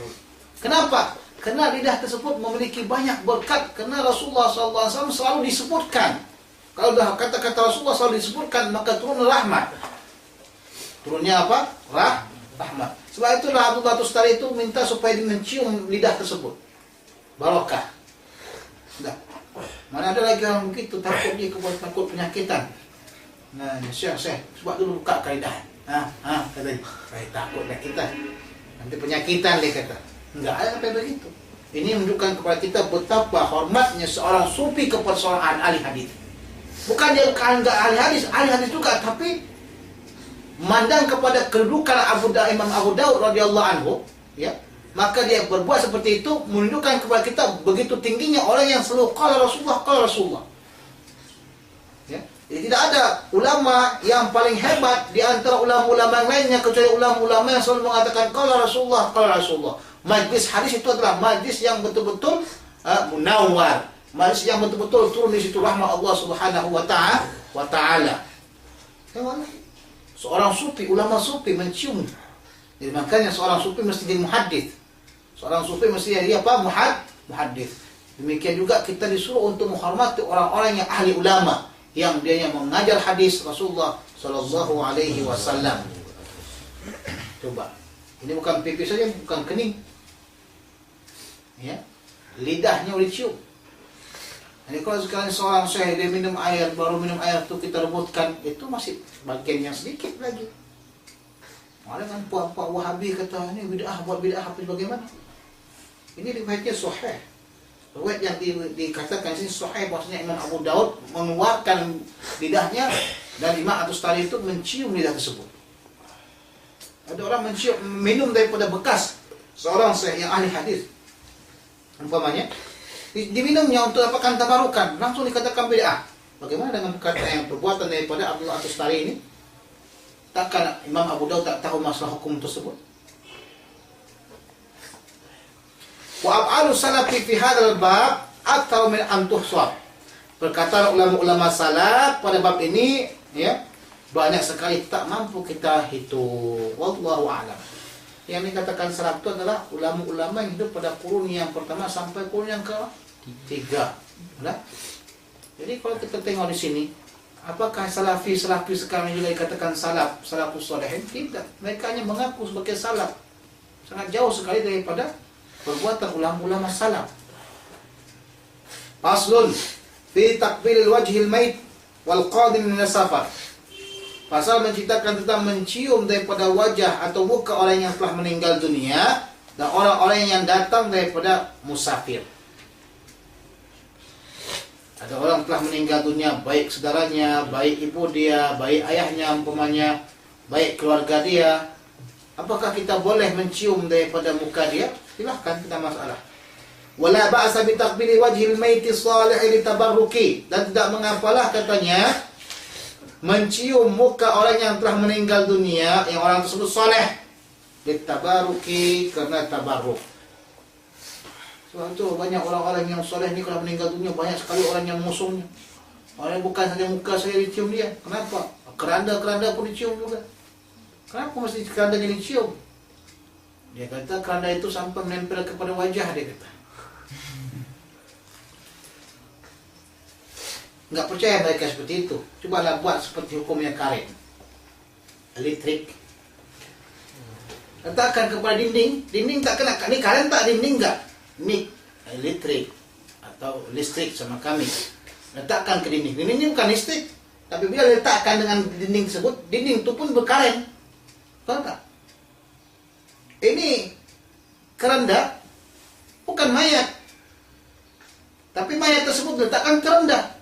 Kenapa? Karena lidah tersebut memiliki banyak berkat, karena Rasulullah SAW selalu disebutkan. Kalau dah kata-kata Rasulullah selalu disebutkan, maka turun rahmat. Turunnya apa? Rahmat. Sebab itulah Abdullah Tustari itu minta supaya dia mencium lidah tersebut. Barokah. Sudah. Mana ada lagi orang begitu, takut dia takut penyakitan. Nah, syekh, sebab dulu buka lidah. Katanya, saya takut dah kita. Nanti penyakitan dia kata. Enggak ada sampai begitu. Ini menunjukkan kepada kita betapa hormatnya seorang sufi kepada seorang ahli hadis. Bukan dia enggak ahli hadis juga, tapi memandang kepada kedudukan Imam Abu Daud radhiyallahu anhu, ya, maka dia berbuat seperti itu menunjukkan kepada kita begitu tingginya orang yang selalu qala Rasulullah. Ya. Jadi tidak ada ulama yang paling hebat di antara ulama-ulama yang lainnya kecuali ulama-ulama yang selalu mengatakan qala Rasulullah, qala Rasulullah. Majlis hadis itu adalah majlis yang betul-betul munawwar, majlis yang betul-betul turun di situ rahmat Allah Subhanahu wa taala. Seorang sufi, ulama sufi mencium. Jadi makanya seorang sufi mesti jadi muhaddits. Seorang sufi mesti jadi apa? Muhaddits. Demikian juga kita disuruh untuk menghormati orang-orang yang ahli ulama, yang dia yang mengajar hadis Rasulullah sallallahu alaihi wasallam. Coba. Ini bukan pipi saja, bukan kening. Ya. Lidahnya boleh cium. Jadi kalau sekarang seorang syekh dia minum air, baru minum air itu kita rebutkan, itu masih bagian yang sedikit lagi. Ada kan puak-puak Wahabi kata ini bid'ah, buat bid'ah apa bagaimana? Ini riwayatnya sahih. Riwayat yang dikatakan sini sahih, bahwasanya Imam Abu Daud mengeluarkan lidahnya dan Imam At-Tustari itu mencium lidah tersebut. Ada orang mencium, minum daripada bekas seorang syekh yang ahli hadis. Umpamanya diminumnya untuk apakan tabarukan, langsung dikatakan bid'ah. Bagaimana dengan perkataan yang perbuatan daripada Abdullah At-Tustari ini? Takkan Imam Abu Daud tak tahu masalah hukum tersebut? Wa af'alu salafi fi hadzal bab akthar min an tuhsar. Perkataan ulama-ulama salaf pada bab ini ya banyak sekali tak mampu kita hitung. Wallahu a'lam. Yang dikatakan salaf itu adalah ulama-ulama yang hidup pada kurun yang pertama sampai kurun yang ketiga. Nah, jadi kalau kita tengok di sini, apakah salafi sekarang juga dikatakan salafus shalihin? Tidak. Mereka hanya mengaku sebagai salaf. Sangat jauh sekali daripada perbuatan ulama-ulama salaf. Faslun fi taqbil wajhil mait wal qadim min safar. Pasal menceritakan tentang mencium daripada wajah atau muka orang yang telah meninggal dunia dan orang-orang yang datang daripada musafir. Ada orang telah meninggal dunia, baik saudaranya, baik ibu dia, baik ayahnya umpamanya, baik keluarga dia. Apakah kita boleh mencium daripada muka dia? Silahkan, tidak masalah. Wala ba'sa bi taqbili wajhil maiti salih li tabarruki, dan tidak mengapalah katanya mencium muka orang yang telah meninggal dunia, yang orang tersebut soleh, ditabaruki, karena tabaruk. Sebab itu banyak orang-orang yang soleh ini kalau meninggal dunia, banyak sekali orang yang musuhnya. Orang bukan saja muka saya dicium dia. Kenapa? Keranda-keranda pun dicium juga. Kenapa mesti keranda jadi dicium? Dia kata keranda itu sampai menempel kepada wajah, dia kata. Enggak percaya mereka seperti itu. Cobalah buat seperti hukumnya karet, elektrik. Letakkan kepada dinding, dinding tak kena. Ini karet tak, dinding enggak? Ini elektrik atau listrik sama kami. Letakkan ke dinding. Dinding ini bukan listrik, tapi bila letakkan dengan dinding tersebut, dinding itu pun berkaren. Tahu tak? Ini keranda bukan mayat, tapi mayat tersebut letakkan keranda.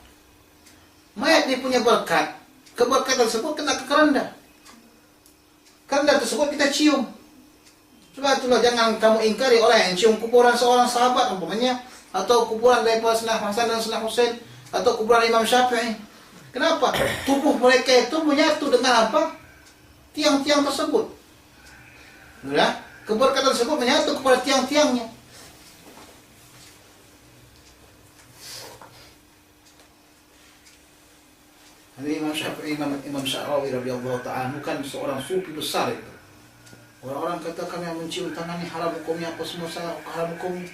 Mayat dia punya berkat, keberkatan tersebut kena ke keranda. Keranda tersebut kita cium. Sebab itulah jangan kamu ingkari orang yang cium kuburan seorang sahabat umpamanya, atau kuburan daripada Sayyidina Hasan dan Sayyidina Husain, atau kuburan Imam Syafi'i. Kenapa? Tubuh mereka itu menyatu dengan apa? Tiang-tiang tersebut. Nah, keberkatan tersebut menyatu kepada tiang-tiangnya. Imam Syafi'i, Imam Sya'rawi radhiyallahu ta'ala kan seorang sufi besar itu. Orang-orang katakan yang mencium tangannya haram hukumnya, apa semua saya haram hukumnya.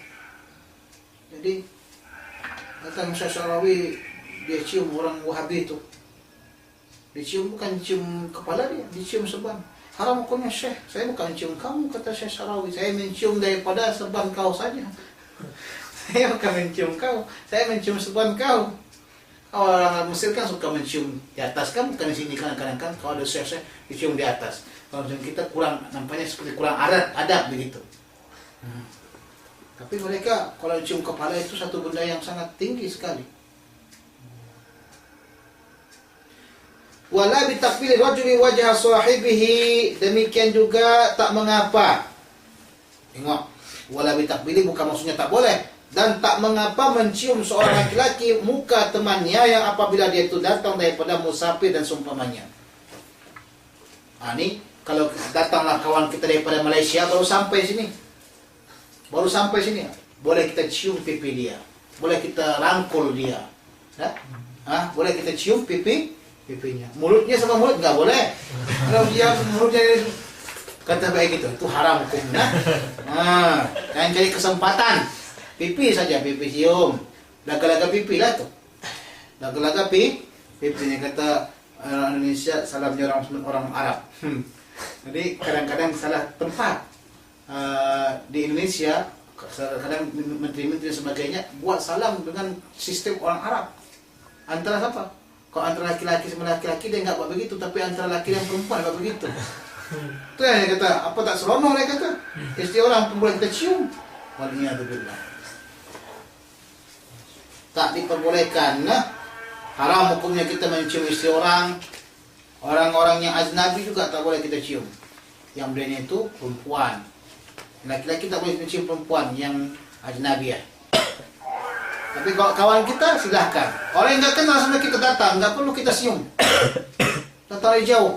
Jadi kata Imam Sya'rawi, dia cium orang Wahabi itu. Dicium bukan cium kepala dia, dicium seban. Haram hukumnya Syekh, saya bukan cium kamu, kata Syekh Sya'rawi. Saya mencium daripada seban kau saja. Saya bukan mencium kau, saya mencium seban kau. Orang Mesir kan suka mencium di atas kan, bukan di sini kadang-kadang kan kalau ada syekh dicium di atas. Kalau kita kurang, nampaknya seperti kurang adab begitu. Tapi mereka kalau cium kepala itu satu benda yang sangat tinggi sekali. Wala bi taqbil rajuli wajha sahibihi, demikian juga tak mengapa. Tengok, wala bi taqbili bukan maksudnya tak boleh. dan tak mengapa mencium seorang laki-laki muka temannya yang apabila dia itu datang daripada musafir dan seumpamanya. Ini kalau datanglah kawan kita daripada Malaysia baru sampai sini, boleh kita cium pipi dia, boleh kita rangkul dia, boleh kita cium pipinya. Mulutnya sama mulut nggak boleh. Kalau dia mulutnya kata baik gitu, itu haram hukumnya. Jangan cari kesempatan. Pipi saja, pipi cium. Laga-laga pipi lah tuh. Laga-laga pipinya kata orang Indonesia, salamnya orang Arab. Jadi kadang-kadang salah tempat. Di Indonesia kadang menteri-menteri dan sebagainya buat salam dengan sistem orang Arab. Antara siapa? Kalau antara laki-laki sama laki-laki dia nggak buat begitu, tapi antara laki dan perempuan buat begitu. Itu yang dia kata, apa tak seronok dia kata. Istri orang pun boleh kita cium. Waliyadzubillah. Tak diperbolehkan. Haram hukumnya kita mencium istri orang. Orang-orang yang ajnabi juga tak boleh kita cium. Yang beliau itu perempuan. Laki-laki tak boleh mencium perempuan yang ajnabi ya. Tapi kalau kawan kita silahkan. Orang yang nggak kenal sama kita datang, nggak perlu kita cium. Datang dari jauh,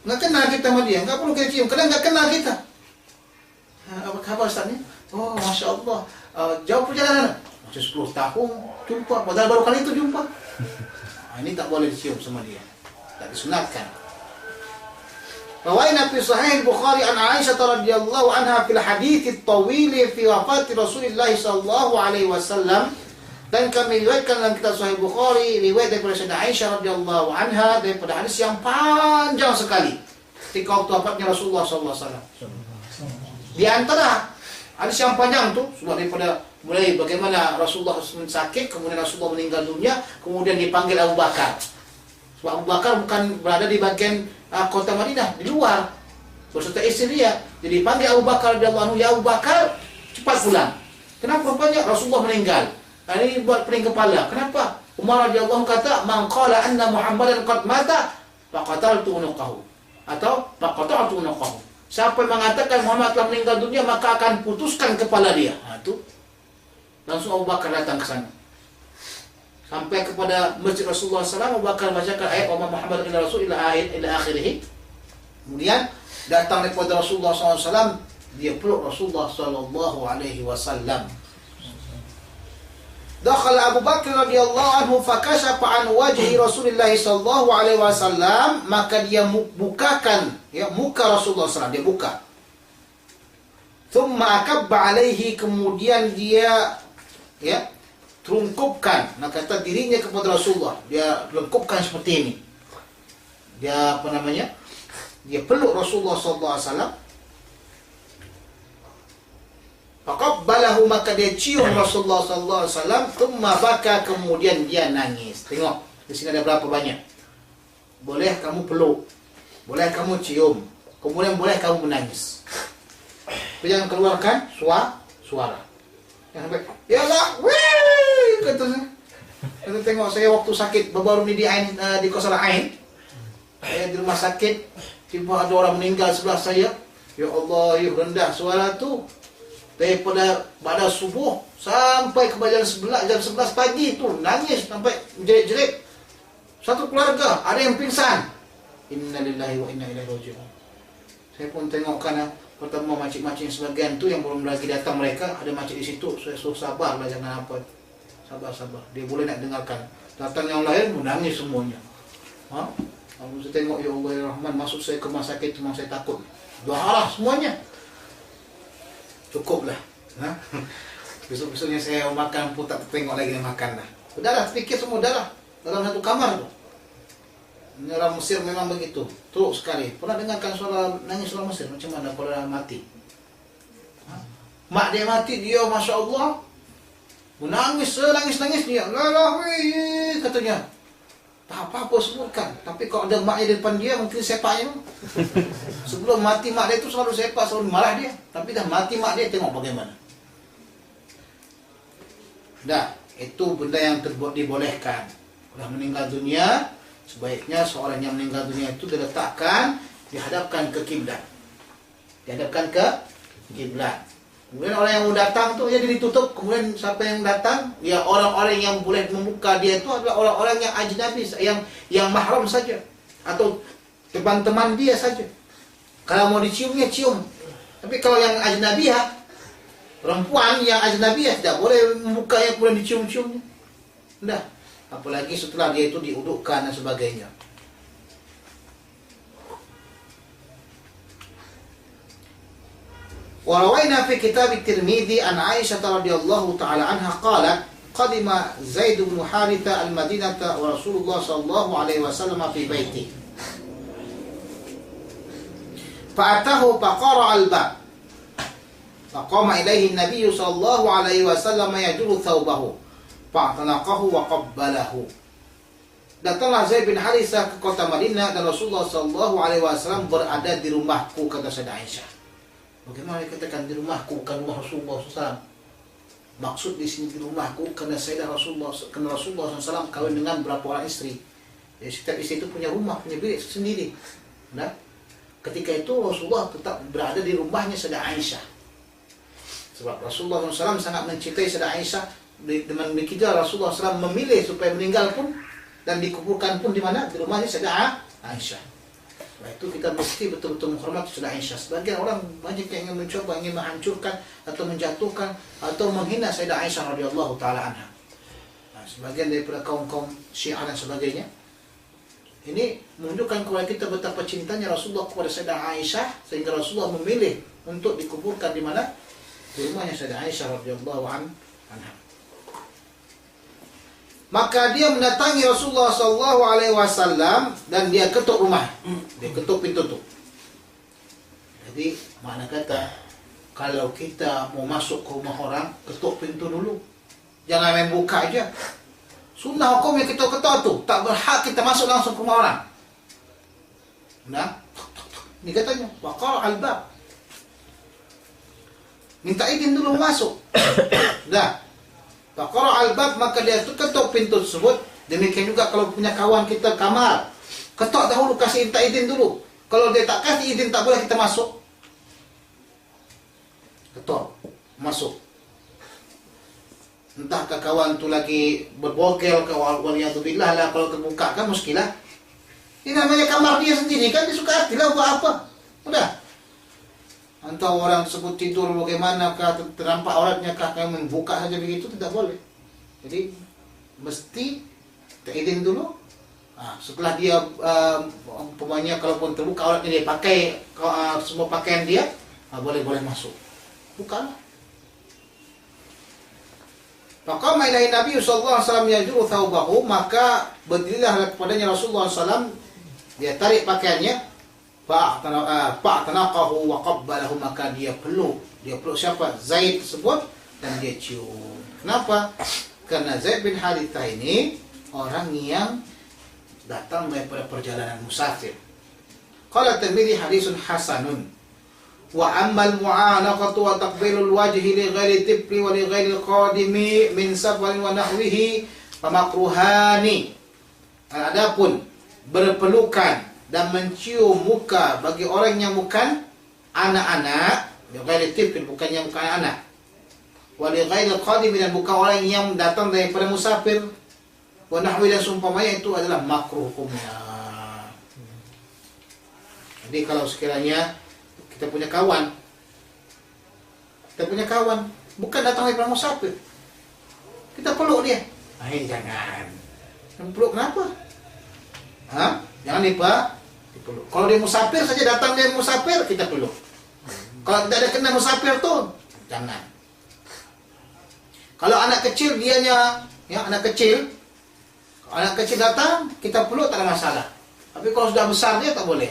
nggak kenal kita sama dia, nggak perlu kita cium. Kadang nggak kenal kita. Apa kabar Ustaz ni? Oh, masya Allah. Jauh perjalanan. Macam 10 tahun jumpa, padahal baru kali itu jumpa. Ini tak boleh dicium sama dia, tak disunatkan. Rawaina fi sahih Bukhari an Aisyah radhiyallahu anha fil hadits at-tawil fi wafat Rasulullah sallallahu alaihi wasallam. Dan kami riwayatkan dalam kitab Sahih Bukhari riwayat daripada Sayyidah Aisyah radhiyallahu anha daripada hadis yang panjang sekali ketika waktu wafatnya Rasulullah sallallahu alaihi wasallam. Di antara hadis yang panjang tu sebab daripada mulai bagaimana Rasulullah sakit, kemudian Rasulullah meninggal dunia, kemudian dipanggil Abu Bakar. Sebab Abu Bakar bukan berada di bagian kota Madinah, di luar berserta istri dia. Jadi panggil Abu Bakar radhiyallahu anhu, ya Abu Bakar, cepat pulang. Kenapa rupanya Rasulullah meninggal? Ini buat pening kepala. Kenapa? Umar radhiyallahu anhu kata, "Man qala anna Muhammadan qad mata, faqataltu unuqahu." Atau faqata'tu unuqahu. Siapa yang mengatakan Muhammad telah meninggal dunia, maka akan putuskan kepala dia. Itu. Langsung Abu Bakar datang ke sana. Sampai kepada Masjid Rasulullah SAW, Abu Bakar bacakan ayat "Wa ma Muhammadun illa rasul ila akhirih." Kemudian datang daripada Rasulullah SAW, dia peluk Rasulullah SAW. Dakhala Abu Bakar radhiyallahu anhu fakashafa an wajhi Rasulullah sallallahu alaihi wasallam, maka dia bukakan ya muka Rasulullah SAW, dia buka. Thumma akabba alaihi, kemudian dia ya terungkupkan, nah kata dirinya kepada Rasulullah, dia lengkupkan seperti ini. Dia apa namanya? Dia peluk Rasulullah sallallahu alaihi wasallam. Faqabbalahu, maka dia cium Rasulullah sallallahu alaihi wasallam, thumma baka, kemudian dia nangis. Tengok, di sini ada berapa banyak. Boleh kamu peluk, boleh kamu cium, kemudian boleh kamu menangis. Tapi jangan keluarkan suara. Jangan sampai, yalah, wih, katanya. Kita tengok saya waktu sakit baru ni di Qasar Ain. Saya di rumah sakit, tiba ada orang meninggal sebelah saya. Ya Allah, ya rendah suara tu. Daripada pada subuh sampai ke jam 11 pagi tu nangis sampai jerit-jerit. Satu keluarga ada yang pingsan. Innalillahi wa inna ilaihi raji'un. Saya pun tengok kan pertama makcik-makcik sebagian tu yang belum lagi datang, mereka ada makcik di situ. Saya suruh sabarlah, jangan apa. Sabar. Dia boleh nak dengarkan. Datang yang lain menangis semuanya. Kalau saya tengok, ya Allah ya Rahman, masuk saya ke rumah sakit memang saya takut. Dua arah semuanya. Cukuplah. Besok-besoknya saya makan pun tak tengok lagi dia makan dah. Udahlah, fikir semua udahlah. Dalam satu kamar tu. Ini orang Mesir memang begitu. Teruk sekali. Pernah dengarkan suara nangis orang Mesir? Macam mana kalau mati? Mak dia mati, dia Masya Allah menangis, nangis dia. Lalah, katanya. Tak apa-apa sebutkan. Tapi kalau ada maknya di depan dia, mungkin sepaknya. Sebelum mati mak dia itu selalu sepak, selalu marah dia. Tapi dah mati mak dia, tengok bagaimana. Dah, itu benda yang dibolehkan. Sudah meninggal dunia, sebaiknya seorang yang meninggal dunia itu dihadapkan ke kiblat. Dihadapkan ke kiblat. Kemudian orang yang mau datang tuh jadi ditutup. Kemudian siapa yang datang? Ya orang-orang yang boleh membuka dia itu adalah orang-orang yang ajnabi, yang mahram saja, atau teman-teman dia saja. Kalau mau diciumnya cium. Tapi kalau yang ajnabiyah, perempuan yang ajnabiyah tidak boleh membuka yang kemudian dicium-ciumnya. Tidak. Apalagi setelah dia itu diudukkan dan sebagainya. وروينا في كتاب الترمذي عن عائشة رضي الله تعالى عنها قالت قدم زيد بن حارثة المدينة ورسول الله صلى الله عليه وسلم في بيته فأتاه فقرع الباب فقام إليه النبي صلى الله عليه وسلم يجر ثوبه فاعتنقه وقبله. Datanglah Zaid bin Harithah ke kota Madinah dan Rasulullah sallallahu alaihi wasallam berada di rumahku, kata Sayyidah Aisyah. Bagaimana dikatakan di rumahku, bukan rumah Rasulullah SAW? Maksud di sini di rumahku karena Rasulullah SAW kawin dengan berapa orang istri. Jadi setiap istri itu punya rumah, punya bilik sendiri. Nah, ketika itu Rasulullah tetap berada di rumahnya Sayyidah Aisyah. Sebab Rasulullah SAW sangat mencintai Sayyidah Aisyah. Dengan demikian Rasulullah SAW memilih supaya meninggal pun dan dikuburkan pun di mana? Di rumahnya Sayyidah Aisyah. Nah, itu kita mesti betul-betul menghormati Sayyidah Aisyah. Sebagian orang banyak yang ingin mencoba, ingin menghancurkan atau menjatuhkan atau menghina Sayyidah Aisyah radhiyallahu taala anha. Nah, sebagian daripada kaum-kaum Syiah dan sebagainya. Ini menunjukkan kepada kita betapa cintanya Rasulullah kepada Sayyidah Aisyah sehingga Rasulullah memilih untuk dikuburkan di mana? Di rumahnya Sayyidah Aisyah radhiyallahu anha. Maka dia mendatangi Rasulullah sallallahu alaihi wasallam dan dia ketuk rumah. Dia ketuk pintu tu. Jadi, makna kata kalau kita mau masuk ke rumah orang, ketuk pintu dulu. Jangan main buka aja. Sunnah hukum yang ketuk-ketuk tu, tak berhak kita masuk langsung ke rumah orang. Nah, ini katanya, waqar al-bab. Minta izin dulu masuk. Dah. Faqara al-bab, maka dia ketuk pintu tersebut. Demikian juga kalau punya kawan kita kamar, ketuk dahulu, kasih minta izin dulu. Kalau dia tak kasih izin, tak boleh kita masuk. Ketuk, masuk. Entahkah kawan tu lagi berbogel ke waliyadzubillah lah, kalau terbuka kan muskilah. Ini namanya kamar dia sendiri kan, dia suka hati lah buat apa. Udah. Entah orang tersebut tidur bagaimanakah, terampak auratnya kah, kamu membuka saja begitu, tidak boleh. Jadi mesti izin dulu. Nah, setelah dia umpamanya kalaupun terbuka auratnya, dia pakai semua pakaian dia, boleh masuk. Bukalah. Faqama ilaihi Nabi sallallahu alaihi wasallam yajru thawbahu, maka berdirilah kepadanya Rasulullah SAW, dia tarik pakaiannya. Fa'tanaqahu wa qabbalahu, maka dia peluk siapa? Zaid tersebut, dan dia cium. Kenapa? Karena Zaid bin Harithah ini orang yang datang daripada perjalanan musafir. Qala Tirmidzi hadisun hasanun. Wa ammal mu'anaqatu wa taqbilul wajhi li ghairi tibli wa li ghairi qadimi min safarin wa nahwihi fa makruhani. Adapun berpelukan dan mencium muka bagi orang yang bukan anak-anak, ghairi tifl, bukan yang bukan anak, wa li ghairi qadim, dan bukan orang yang datang daripada musafir, wa nahwi, dan seumpamanya, itu adalah makruh hukumnya. Jadi kalau sekiranya kita punya kawan bukan datang daripada musafir, kita peluk dia, jangan. Peluk kenapa? Jangan dipeluk. Kalau dia musafir saja, datang dia musafir, kita peluk. Kalau tidak ada kena musafir tu, jangan. Kalau anak kecil dianya, anak kecil datang, kita peluk, tak ada masalah. Tapi kalau sudah besar dia, tak boleh.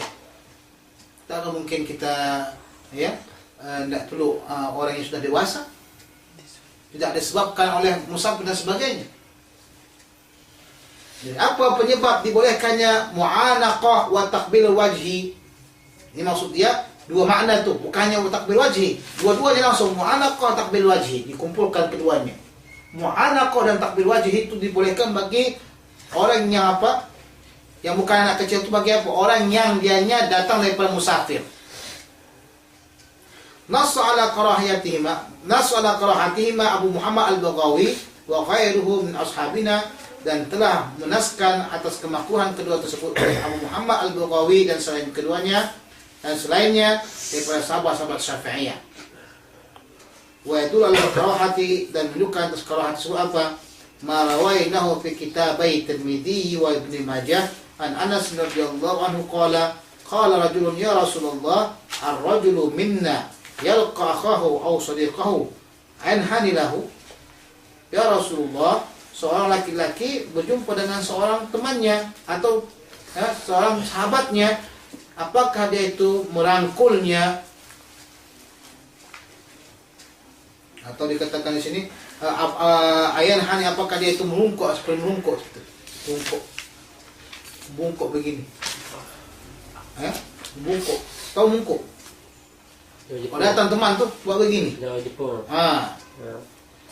Tak mungkin kita tidak peluk orang yang sudah dewasa. Tidak disebabkan oleh musafir dan sebagainya. Jadi, apa penyebab dibolehkannya mu'anaqah wa taqbilul wajhi? Ini maksud dia dua makna tu, bukannya taqbil wajhi. Dua-duanya langsung, mu'anaqah, taqbil wajhi, dikumpulkan keduanya. Mu'anaqah dan taqbil wajhi itu dibolehkan bagi orang yang apa? Yang bukan anak kecil itu bagi apa? Orang yang dianya datang daripada musafir. Nas ala karahatihima Abu Muhammad Al-Baghawi wa ghairuhu min ashabina, dan telah menaskan atas kemakruhan kedua tersebut oleh Abu Muhammad Al-Baghawi dan selain keduanya dan selainnya daripada sahabat-sahabat Syafi'iyah. Wa yadullu ala karahati, dan menunjukkan atas karahat tersebut apa? Ma rawainahu fi kitabai Tirmidzi wa Ibnu Majah an Anas radhiyallahu anhu qala rajulun ya Rasulullah ar-rajulu minna yalqa akhahu aw sadiqahu anhani lahu. Ya Rasulullah, seorang laki-laki berjumpa dengan seorang temannya atau seorang sahabatnya, apakah dia itu merangkulnya, atau dikatakan di sini ayanhani, apakah dia itu merungkuk seperti merungkuk gitu. Bungkuk begini. Bungkuk. Tahu mungkuk? Oh, datang teman tuh buat begini.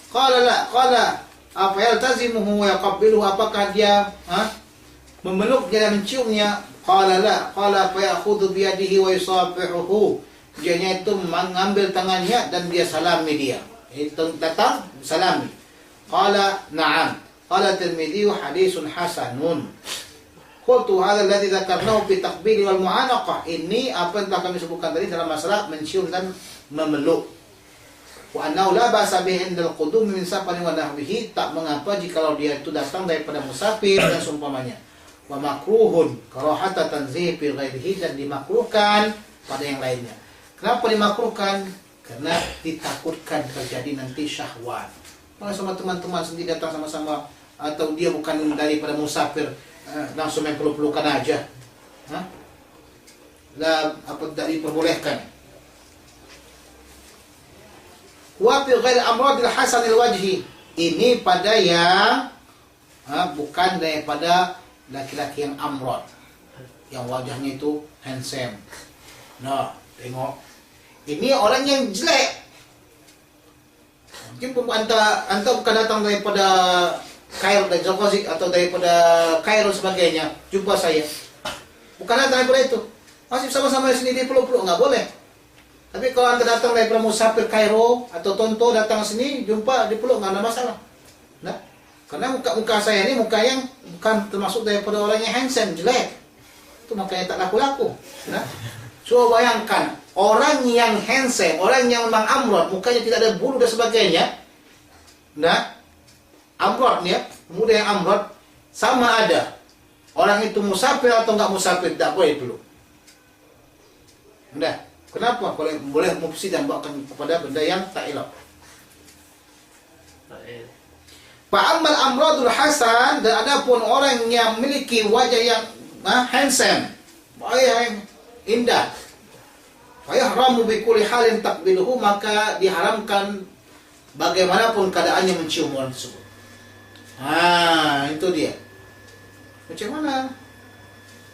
Qala apa yaltazimuhu wa yaqabbiluhu, apakah dia memeluk dia dan menciumnya? Qala fa ya'khudhu bi yadihi wa yusafihuhu, dianya itu mengambil tangannya dan dia salami dia. Itu datang salami. Qala na'am. Qala Tirmidzi hadisun hasanun. Qultu hadha alladhi dzakarnahu fi taqbil wal mu'anaqah. Ini apa yang telah kami sebutkan tadi dalam masalah mencium dan memeluk. Wa annahu la ba'sa bihi indal qudum min safarin wa nahwihi, tak mengapa jikalau dia itu datang daripada musafir dan seumpamanya. Wa makruhun karahata tanzih fi ghairihi, dan dimakruhkan pada yang lainnya. Kenapa dimakruhkan? Karena ditakutkan terjadi nanti syahwat. Kalau sama teman-teman sendiri datang sama-sama, atau dia bukan daripada musafir, langsung main peluk-pelukan aja, lah apa tidak diperbolehkan. Wa fi ghairi amradil hasanil wajhi, ini pada yang bukan daripada laki-laki yang amrad, yang wajahnya itu handsome. Nah, tengok, ini orang yang jelek. Mungkin anda bukan datang daripada Kairo dan Zokozik atau daripada Kairo sebagainya, jumpa saya, bukan datang daripada itu, masih sama-sama di sini di peluk-peluk, nggak boleh. Tapi kalau anda datang daripada musafir Kairo atau Tonto, datang sini jumpa di peluk, nggak ada masalah. Nah, karena muka saya ini muka yang bukan termasuk daripada orang yang handsome, jelek, itu makanya tak laku-laku. Nah, so bayangkan orang yang handsome, orang yang memang amrod, mukanya tidak ada bulu dan sebagainya, nah, amrodnya, muda yang amrod, sama ada orang itu musafir atau enggak musafir, tak boleh peluk. Nah, kenapa? Boleh mufsid dan bahkan kepada benda yang tak elok. Fa'amal amradul hasan, dan adapun orang yang memiliki wajah yang handsome, yang indah, fayahramu bi kulli halin taqbiluhu, maka diharamkan bagaimanapun keadaannya mencium orang tersebut. Itu dia. Macam mana?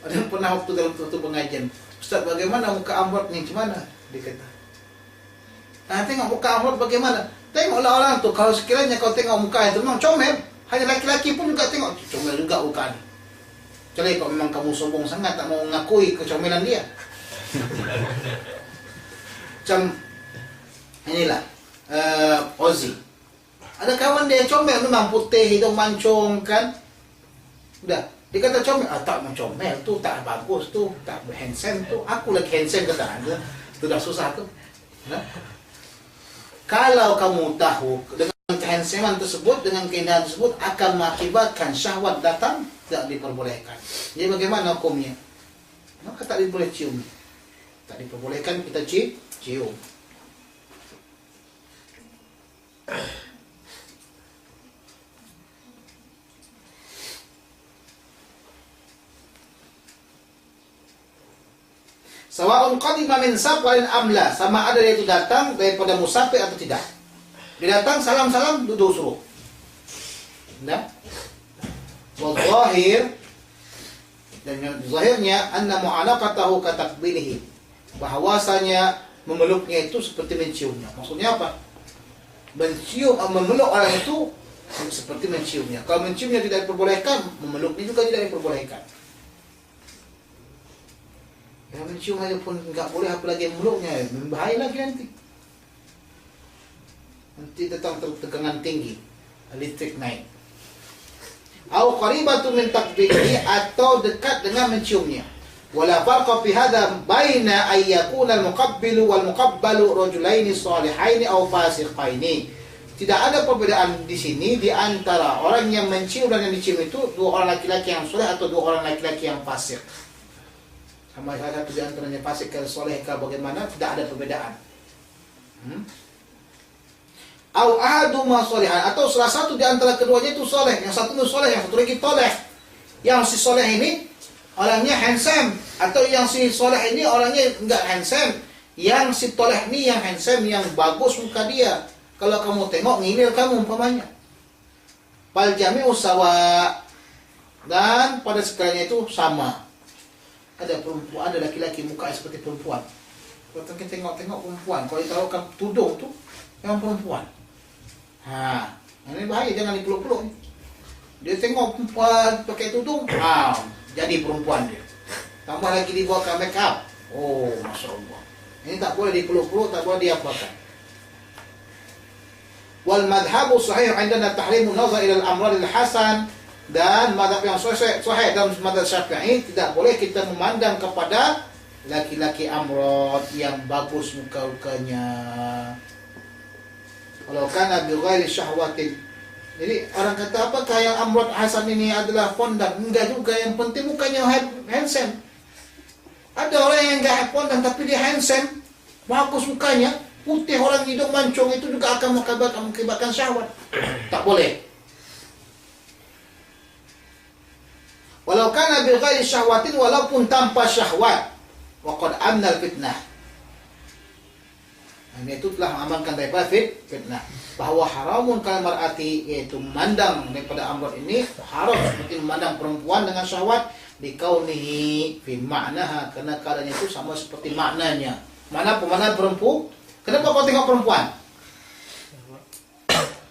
Ada yang pernah waktu dalam suatu pengajian, Ustaz, bagaimana muka amrod ni? Macam mana? Dia kata, tengok muka amrod bagaimana? Tengoklah orang tu, kalau sekiranya kau tengok muka itu memang comel, hanya laki-laki pun juga tengok comel juga muka ni. Kecuali kalau memang kamu sombong sangat, tak mau mengakui kecomelan dia. Macam inilah Ozzy. Ada kawan dia comel, memang putih, hidung mancung kan. Udah, dia kata comel, tak mau comel tu, tak bagus tu, tak handsome tu. Aku lagi handsome kata anda. Itu dah susah tu. Nah, kalau kamu tahu dengan kehandsomean tersebut, dengan keindahan tersebut akan mengakibatkan syahwat datang, tidak diperbolehkan. Jadi bagaimana hukumnya? Maka tak diboleh cium. Tak diperbolehkan kita cium. Sawa'un qadima min safarin amla, sama ada dia itu datang daripada musafir atau tidak. Dia datang salam-salam, duduk suruh. Nah, wal-zahir, dan zahirnya anna mu'alaqatahu katakbilihi, bahwasanya memeluknya itu seperti menciumnya. Maksudnya apa? Memeluk orang itu seperti menciumnya. Kalau menciumnya tidak diperbolehkan, memeluknya juga tidak diperbolehkan. Yang mencium aja pun nggak boleh, apalagi memeluknya, berbahaya lagi nanti. datang tegangan tinggi, listrik naik. Au qaribatu min taqbihi, atau dekat dengan menciumnya. Wala farqa fi hadha baina ay yakuna al-muqabbilu wal muqabbalu rajulaini salihaini aw fasiqaini. Tidak ada perbedaan di sini di antara orang yang mencium dan yang dicium itu dua orang laki-laki yang soleh atau dua orang laki-laki yang fasik. Sama salah satu di antaranya fasik ke soleh ke bagaimana, tidak ada perbedaan. Au ahaduma solihan, atau salah satu di antara keduanya itu soleh, yang satu itu soleh, yang satu lagi toleh. Yang si soleh ini orangnya handsome, atau yang si soleh ini orangnya enggak handsome. Yang si toleh ini yang handsome, yang bagus muka dia. Kalau kamu tengok ngilil kamu umpamanya. Fal jami'u sawa, dan pada sekalanya itu sama. Ada perempuan, ada laki-laki mukanya seperti perempuan. Kalau kita tengok-tengok perempuan, kalau ditaruhkan tudung tu yang perempuan. Ini bahaya, jangan dipeluk-peluk. Dia tengok perempuan pakai tudung, jadi perempuan dia. Tambah lagi dibawakan make up. Oh, Masya Allah. Ini tak boleh dipeluk-peluk, tak boleh diapakan. Wal madhabu sahih indana tahrimu nazar ila al-amrar al-hasan, dan madhab yang sahih dalam madhab Syafi'i tidak boleh kita memandang kepada laki-laki amrad yang bagus muka-mukanya. Kalau kana bi ghairi syahwatin. Jadi orang kata apakah yang amrad hasan ini adalah fondant? Enggak juga, yang penting mukanya handsome. Ada orang yang enggak fondant tapi dia handsome, bagus mukanya, putih, orang hidung mancung, itu juga akan mengakibatkan syahwat. Tak boleh. Walau kana bi ghairi syahwatin, walaupun tanpa syahwat, wa qad amna fitnah. Ini itu telah mengamankan daripada fitnah. Bahwa haramun kal mar'ati, yaitu memandang daripada amrad ini haram seperti memandang perempuan dengan syahwat, dikaunihi fi ma'naha, karena keadaannya itu sama seperti maknanya. Mana pemandangan perempuan? Kenapa kau tengok perempuan?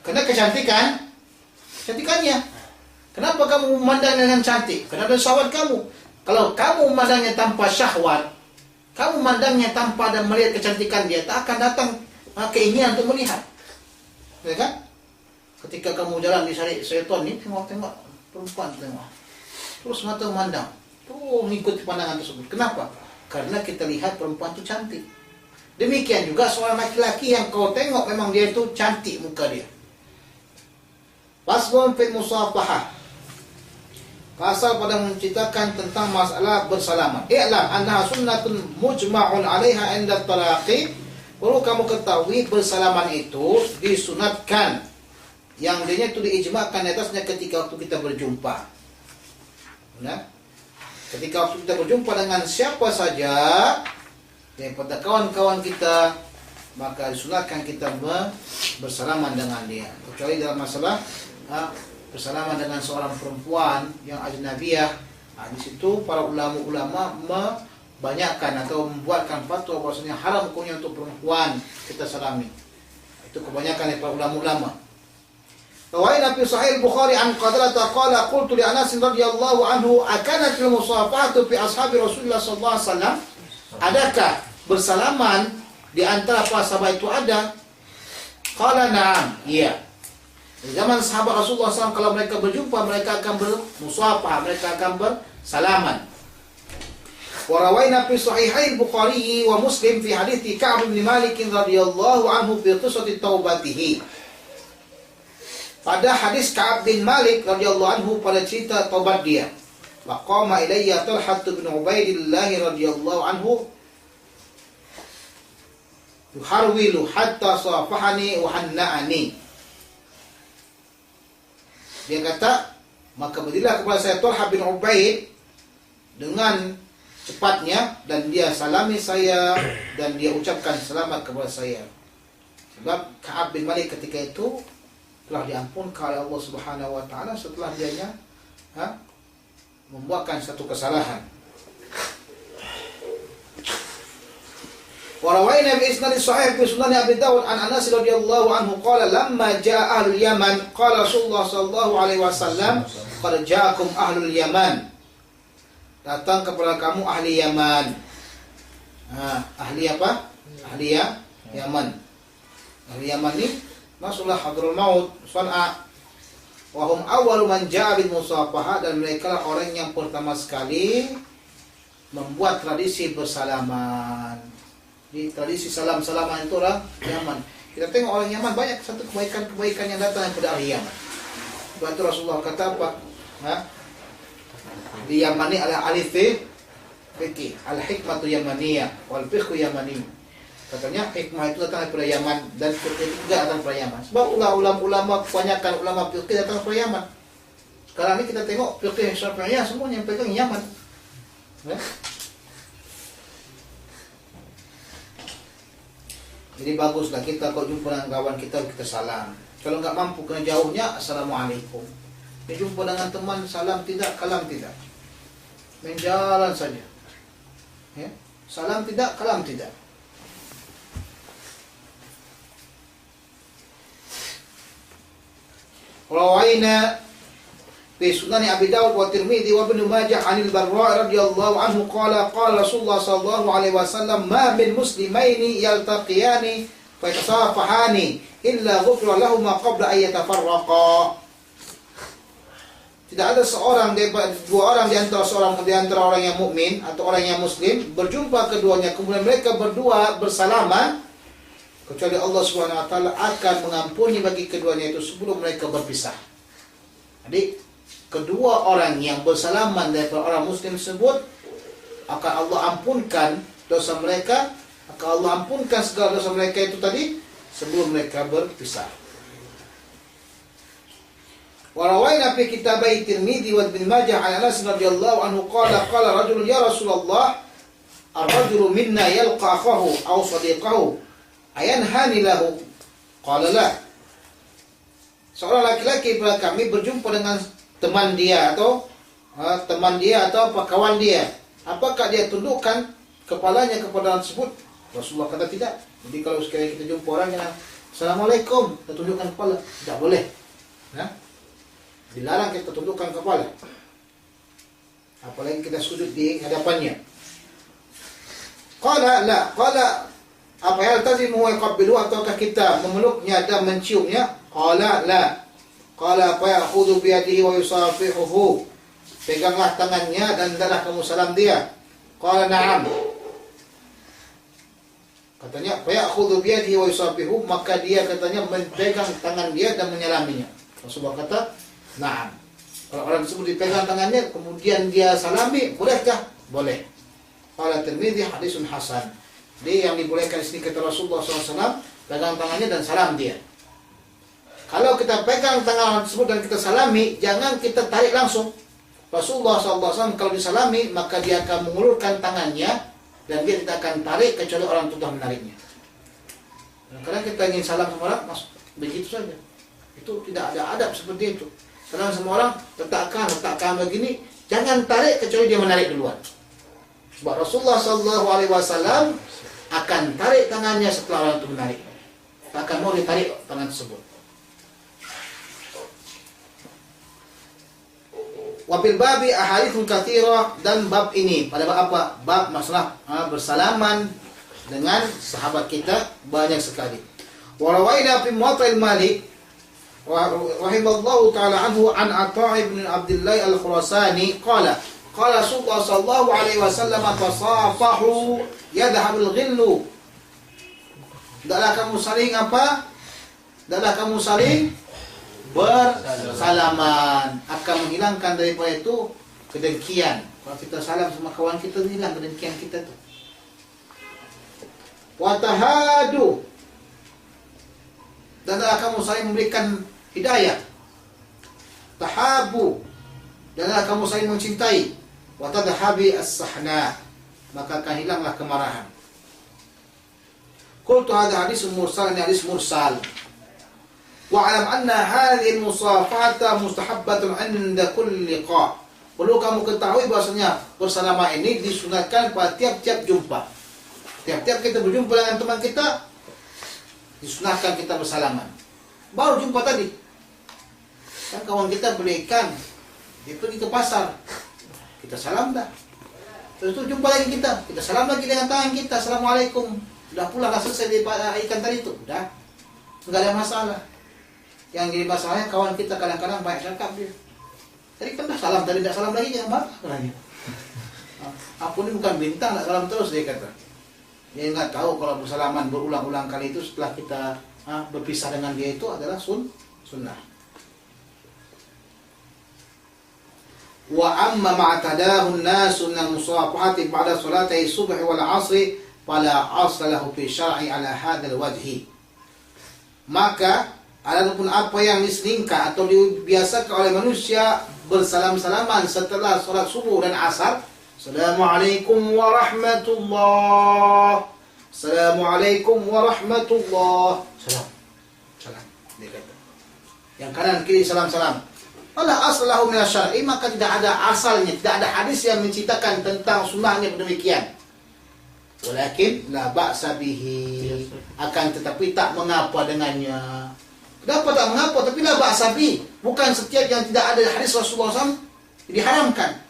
Karena kecantikannya. Kenapa kamu memandang dengan cantik? Karena ada syahwat kamu. Kalau kamu memandangnya tanpa syahwat, kamu memandangnya tanpa ada melihat kecantikan dia, tak akan datang keinginan untuk melihat. Ya kan? Ketika kamu jalan di syaitan ni, tengok-tengok perempuan, tengok. Terus mata memandang. Tuh mengikuti pandangan tersebut. Kenapa? Karena kita lihat perempuan itu cantik. Demikian juga seorang laki-laki yang kau tengok memang dia itu cantik muka dia. Faslun fil musafahah. Pasal pada menceritakan tentang masalah bersalaman. I'lam annaha sunnatun mujma'un 'alaiha 'inda talaqi. Perlu kamu ketahui bersalaman itu disunatkan, yang dia itu diijma'kan di atasnya ketika waktu kita berjumpa. Nah, ketika waktu kita berjumpa dengan siapa saja daripada kawan-kawan kita, maka disunatkan kita bersalaman dengan dia. Kecuali dalam masalah bersalaman dengan seorang perempuan yang ajnabiyah, di situ para ulama-ulama membanyakkan atau membuatkan fatwa bahwasanya haram hukumnya untuk perempuan kita salami. Itu kebanyakan dari para ulama-ulama. Rawaina fi sahih Bukhari an Qadalah qala qultu li Anas radhiyallahu anhu akanat al musafahatu fi ashabi Rasulullah sallallahu alaihi wasallam. Adakah bersalaman di antara para sahabat itu ada? Qala na'am, iya. Di zaman sahabat Rasulullah SAW, kalau mereka berjumpa, mereka akan bermusafah, mereka akan bersalaman. Wa rawaina fi sahihain Bukhari wa Muslim fi hadits Ka'b bin Malik radhiyallahu anhu fi qissati taubatihi. Pada hadis Ka'b bin Malik radhiyallahu anhu pada cerita taubat dia. Wa qama ilayya Talhah bin Ubaidillah radhiyallahu anhu yuharwilu hatta safahani wa hanna'ani. Dia kata, maka berdirilah kepada saya Talhah bin Ubaid dengan cepatnya, dan dia salami saya dan dia ucapkan selamat kepada saya. Sebab Ka'ab bin Malik ketika itu telah diampunkan oleh Allah Subhanahu wa taala setelah dianya membuatkan satu kesalahan. Wa rawaina bi isnad sahih fi sunan Abi Dawud an Anas radhiyallahu anhu qala lamma jaa ahlul Yaman qala Rasulullah sallallahu alaihi wasallam qad ja'akum ahlul Yaman. Datang kepada kamu ahli Yaman. Ahli apa? Ahli Yaman. Ahli Yaman ini masuklah Hadraul Maut, San'a. Wa hum awwalu man ja'a bil musafahah, dan mereka lah orang yang pertama sekali membuat tradisi bersalaman. Di tradisi salam-salaman itu orang Yaman. Kita tengok orang Yaman banyak satu kebaikan-kebaikan yang datang daripada ahli Yaman. Sebab itu Rasulullah kata apa? Di Yaman ini adalah alif fikih, al-hikmatu yamaniyah wal fiqhu yamani. Katanya hikmah itu datang daripada Yaman dan fikih juga datang daripada Yaman. Sebab ulama kebanyakan ulama fikih datang daripada Yaman. Sekarang ini kita tengok fikih Syafi'iyah semuanya yang pegang Yaman. Ya? Jadi baguslah kita kalau jumpa dengan kawan kita salam. Kalau nggak mampu kena jauhnya, assalamualaikum. Dia jumpa dengan teman, salam tidak, kalam tidak. Menjalan saja. Ya? Salam tidak, kalam tidak. Rawaina fi Sunan Abi Dawud wa Tirmidzi wa Ibnu Majah 'anil Barra' radhiyallahu anhu qala qala Rasulullah sallallahu alaihi wasallam ma min muslimaini yaltaqiyani fa yatasafahani illa ghufira lahum ma qabla an yatafarraqa. Tidak ada dua orang di antara orang yang mukmin atau orang yang muslim berjumpa keduanya kemudian mereka berdua bersalaman, kecuali Allah Subhanahu wa taala akan mengampuni bagi keduanya itu sebelum mereka berpisah. Jadi kedua orang yang bersalaman daripada orang muslim tersebut akan Allah ampunkan dosa mereka, akan Allah ampunkan segala dosa mereka itu tadi sebelum mereka berpisah. Wa rawaina fi kitabai Tirmidzi wa Ibnu Majah 'an Anas radhiyallahu anhu qala qala rajulun ya Rasulullah ar-rajulu minna yalqa akhahu aw sadiqahu ayanhani lahu? Qala la. Seorang laki-laki pada kami berjumpa dengan teman dia atau kawan dia. Apakah dia tundukkan kepalanya kepada orang tersebut? Rasulullah kata tidak. Jadi kalau sekali kita jumpa orang yang assalamualaikum, kita tundukkan kepala, tidak boleh. Nah, dilarang kita tundukkan kepala. Apalagi kita sujud di hadapannya. Qala la, qala apa yaltazimu wa yaqabbilu, ataukah kita memeluknya dan menciumnya? Qala la. Qala fa ya'khudhu bi yadihi wa yusafihuhu. Peganglah tangannya dan hendaklah kamu salam dia. Qala na'am. Katanya fa ya'khudhu bi yadihi wa yusafihuhu, maka dia katanya memegang tangan dia dan menyalaminya. Rasulullah kata na'am. Kalau orang tersebut dipegang tangannya kemudian dia salami, bolehkah? Boleh. Qala Tirmidzi hadisun hasan. Dia yang dibolehkan di sini kata Rasulullah SAW, pegang tangannya dan salam dia. Kalau kita pegang tangan orang tersebut dan kita salami, jangan kita tarik langsung. Rasulullah SAW kalau disalami, maka dia akan mengulurkan tangannya dan dia tidak akan tarik kecuali orang itu sudah menariknya. Kadang kita ingin salam sama orang, begitu saja. Itu tidak ada adab seperti itu. Salam sama orang, letakkan begini, jangan tarik kecuali dia menarik duluan. Sebab Rasulullah SAW akan tarik tangannya setelah orang itu menarik. Tak akan mau ditarik tangan tersebut. Wabil babi ahaditsun katsira, dan bab ini pada bab apa? Bab masalah bersalaman dengan sahabat kita banyak sekali. Wa rawaina fi Muwatta' Malik rahimallahu taala anhu an Atha' bin Abdullah al-Khurasani qala qala Rasulullah sallallahu alaihi wasallam tasafahu yadhhabul ghillu. Hendaklah kamu saling apa? Hendaklah kamu saling bersalaman, akan menghilangkan daripada itu kedengkian. Kalau kita salam sama kawan kita, hilang kedengkian kita tu. Wa tahadu, dan hendaklah kamu saling memberikan hidayah. Tahabu, dan hendaklah kamu saling mencintai. Wa tadhabi as-sahna, maka akan hilanglah kemarahan. Qultu hadha hadis mursal, ini hadis mursal. Wa'alam anna hadhihi al-musafahata mustahabbatun 'inda kulli liqa. Perlu kamu ketahui bahasanya bersalaman ini disunatkan pada tiap-tiap jumpa. Tiap-tiap kita berjumpa dengan teman kita, disunatkan kita bersalaman. Baru jumpa tadi, kan kawan kita beli ikan, dia pergi ke pasar, kita salam dah. Terus itu jumpa lagi kita salam lagi dengan tangan kita, assalamualaikum. Sudah pula selesai daripada ikan tadi itu, dah, enggak ada masalah. Yang jadi masalahnya kawan kita kadang-kadang banyak cakap dia. Tadi kan dah salam, tadi tak salam lagi, jangan marah katanya. Aku ni bukan bintang, nak salam terus, dia kata. Dia enggak tahu kalau bersalaman berulang-ulang kali itu setelah kita berpisah dengan dia itu adalah sunnah. Wa amma ma'tadahu an-nasu min al-musafahati ba'da salatay subh wal 'asr fala asla lahu fi syar'i ala hadzal wajhi. Maka adapun apa yang diselingkah atau dibiasakan oleh manusia bersalam-salaman setelah salat subuh dan asar, Assalamualaikum warahmatullah, Assalamualaikum warahmatullah, salam, dia kata. Yang kanan kiri salam-salam. Wala aslahu min asy-syar'i, maka tidak ada asalnya, tidak ada hadis yang menceritakan tentang sunnahnya demikian. Walakin la ba'sa bihi, akan tetapi tak mengapa dengannya. Kenapa tak mengapa? Tapi la ba'sa bihi, bukan setiap yang tidak ada hadis Rasulullah SAW diharamkan.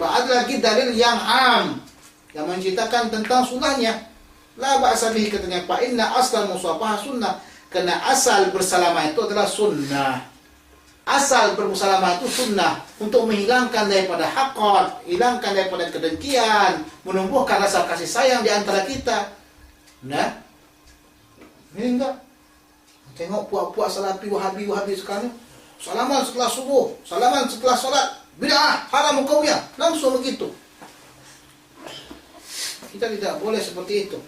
Ada lagi dalil yang am yang menceritakan tentang sunnahnya. La ba'sa bihi, katanya, fa inna asal musafahah sunnah, karena asal bersalaman itu adalah sunnah. Asal bermusyawarah itu sunnah untuk menghilangkan daripada haqad, hilangkan daripada kedengkian, menumbuhkan rasa kasih sayang di antara kita. Nah, ini enggak. Tengok puak-puak salafi wahabi sekarang, salaman setelah subuh, salaman setelah salat, bid'ah, haram hukumnya, langsung begitu. Kita tidak boleh seperti itu.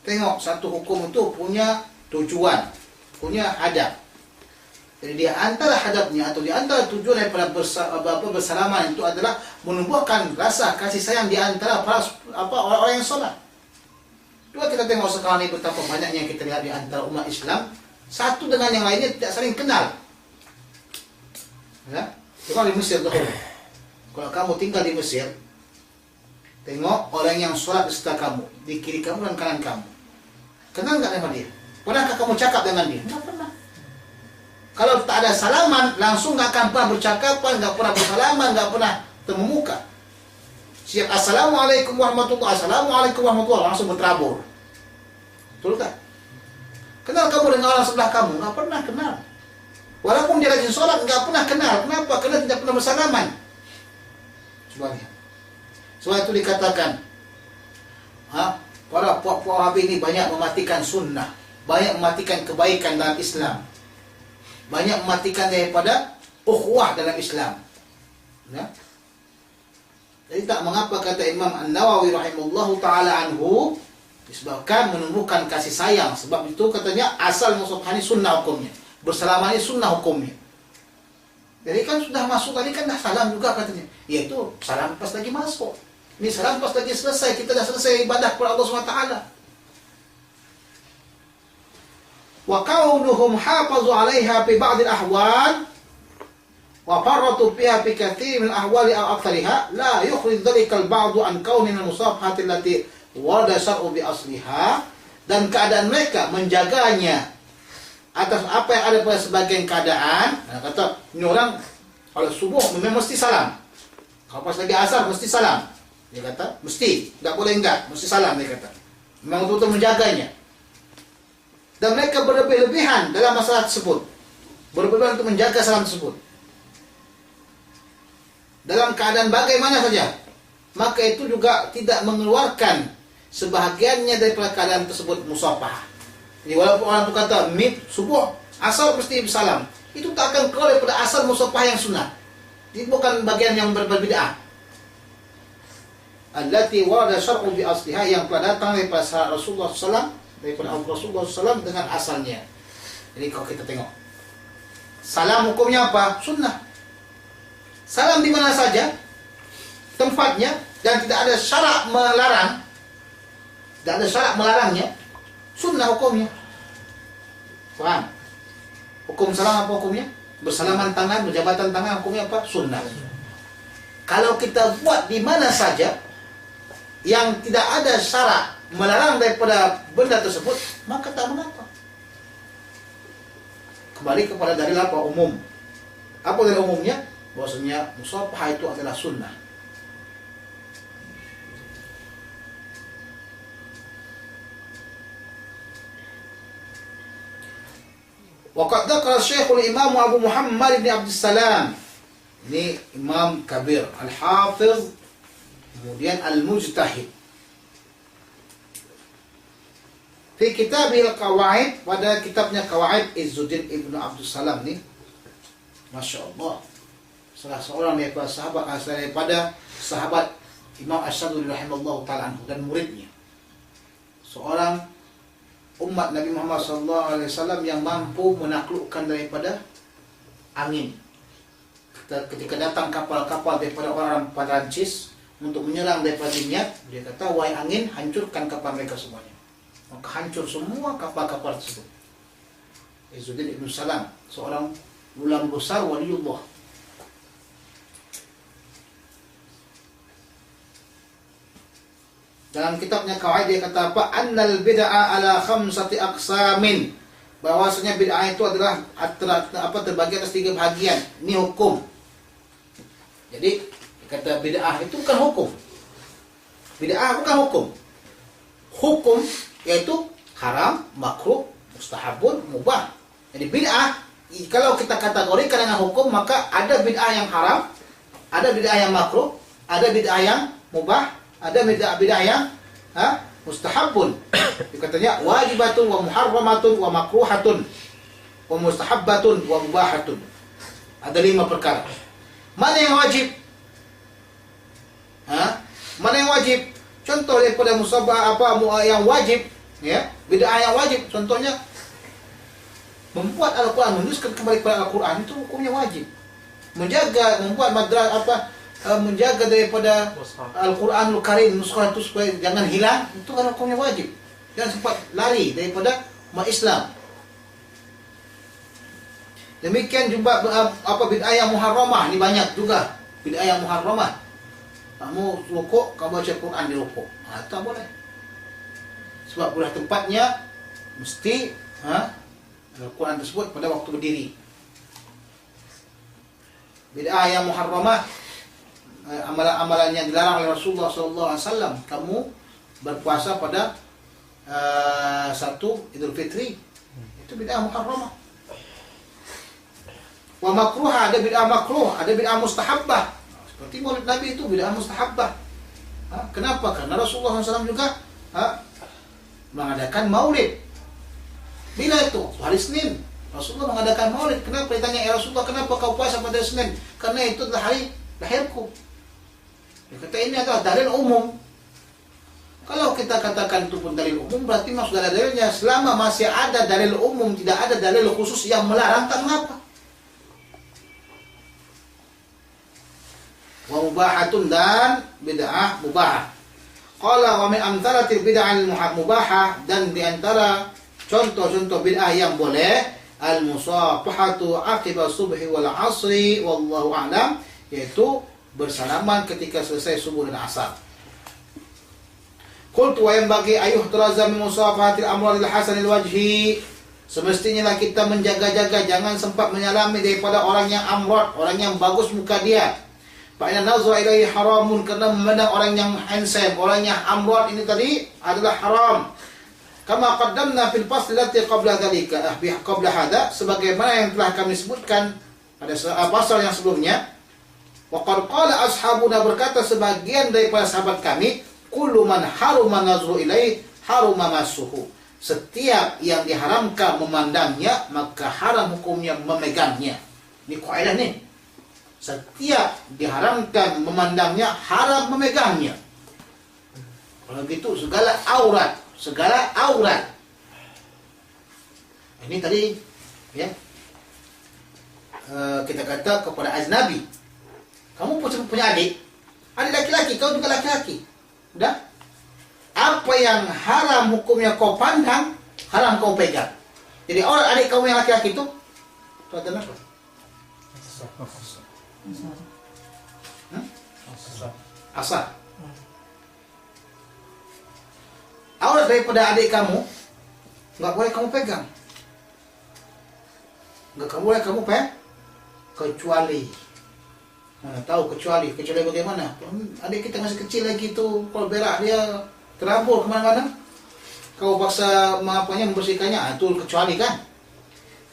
Tengok, satu hukum itu punya tujuan, punya adab. Jadi di antara hadapnya atau di antara tujuan daripada bersalaman itu adalah menumbuhkan rasa kasih sayang di antara para orang-orang yang sholat. Coba kita tengok sekarang ini betapa banyaknya kita lihat di antara umat Islam, satu dengan yang lainnya tidak saling kenal. Ya? Coba di Mesir dahulu. Kalau kamu tinggal di Mesir, tengok orang yang sholat beserta kamu, di kiri kamu dan kanan kamu. Kenal nggak dengan dia? Pernahkah kamu cakap dengan dia? Nggak pernah. Kalau tak ada salaman, langsung nggak akan pernah bercakapan, nggak pernah bersalaman, nggak pernah temu muka. Siap Assalamualaikum warahmatullahi, Assalamualaikum warahmatullahi, langsung berterabur. Betul tak? Kenal kamu dengan orang sebelah kamu? Nggak pernah kenal. Walaupun dia rajin sholat, nggak pernah kenal. Kenapa? Karena tidak pernah bersalaman. Coba lihat. Sebab itu dikatakan, para puak-puak Wahabi ini banyak mematikan sunnah, banyak mematikan kebaikan dalam Islam, banyak mematikan daripada ukhuwah dalam Islam. Ya? Jadi tak mengapa kata Imam An-Nawawi rahimahullahu ta'ala anhu, disebabkan menumbuhkan kasih sayang. Sebab itu katanya asal musafahah ini sunnah hukumnya, bersalaman ini sunnah hukumnya. Jadi kan sudah masuk tadi kan dah salam juga katanya. Yaitu salam pas lagi masuk. Ini salam pas lagi selesai, kita dah selesai ibadah kepada Allah SWT. Wa kaunuhum hafazu 'alaiha fi ba'd al-ahwal wa farratu fiha fi katsir min al-ahwali aw aktsariha la yukhrij dhalika al-ba'd an kauni al-musafahati allati warada syar'u bi asliha, dan keadaan mereka menjaganya atas apa yang ada pada sebagian keadaan. Nah, kata ini orang kalau subuh memang mesti salam, kalau pas lagi asar mesti salam, dia kata mesti, enggak boleh enggak, mesti salam, dia kata memang betul-betul menjaganya. Dan mereka berlebih-lebihan dalam masalah tersebut, berlebihan untuk menjaga salam tersebut dalam keadaan bagaimana saja, maka itu juga tidak mengeluarkan sebahagiannya daripada keadaan tersebut musafahah. Jadi walaupun orang itu kata mid subuh asal mesti bersalam, itu tak akan keluar daripada asal musafahah yang sunnah. Itu bukan bagian yang berbid'ah. Allati warada syar'u bi asliha, yang telah datang daripada Rasulullah SAW, daripada Rasulullah SAW dengan asalnya. Jadi kalau kita tengok, salam hukumnya apa? Sunnah. Salam di mana saja, tempatnya, dan tidak ada syarat melarang, tidak ada syarat melarangnya, sunnah hukumnya. Faham? Hukum salam apa hukumnya? Bersalaman tangan, berjabatan tangan, hukumnya apa? Sunnah. Kalau kita buat di mana saja yang tidak ada syarat melarang daripada benda tersebut, maka tak mengapa. Kembali kepada dalil apa? Umum. Apa dalil umumnya? Bahwasanya musafahah itu adalah sunnah. Waqad dzakara Syekhul Imam Abu Muhammad bin Abdus Salam. Ini Imam Kabir, Al-Hafiz, kemudian Al-Mujtahid. Fi Kitabil Qawaid, pada kitabnya Qawaid Izzuddin Ibnu Abdus Salam nih. Masya Allah. Salah seorang daripada sahabat Imam Asy-Syadzili rahimahullah ta'ala anhu dan muridnya. Seorang umat Nabi Muhammad SAW yang mampu menaklukkan daripada angin. Ketika datang kapal-kapal daripada orang Perancis untuk menyerang daripada Niat, dia kata, wahai angin, hancurkan kapal mereka semuanya. Maka hancur semua kapal-kapal tersebut. Izzuddin Ibn Salam, seorang ulama besar waliullah. Dalam kitabnya Qawaid dia kata apa? Annal bid'ah ala khamsati aqsamin. Bahwasanya bid'ah itu adalah terbagi atas 3 bahagian. Ini hukum. Jadi kata bid'ah itu bukan hukum. Bid'ah bukan hukum. Hukum yaitu haram, makruh, mustahabun, mubah. Jadi bid'ah kalau kita kategorikan dengan hukum, maka ada bid'ah yang haram, ada bid'ah yang makruh, ada bid'ah yang mubah, ada bid'ah yang mustahabun. Katanya wajibatun wa muharramatun wa makruhatun wa mustahabbatun wa mubahatun. Ada 5 perkara. Mana yang wajib? Mana yang wajib? Contoh daripada musabah yang wajib, ya, bid'ah yang wajib. Contohnya membuat Al-Quran, menuliskan kembali kepada Al-Quran, itu hukumnya wajib. Membuat menjaga daripada Al-Quranul Karim, nuskah itu supaya jangan hilang, itu kan hukumnya wajib. Jangan sempat lari daripada umat Islam. Demikian juga bid'ah yang muharramah, ini banyak juga bid'ah yang muharramah. Kamu rukuk, kamu baca Quran di rukuk, tak boleh. Sebab pula tempatnya mesti Al-Quran tersebut pada waktu berdiri. Bid'ah yang muharramah, amalan-amalan yang dilarang oleh Rasulullah SAW. Kamu berpuasa pada 1 Idul Fitri, itu bid'ah muharramah. Wa makruha, ada bid'ah makruh, ada bid'ah mustahabbah. Seperti Maulid Nabi itu bid'ah mustahabbah. Kenapa? Karena Rasulullah SAW juga mengadakan maulid. Bila itu? Hari Senin. Rasulullah mengadakan maulid. Kenapa? Ditanya, ya Rasulullah, kenapa kau puasa pada Senin? Karena itu adalah hari lahirku. Dia kata, ini adalah dalil umum. Kalau kita katakan itu pun dalil umum, berarti maksud dalilnya selama masih ada dalil umum, tidak ada dalil khusus yang melarang, tak mengapa. Wa mubahatun, dan bid'ah mubah. Qala wa min amthalatil bid'ah mubahah, dan di antara contoh-contoh bid'ah yang boleh, al-musafahatu aqiba subhi wal asri wallahu a'lam, yaitu bersalaman ketika selesai subuh dan asar. Qultu wa yanbaghi ayuh taraza min musafahatil amril hasanil wajhi. Semestinya kita menjaga-jaga, jangan sempat menyalami daripada orang yang amrod, orang yang bagus muka dia. Fa'inna nazra ilaihi haramun, karena memandang orang yang handsome, orang yang amrod ini tadi adalah haram. Kama qaddamna fil fasl lati qabla dzalika, qabla hada, sebagaimana yang telah kami sebutkan pada pasal yang sebelumnya. Wa qad qala ashabuna, berkata sebagian daripada sahabat kami, kullu man haruma nazru ilaihi haruma masuhu. Setiap yang diharamkan memandangnya, maka haram hukumnya memegangnya. Ini kaidah nih. Setiap diharamkan memandangnya, haram memegangnya. Kalau gitu segala aurat. Ini tadi ya, kita kata kepada ajnabi, kamu punya adik laki-laki, kau juga laki-laki. Udah? Apa yang haram hukumnya kau pandang, haram kau pegang. Jadi orang adik kamu yang laki-laki itu ada apa? Asal. Aurat daripada adik kamu nggak boleh kamu pegang. Nggak boleh kamu pegang, kecuali mana tahu kecuali bagaimana? Adik kita masih kecil lagi tuh, kalau berak dia terabur kemana-mana, kau paksa membersihkannya, itu kecuali kan.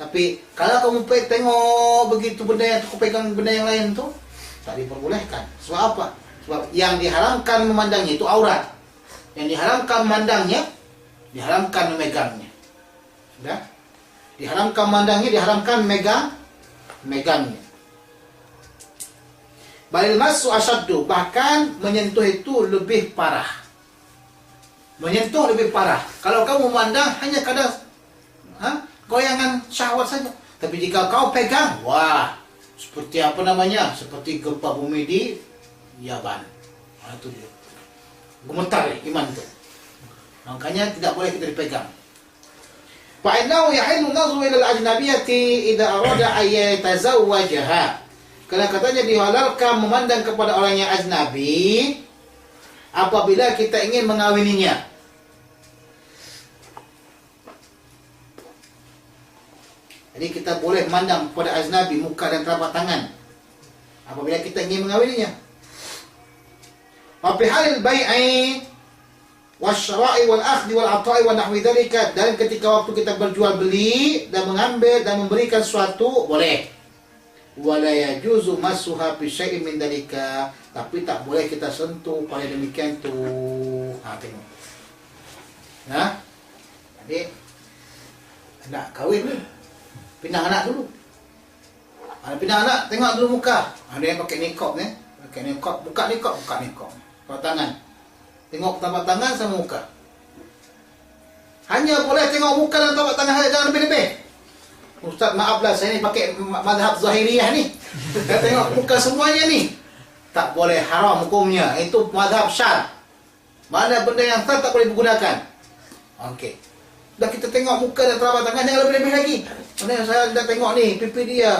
Tapi kalau kamu tengok begitu benda yang aku pegang benda yang lain tu, tak diperbolehkan. Sebab apa? Sebab yang diharamkan memandangnya itu aurat. Yang diharamkan memandangnya, diharamkan memegangnya. Sudah? Diharamkan memandangnya, diharamkan megangnya. Balil masu asyaddu, bahkan menyentuh itu lebih parah. Menyentuh lebih parah. Kalau kamu memandang hanya kadang goyangan syahwat saja. Tapi jika kau pegang, wah, seperti apa namanya? Seperti gempa bumi di Yaban. Itu dia. Gemetar iman itu. Makanya tidak boleh kita dipegang. Fa'innahu yahillu nazru ila al-ajnabiyati idza arada an yatazawwajaha. Karena katanya dihalalkan memandang kepada orang yang ajnabi apabila kita ingin mengawininya. Jadi kita boleh memandang kepada ajnabi muka dan telapak tangan apabila kita ingin mengawininya. Wa fi halil bai'i wasyara'i wal akhdhi wal 'ata'i wa nahwi dzalika, dan ketika waktu kita berjual beli dan mengambil dan memberikan sesuatu boleh. Wala yajuzu masuha fi syai'in min dzalika, tapi tak boleh kita sentuh pada demikian tu. Tengok. Nah. Jadi nak kahwin ni, pindah anak dulu. Pindah anak, tengok dulu muka. Ada yang pakai niqab ni, pakai niqab, buka niqab. Telapak tangan. Tengok telapak tangan sama muka. Hanya boleh tengok muka dan telapak tangan saja, jangan lebih-lebih. Ustaz, maaflah, saya ni pakai mazhab Zahiriyah ni. Saya tengok muka semuanya ni. Tak boleh, haram hukumnya. Itu mazhab Syar. Mana benda yang tak boleh digunakan. Okey. Dah kita tengok muka dan telapak tangan, jangan lebih-lebih lagi. Mana saya dah tengok ni, pipi dia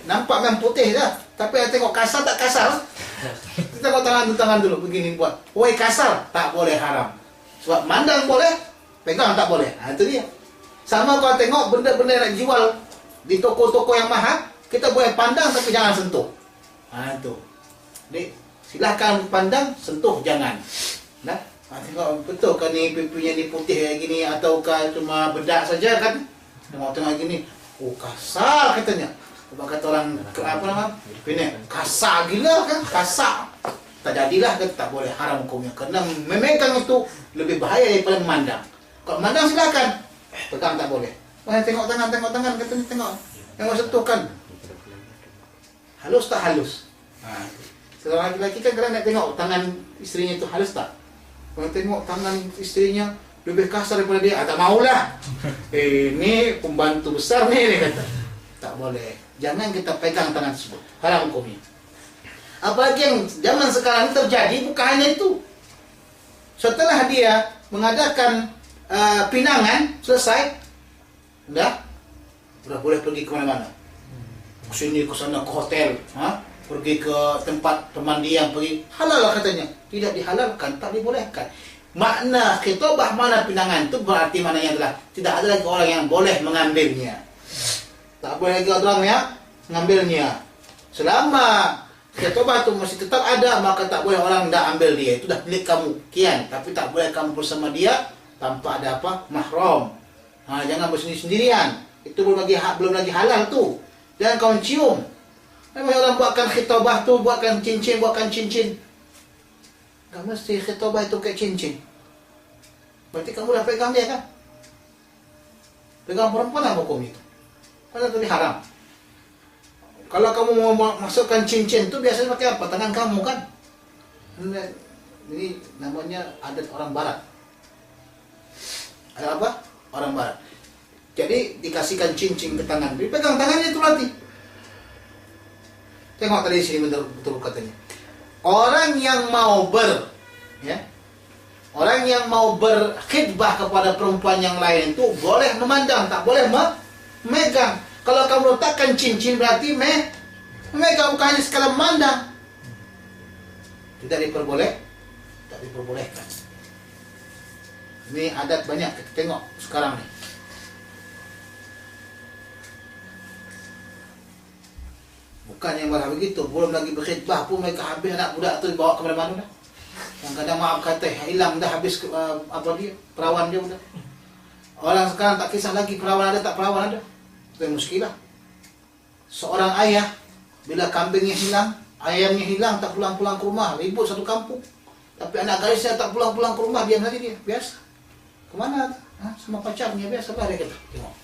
nampak memang putih dah. Tapi saya tengok kasar tak kasar. Kita tengok tangan dulu, begini buat. Woi, kasar, tak boleh, haram. Sebab mandang boleh, pegang tak boleh. Itu dia. Sama kalau tengok benda-benda yang nak jual di toko-toko yang mahal, kita boleh pandang tapi jangan sentuh. Itu. Jadi, silakan pandang, sentuh jangan. Nah, tengok betul kan ni pipinya ni putih kayak gini ataukah cuma bedak saja kan? Tengok gini, oh kasar katanya. Sebab kata orang apa nama? Ini kasar gila kan? Kasar. Tak jadilah, kata tak boleh, haram hukumnya. Kerana memegang itu lebih bahaya daripada memandang. Kalau memandang silakan, pegang tak boleh. Wah, tengok tangan, katanya tengok. Yang sentuhkan. Halus tak halus? Seorang lelaki kan kadang nak tengok tangan isterinya itu halus tak? Kalau tengok tangan isterinya lebih kasar daripada dia, tak maulah. Ini pembantu besar ni, dia kata. Tak boleh. Jangan kita pegang tangan tersebut. Haram hukumnya. Apalagi yang zaman sekarang terjadi bukan hanya itu. Setelah dia mengadakan pinangan selesai, udah boleh pergi ke mana-mana. Ke sini, ke sana, ke hotel, pergi ke tempat pemandian, pergi. Halal lah katanya. Tidak dihalalkan, tak dibolehkan. Makna khitbah, mana pinangan itu berarti maknanya adalah tidak ada lagi orang yang boleh mengambilnya. Tak boleh lagi orang yang mengambilnya. Selama khitbah itu masih tetap ada, maka tak boleh orang dah ambil dia. Itu dah milik kamu, kian. Tapi tak boleh kamu bersama dia tanpa ada apa? Mahram. Jangan bersendiri-sendirian. Itu belum lagi halal tu. Jangan kau cium. Memang orang buatkan khitbah tu, buatkan cincin. Tak mesti khitbah itu kayak cincin. Berarti kamu dah pegang dia kan? Pegang perempuan apa hukum itu? Padahal tadi haram. Kalau kamu mau masukkan cincin tu biasanya pakai apa? Tangan kamu kan? Ini namanya adat orang barat. Ada apa? Orang barat. Jadi dikasihkan cincin ke tangan, dipegang tangannya itu nanti. Tengok tadi sini betul katanya. Orang yang mau orang yang mau berkhidbah kepada perempuan yang lain itu boleh memandang, tak boleh memegang. Kalau kamu letakkan cincin berarti memegang, bukan hanya sekadar memandang. Tidak diperbolehkan. Ini adat banyak kita tengok sekarang ni. Bukan yang malah begitu, belum lagi berkhidbah pun mereka habis anak budak tu dibawa ke mana-mana dah. Kadang-kadang maaf kata hilang dah, habis perawan dia udah. Orang sekarang tak kisah lagi perawan ada tak perawan ada. Itu muskilah. Seorang ayah bila kambingnya hilang, ayamnya hilang, tak pulang-pulang ke rumah, ribut satu kampung. Tapi anak gadisnya tak pulang-pulang ke rumah, diam saja dia, biasa. Kemana? Sama pacarnya, biasa lah dia kata. Tengok.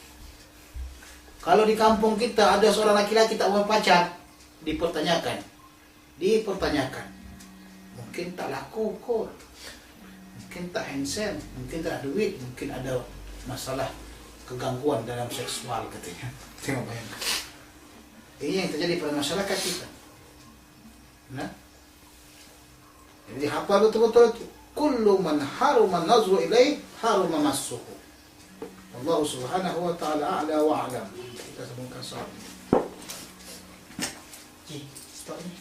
Kalau di kampung kita ada seorang laki-laki tak punya pacar, dipertanyakan. Mungkin tak laku kot, mungkin tak handsome, mungkin tak ada duit, mungkin ada masalah kegangguan dalam seksual katanya. Tengok bayangkan. Ini yang terjadi pada masyarakat kita. Nah, jadi hafal betul-betul itu. Kullu man haruma nazru ilaih haruma massuhu. Allah Subhanahu wa taala a'la wa a'lam. Kita sambungkan soal. Stop ni.